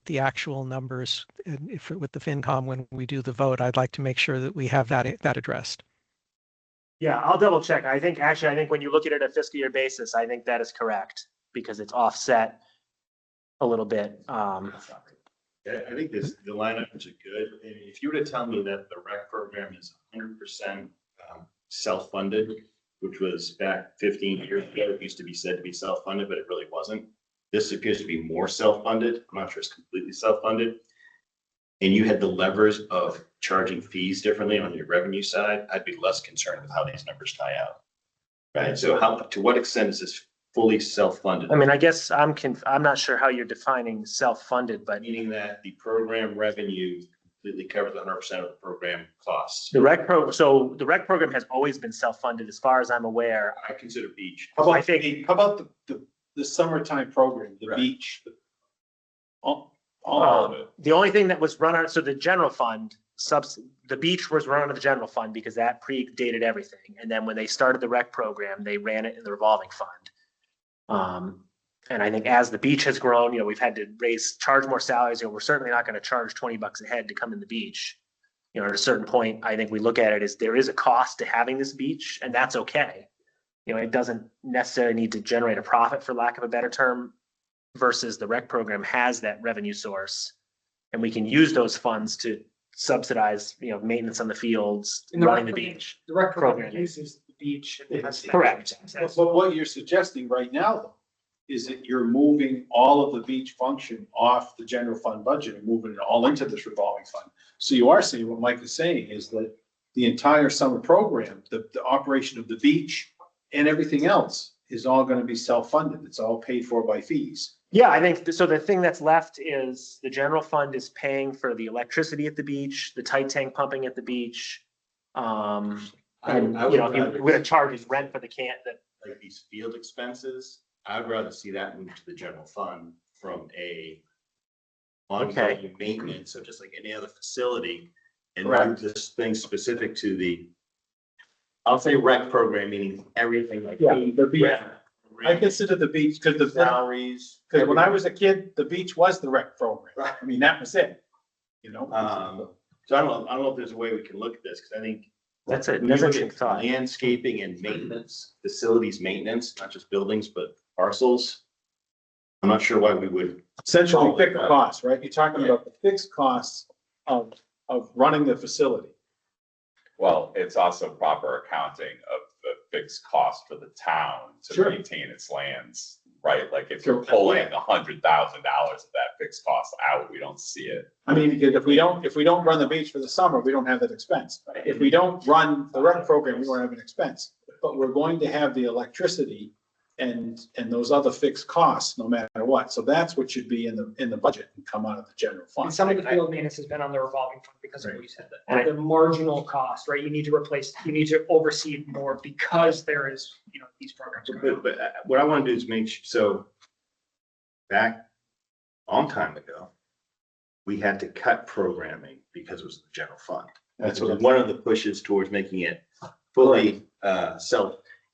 the actual numbers and with the FinCom when we do the vote, I'd like to make sure that we have that addressed. Yeah, I'll double check. I think when you look at it at a fiscal year basis, I think that is correct because it's offset a little bit. Yeah, I think the line items are good. And if you were to tell me that the rec program is 100% self-funded, which was back 15 years ago, it used to be said to be self-funded, but it really wasn't. This appears to be more self-funded. I'm not sure it's completely self-funded. And you had the levers of charging fees differently on your revenue side, I'd be less concerned with how these numbers tie out. Right. So to what extent is this fully self-funded? I mean, I guess I'm not sure how you're defining self-funded, but Meaning that the program revenue completely covers 100% of the program costs. the rec program has always been self-funded as far as I'm aware. I consider beach. How about the summertime program, the Right. beach? All of it. The only thing that was run on, so the general fund, the beach was run out of the general fund because that predated everything. And then when they started the rec program, they ran it in the revolving fund. And I think as the beach has grown, we've had to charge more salaries. We're certainly not going to charge $20 a head to come in the beach. At a certain point, I think we look at it as there is a cost to having this beach, and that's okay. It doesn't necessarily need to generate a profit, for lack of a better term, versus the rec program has that revenue source, and we can use those funds to subsidize, maintenance on the fields, And the running the rec- beach. The rec program Program. uses the beach. And it has Correct. But what you're suggesting right now, though, is that you're moving all of the beach function off the general fund budget and moving it all into this revolving fund. So you are saying, what Mike is saying is that the entire summer program, the operation of the beach and everything else is all gonna be self-funded. It's all paid for by fees. Yeah, I think, so the thing that's left is the general fund is paying for the electricity at the beach, the tight tank pumping at the beach. And, you know, if we're gonna charge rent for the Like these field expenses, I'd rather see that move to the general fund from a ongoing maintenance, so just like any other facility. And move this thing specific to the, I'll say rec program, meaning everything like. The beach. I consider the beach, because the salaries. because when I was a kid, the beach was the rec program. I mean, that was it, you know? So I don't know if there's a way we can look at this, because I think. That's it. When you look at landscaping and maintenance, facilities maintenance, not just buildings, but parcels. I'm not sure why we would. Essentially fixed costs, right? You're talking about the fixed costs of running the facility. Well, it's also proper accounting of the fixed cost for the town to maintain its lands, right? Like if you're pulling $100,000 of that fixed cost out, we don't see it. I mean, because if we don't run the beach for the summer, we don't have that expense. If we don't run the rec program, we won't have an expense. But we're going to have the electricity and those other fixed costs, no matter what. So that's what should be in the budget and come out of the general fund. And some of the field maintenance has been on the revolving fund because of what you said, that the marginal cost, right? You need to oversee more because there is, you know, these programs. But what I want to do is make sure, so back a long time ago, we had to cut programming because it was the general fund. That's what one of the pushes towards making it fully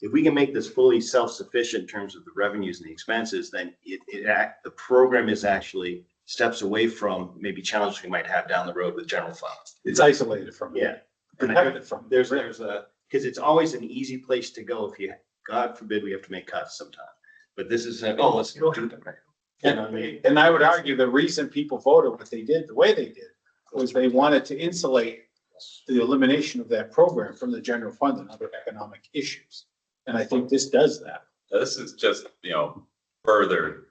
if we can make this fully self-sufficient in terms of the revenues and the expenses, then the program is actually steps away from maybe challenges we might have down the road with general funds. It's isolated from it. Yeah. Protected from it. There's because it's always an easy place to go if you, God forbid, we have to make cuts sometime. But this is, let's do it. And I would argue the reason people voted what they did, the way they did, was they wanted to insulate the elimination of that program from the general fund and other economic issues. And I think this does that. This is just, you know, further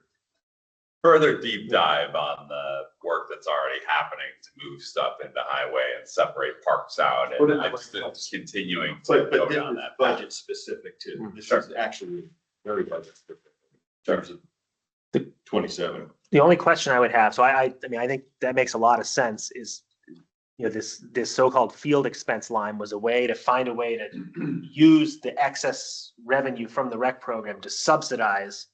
deep dive on the work that's already happening to move stuff into highway and separate parks out, and it's continuing to go down that budget specific too. This is actually very budget specific in terms of the 27. The only question I would have, so I mean, I think that makes a lot of sense, is, you know, this so-called field expense line was a way to find a way to use the excess revenue from the rec program to subsidize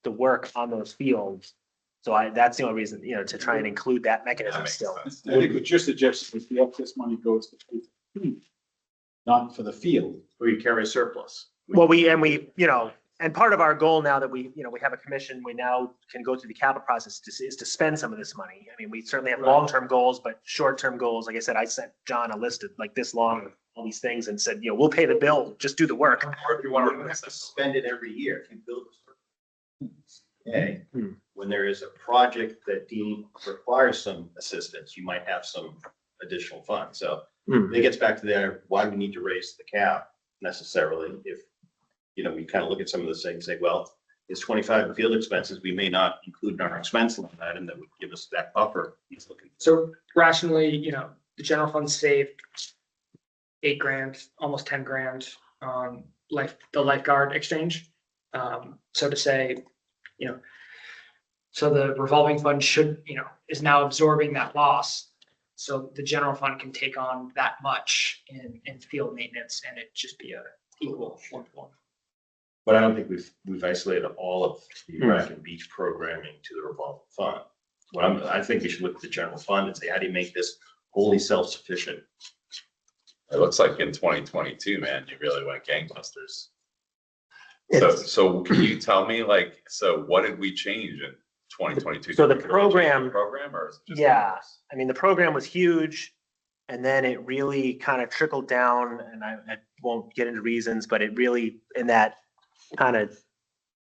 the work on those fields. So that's the only reason, you know, to try and include that mechanism still. I think what you're suggesting is the excess money goes to the field, not for the field. Where you carry a surplus. Well, we, you know, and part of our goal now that we have a commission, we now can go through the capital process is to spend some of this money. I mean, we certainly have long-term goals, but short-term goals, like I said, I sent John a list of like this long, all these things, and said, you know, we'll pay the bill, just do the work. Or if you want to spend it every year, if you build when there is a project that requires some assistance, you might have some additional funds. So it gets back to there, why we need to raise the cap necessarily. If, you know, we kind of look at some of the things, say, well, it's 25 in field expenses, we may not include in our expense line item that would give us that buffer. He's looking. So rationally, you know, the general fund saved $8,000, almost 10 grand on the lifeguard exchange. So to say, you know, so the revolving fund should, you know, is now absorbing that loss. So the general fund can take on that much in field maintenance, and it just be a equal 1-to-1. But I don't think we've isolated all of the rec and beach programming to the revolving fund. I think we should look at the general fund and say, how do you make this wholly self-sufficient? It looks like in 2022, man, you really went gangbusters. So can you tell me, like, so what did we change in 2022? So the program, or is it just I mean, the program was huge, and then it really kind of trickled down, and I won't get into reasons, but it really, in that kind of,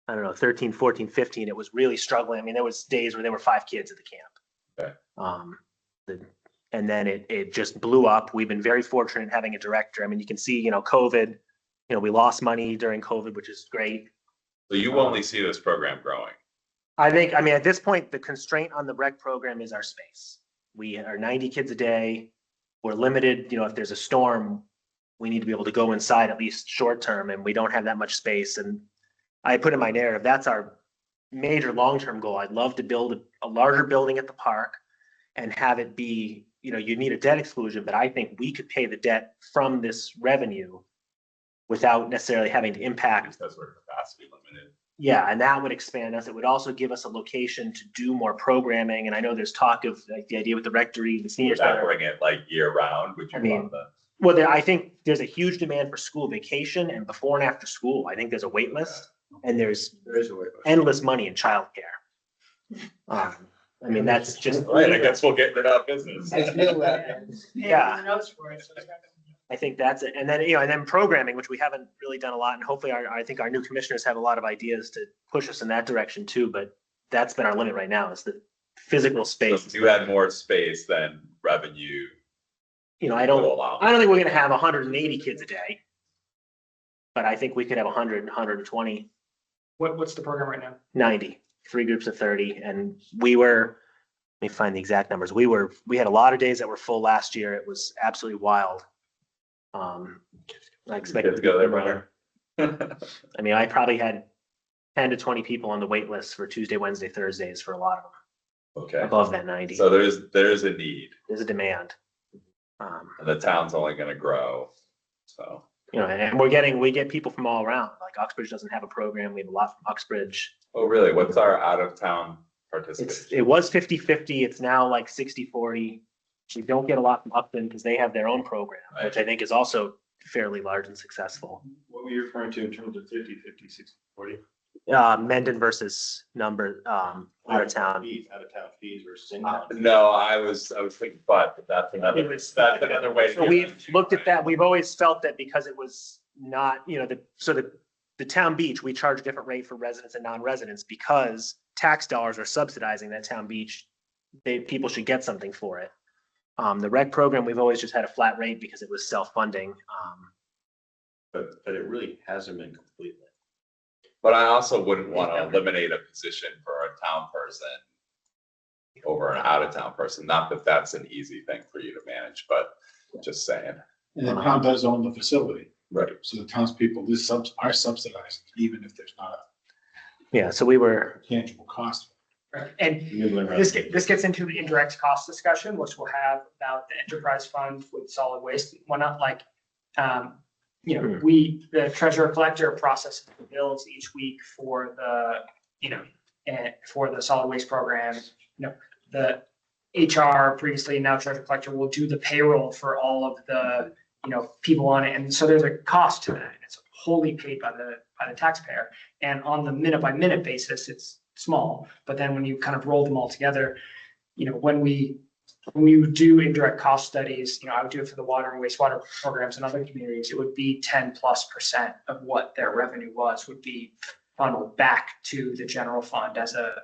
I don't know, 13, 14, 15, it was really struggling. I mean, there was days where there were 5 kids at the camp. Okay. And then it just blew up. We've been very fortunate in having a director. I mean, you can see, you know, COVID, you know, we lost money during COVID, which is great. So you only see this program growing. I think, I mean, at this point, the constraint on the rec program is our space. We are 90 kids a day. We're limited, you know, if there's a storm, we need to be able to go inside at least short term, and we don't have that much space. And I put in my narrative, that's our major long-term goal. I'd love to build a larger building at the park and have it be, you know, you need a debt exclusion, but I think we could pay the debt from this revenue without necessarily having to impact. Because we're capacity limited. Yeah, and that would expand us. It would also give us a location to do more programming. And I know there's talk of like the idea with the rectory, the senior Would that center. bring it like year round? Would you I mean, love that? Well, I think there's a huge demand for school vacation and before and after school. I think there's a wait list, and There is a way. endless money in childcare. I mean, that's just. Right, I guess we'll get into that business. Yeah. I think that's it. And then, you know, and then programming, which we haven't really done a lot. And hopefully I think our new commissioners have a lot of ideas to push us in that direction too. But that's been our limit right now is the physical So space. if you had more space than revenue. You know, I don't think we're going to have 180 kids a day, but I think we could have 100, 120, What's the program right now? 90, 3 groups of 30. And we were, let me find the exact numbers. We had a lot of days that were full last year. It was absolutely wild. I expected to go there, brother. I mean, I probably had 10 to 20 people on the wait list for Tuesday, Wednesday, Thursdays for a lot of them. Okay. Above that 90. So there's a need. There's a demand. And the town's only gonna grow, so. You know, and we get people from all around. Like Uxbridge doesn't have a program. We have a lot from Uxbridge. Oh, really? What's our out of town participation? It was 50-50. It's now like 60-40. We don't get a lot from Upton because they have their own program, which I think is also fairly large and successful. What were you referring to in terms of 50, 40? Mendon versus number, out of town. Out of town fees versus in-town. No, I was thinking, but that's another way. to So give we've it. looked at that. We've always felt that because it was not, you know, the town beach, we charge a different rate for residents and non-residents because tax dollars are subsidizing that town beach. People should get something for it. The rec program, we've always just had a flat rate because it was self-funding. But it really hasn't been completely. But I also wouldn't want to eliminate a position for a town person over an out of town person. Not that that's an easy thing for you to manage, but just saying. And the town does own the facility. Right. So the townspeople, are subsidized, even if there's not Yeah, so we were. a tangible cost. Right. And this gets into the indirect cost discussion, which we'll have about the enterprise fund with solid waste. Why not like, you know, the treasurer collector processes the bills each week for the, you know, for the solid waste program. You know, the HR previously, now treasurer collector will do the payroll for all of the, you know, people on it. And so there's a cost to that. It's wholly paid by the taxpayer. And on the minute by minute basis, it's small. But then when you kind of roll them all together, you know, when we do indirect cost studies, you know, I would do it for the water and wastewater programs in other communities, it would be 10+% of what their revenue would be funneled back to the general fund as a,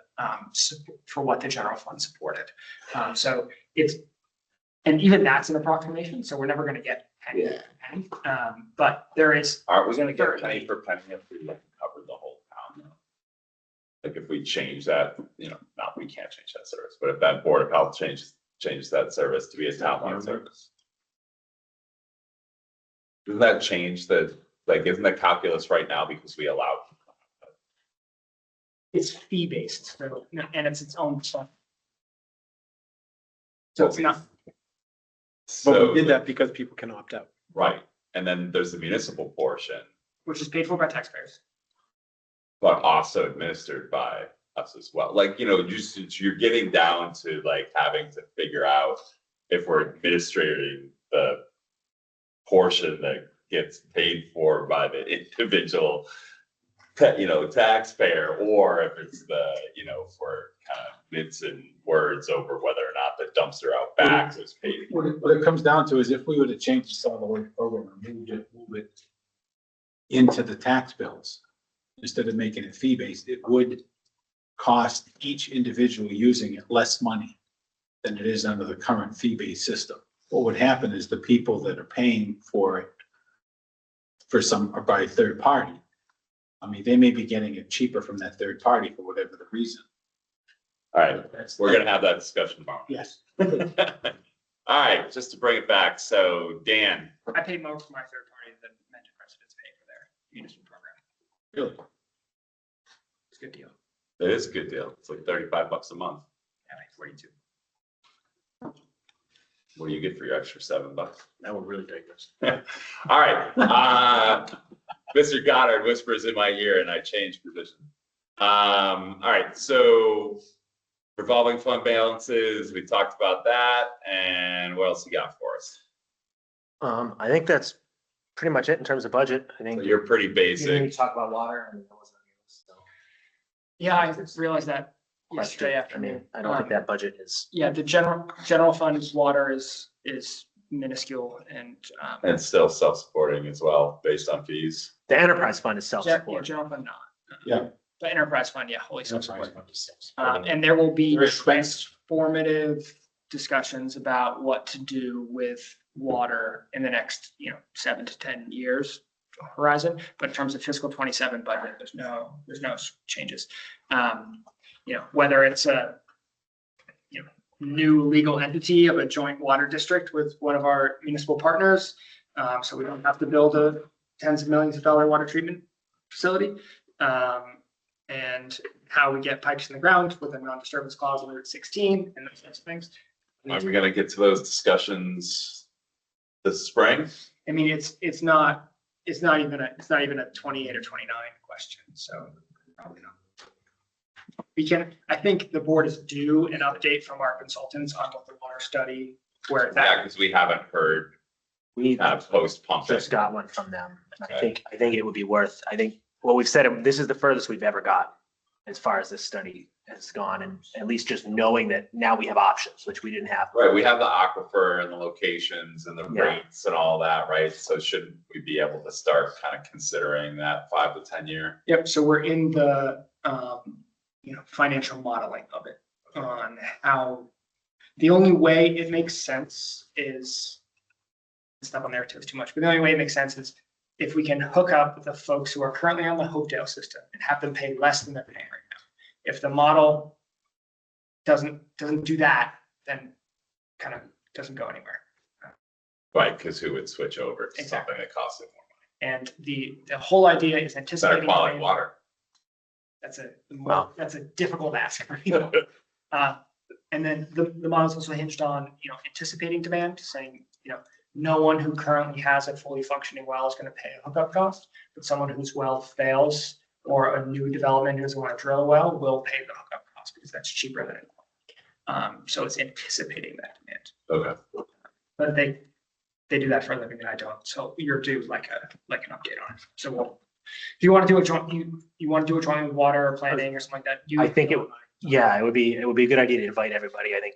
for what the general fund supported. So and even that's an approximation, so we're never gonna get penny for penny. But there is. Aren't we gonna get penny for penny if we cover the whole town though? Like if we change that, you know, we can't change that service, but if that Board of Health changes that service to be a townwide service. Doesn't that change isn't the calculus right now because we allow? It's fee-based, so, and it's its own stuff. So it's not. But we did that because people can opt out. Right, and then there's the municipal portion. Which is paid for by taxpayers. But also administered by us as well. Like, you know, you're getting down to like having to figure out if we're administrating the portion that gets paid for by the individual, you know, taxpayer, or if it's the, you know, for kind of mincing words over whether or not the dumpster out back is paid. What it comes down to is if we were to change the solid waste program and move it into the tax bills, instead of making it fee-based, it would cost each individual using it less money than it is under the current fee-based system. What would happen is the people that are paying for it or by a third party I mean, they may be getting it cheaper from that third party for whatever the reason. All right, we're gonna have that discussion tomorrow. Yes. All right, just to bring it back, so Dan, I pay more for my third party than Mendon residents pay for their municipal program. really, It's a good deal. it is a good deal. It's like $35 a month. Yeah, like 42. What do you get for your extra $7? That would really take this. All right, Mr. Goddard whispers in my ear and I change position. All right, so revolving fund balances, we talked about that, and what else you got for us? I think that's pretty much it in terms of budget. I So think you're pretty you didn't even basic. talk about water. I mean, that wasn't on the list, so. Yeah, I realized that Question. yesterday I afternoon. mean, I don't think that budget is. Yeah, the general fund water is minuscule and, And still self-supporting as well, based on fees. The enterprise fund is yeah, self-support. general fund not. Yeah. The enterprise fund, yeah, wholly Enterprise self-supporting. fund is self-supporting. And there will be There is space. transformative discussions about what to do with water in the next, 7 to 10 years horizon. But in terms of fiscal 27 budget, there's no changes. Whether it's a, new legal entity of a joint water district with one of our municipal partners. So we don't have to build a tens of millions of dollar water treatment facility. And how we get pipes in the ground with a non-disturbance clause under 16 and those types of things. Are we gonna get to those discussions this spring? I mean, it's not even a 28 or 29 question, so probably not. I think the board is due an update from our consultants on what the water study, where it's Yeah, at. because we haven't heard We kind of post pumping. just got one from them. I Okay. think it would be worth, I think, what we've said, this is the furthest we've ever got as far as this study has gone, and at least just knowing that now we have options, which we didn't have. Right, we have the aquifer and the locations and the Yeah. rates and all that, right? So shouldn't we be able to start kind of considering that 5 to 10 year? Yep, so we're in the, financial modeling of it on how, the only way it makes sense is, it's not on there too much, but the only way it makes sense is if we can hook up the folks who are currently on the Hopedale system and have them pay less than they're paying right now. If the model doesn't do that, then kind of doesn't go anywhere. Right, because who would switch over to Exactly. something that costs it more And the whole idea is money? anticipating. Better quality demand. water. Wow. That's a difficult ask. And then the model's also hinged on, anticipating demand, saying, no one who currently has a fully functioning well is going to pay a hookup cost, but someone whose well fails or a new development who doesn't want to drill a well will pay the hookup cost because that's cheaper than it. So it's anticipating that demand. Okay. But they do that for a living and I don't. So you're due like an update on it. So if you want to do a joint, you want to do a joint with water or planning or something like that. I think it would be a good idea to invite everybody. I think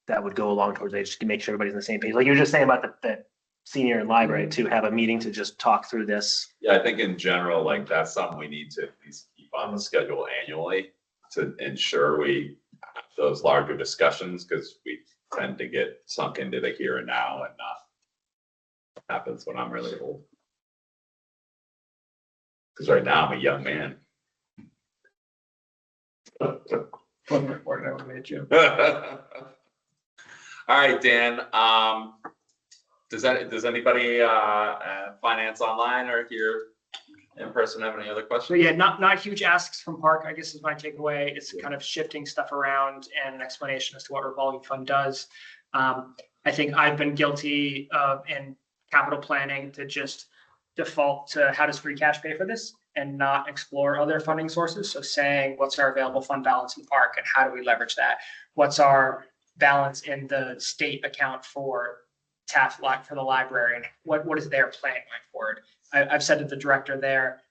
that would go along towards it, just to make sure everybody's on the same page. Like you were just saying about the senior and library, to have a meeting to just talk through this. Yeah, I think in general, like that's something we need to at least keep on the schedule annually to ensure we have those larger discussions, because we tend to get sunk into the here and now and not what happens when I'm really old. Because right now I'm a young man. All right, Dan, does anybody, finance online or here in person have any other So questions? yeah, not huge asks from Park, I guess is my takeaway. It's kind of shifting stuff around and an explanation as to what revolving fund does. I think I've been guilty of in capital planning to just default to how does free cash pay for this and not explore other funding sources. So saying what's our available fund balance in Park and how do we leverage that? What's our balance in the state account for TAF for the library, and what is their plan going forward? I've said to the director there,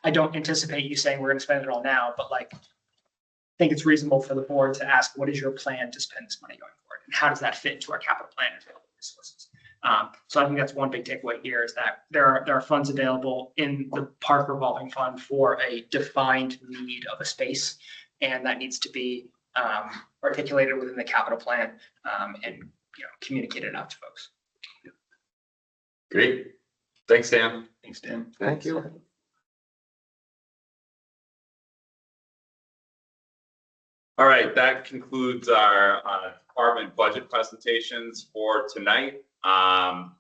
I don't anticipate you saying we're going to spend it all now, but I think it's reasonable for the board to ask, what is your plan to spend this money going forward? And how does that fit into our capital plan and available resources? So I think that's one big takeaway here is that there are funds available in the Park revolving fund for a defined need of a space. And that needs to be articulated within the capital plan and communicated out to folks. Great. Thanks, Dan. Thanks, Dan. Thank you. All right, that concludes our department budget presentations for tonight.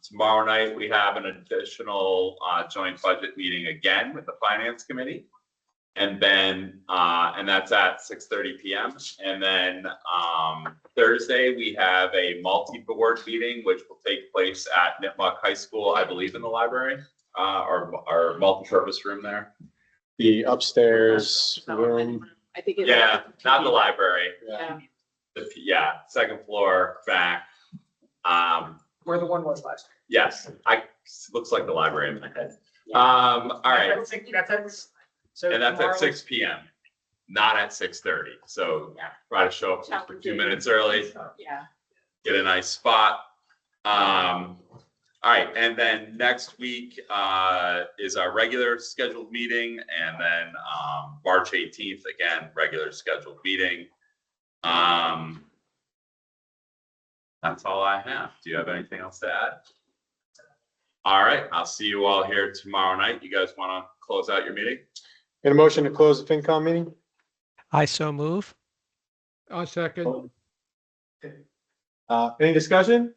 Tomorrow night, we have an additional joint budget meeting again with the Finance Committee. And then, and that's at 6:30 p.m. And then Thursday, we have a multi-board meeting, which will take place at Nipmuc High School, I believe in the library, or multi-purpose room there. The upstairs room. I think it's. Yeah, not the library. Yeah. Yeah, second floor back. Where the one was last year. Yes, looks like the library in my head. All right. And that's at 6 p.m., not at 6:30. So try to show up just a few minutes early. Yeah. Get a nice spot. All right, and then next week is our regular scheduled meeting, and then March 18th, again, regular scheduled meeting. That's all I have. Do you have anything else to add? All right, I'll see you all here tomorrow night. You guys want to close out your meeting? Get a motion to close the FinCom meeting? I so move. I'll second. Any discussion?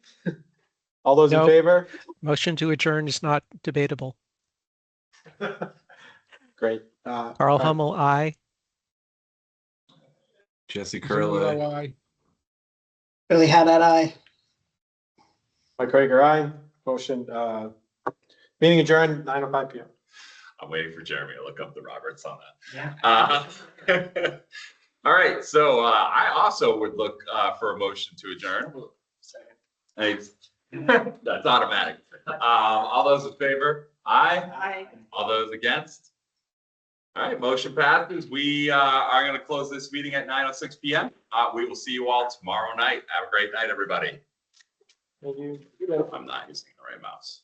All those in No. favor? Motion to adjourn is not debatable. Great. Carl Hummel, aye. Jesse Zero, aye. Really had that eye. Mike Krieger, aye. Motion, meeting adjourned, 9:05 p.m. I'm waiting for Jeremy to look up the Roberts on that. Yeah. All right, so I also would look for a motion to adjourn. Thanks. That's automatic. All those in favor? Aye. Aye. All those against? All right, motion passes. We are going to close this meeting at 9:06 p.m. We will see you all tomorrow night. Have a great night, everybody. Thank you. I'm not using the right mouse.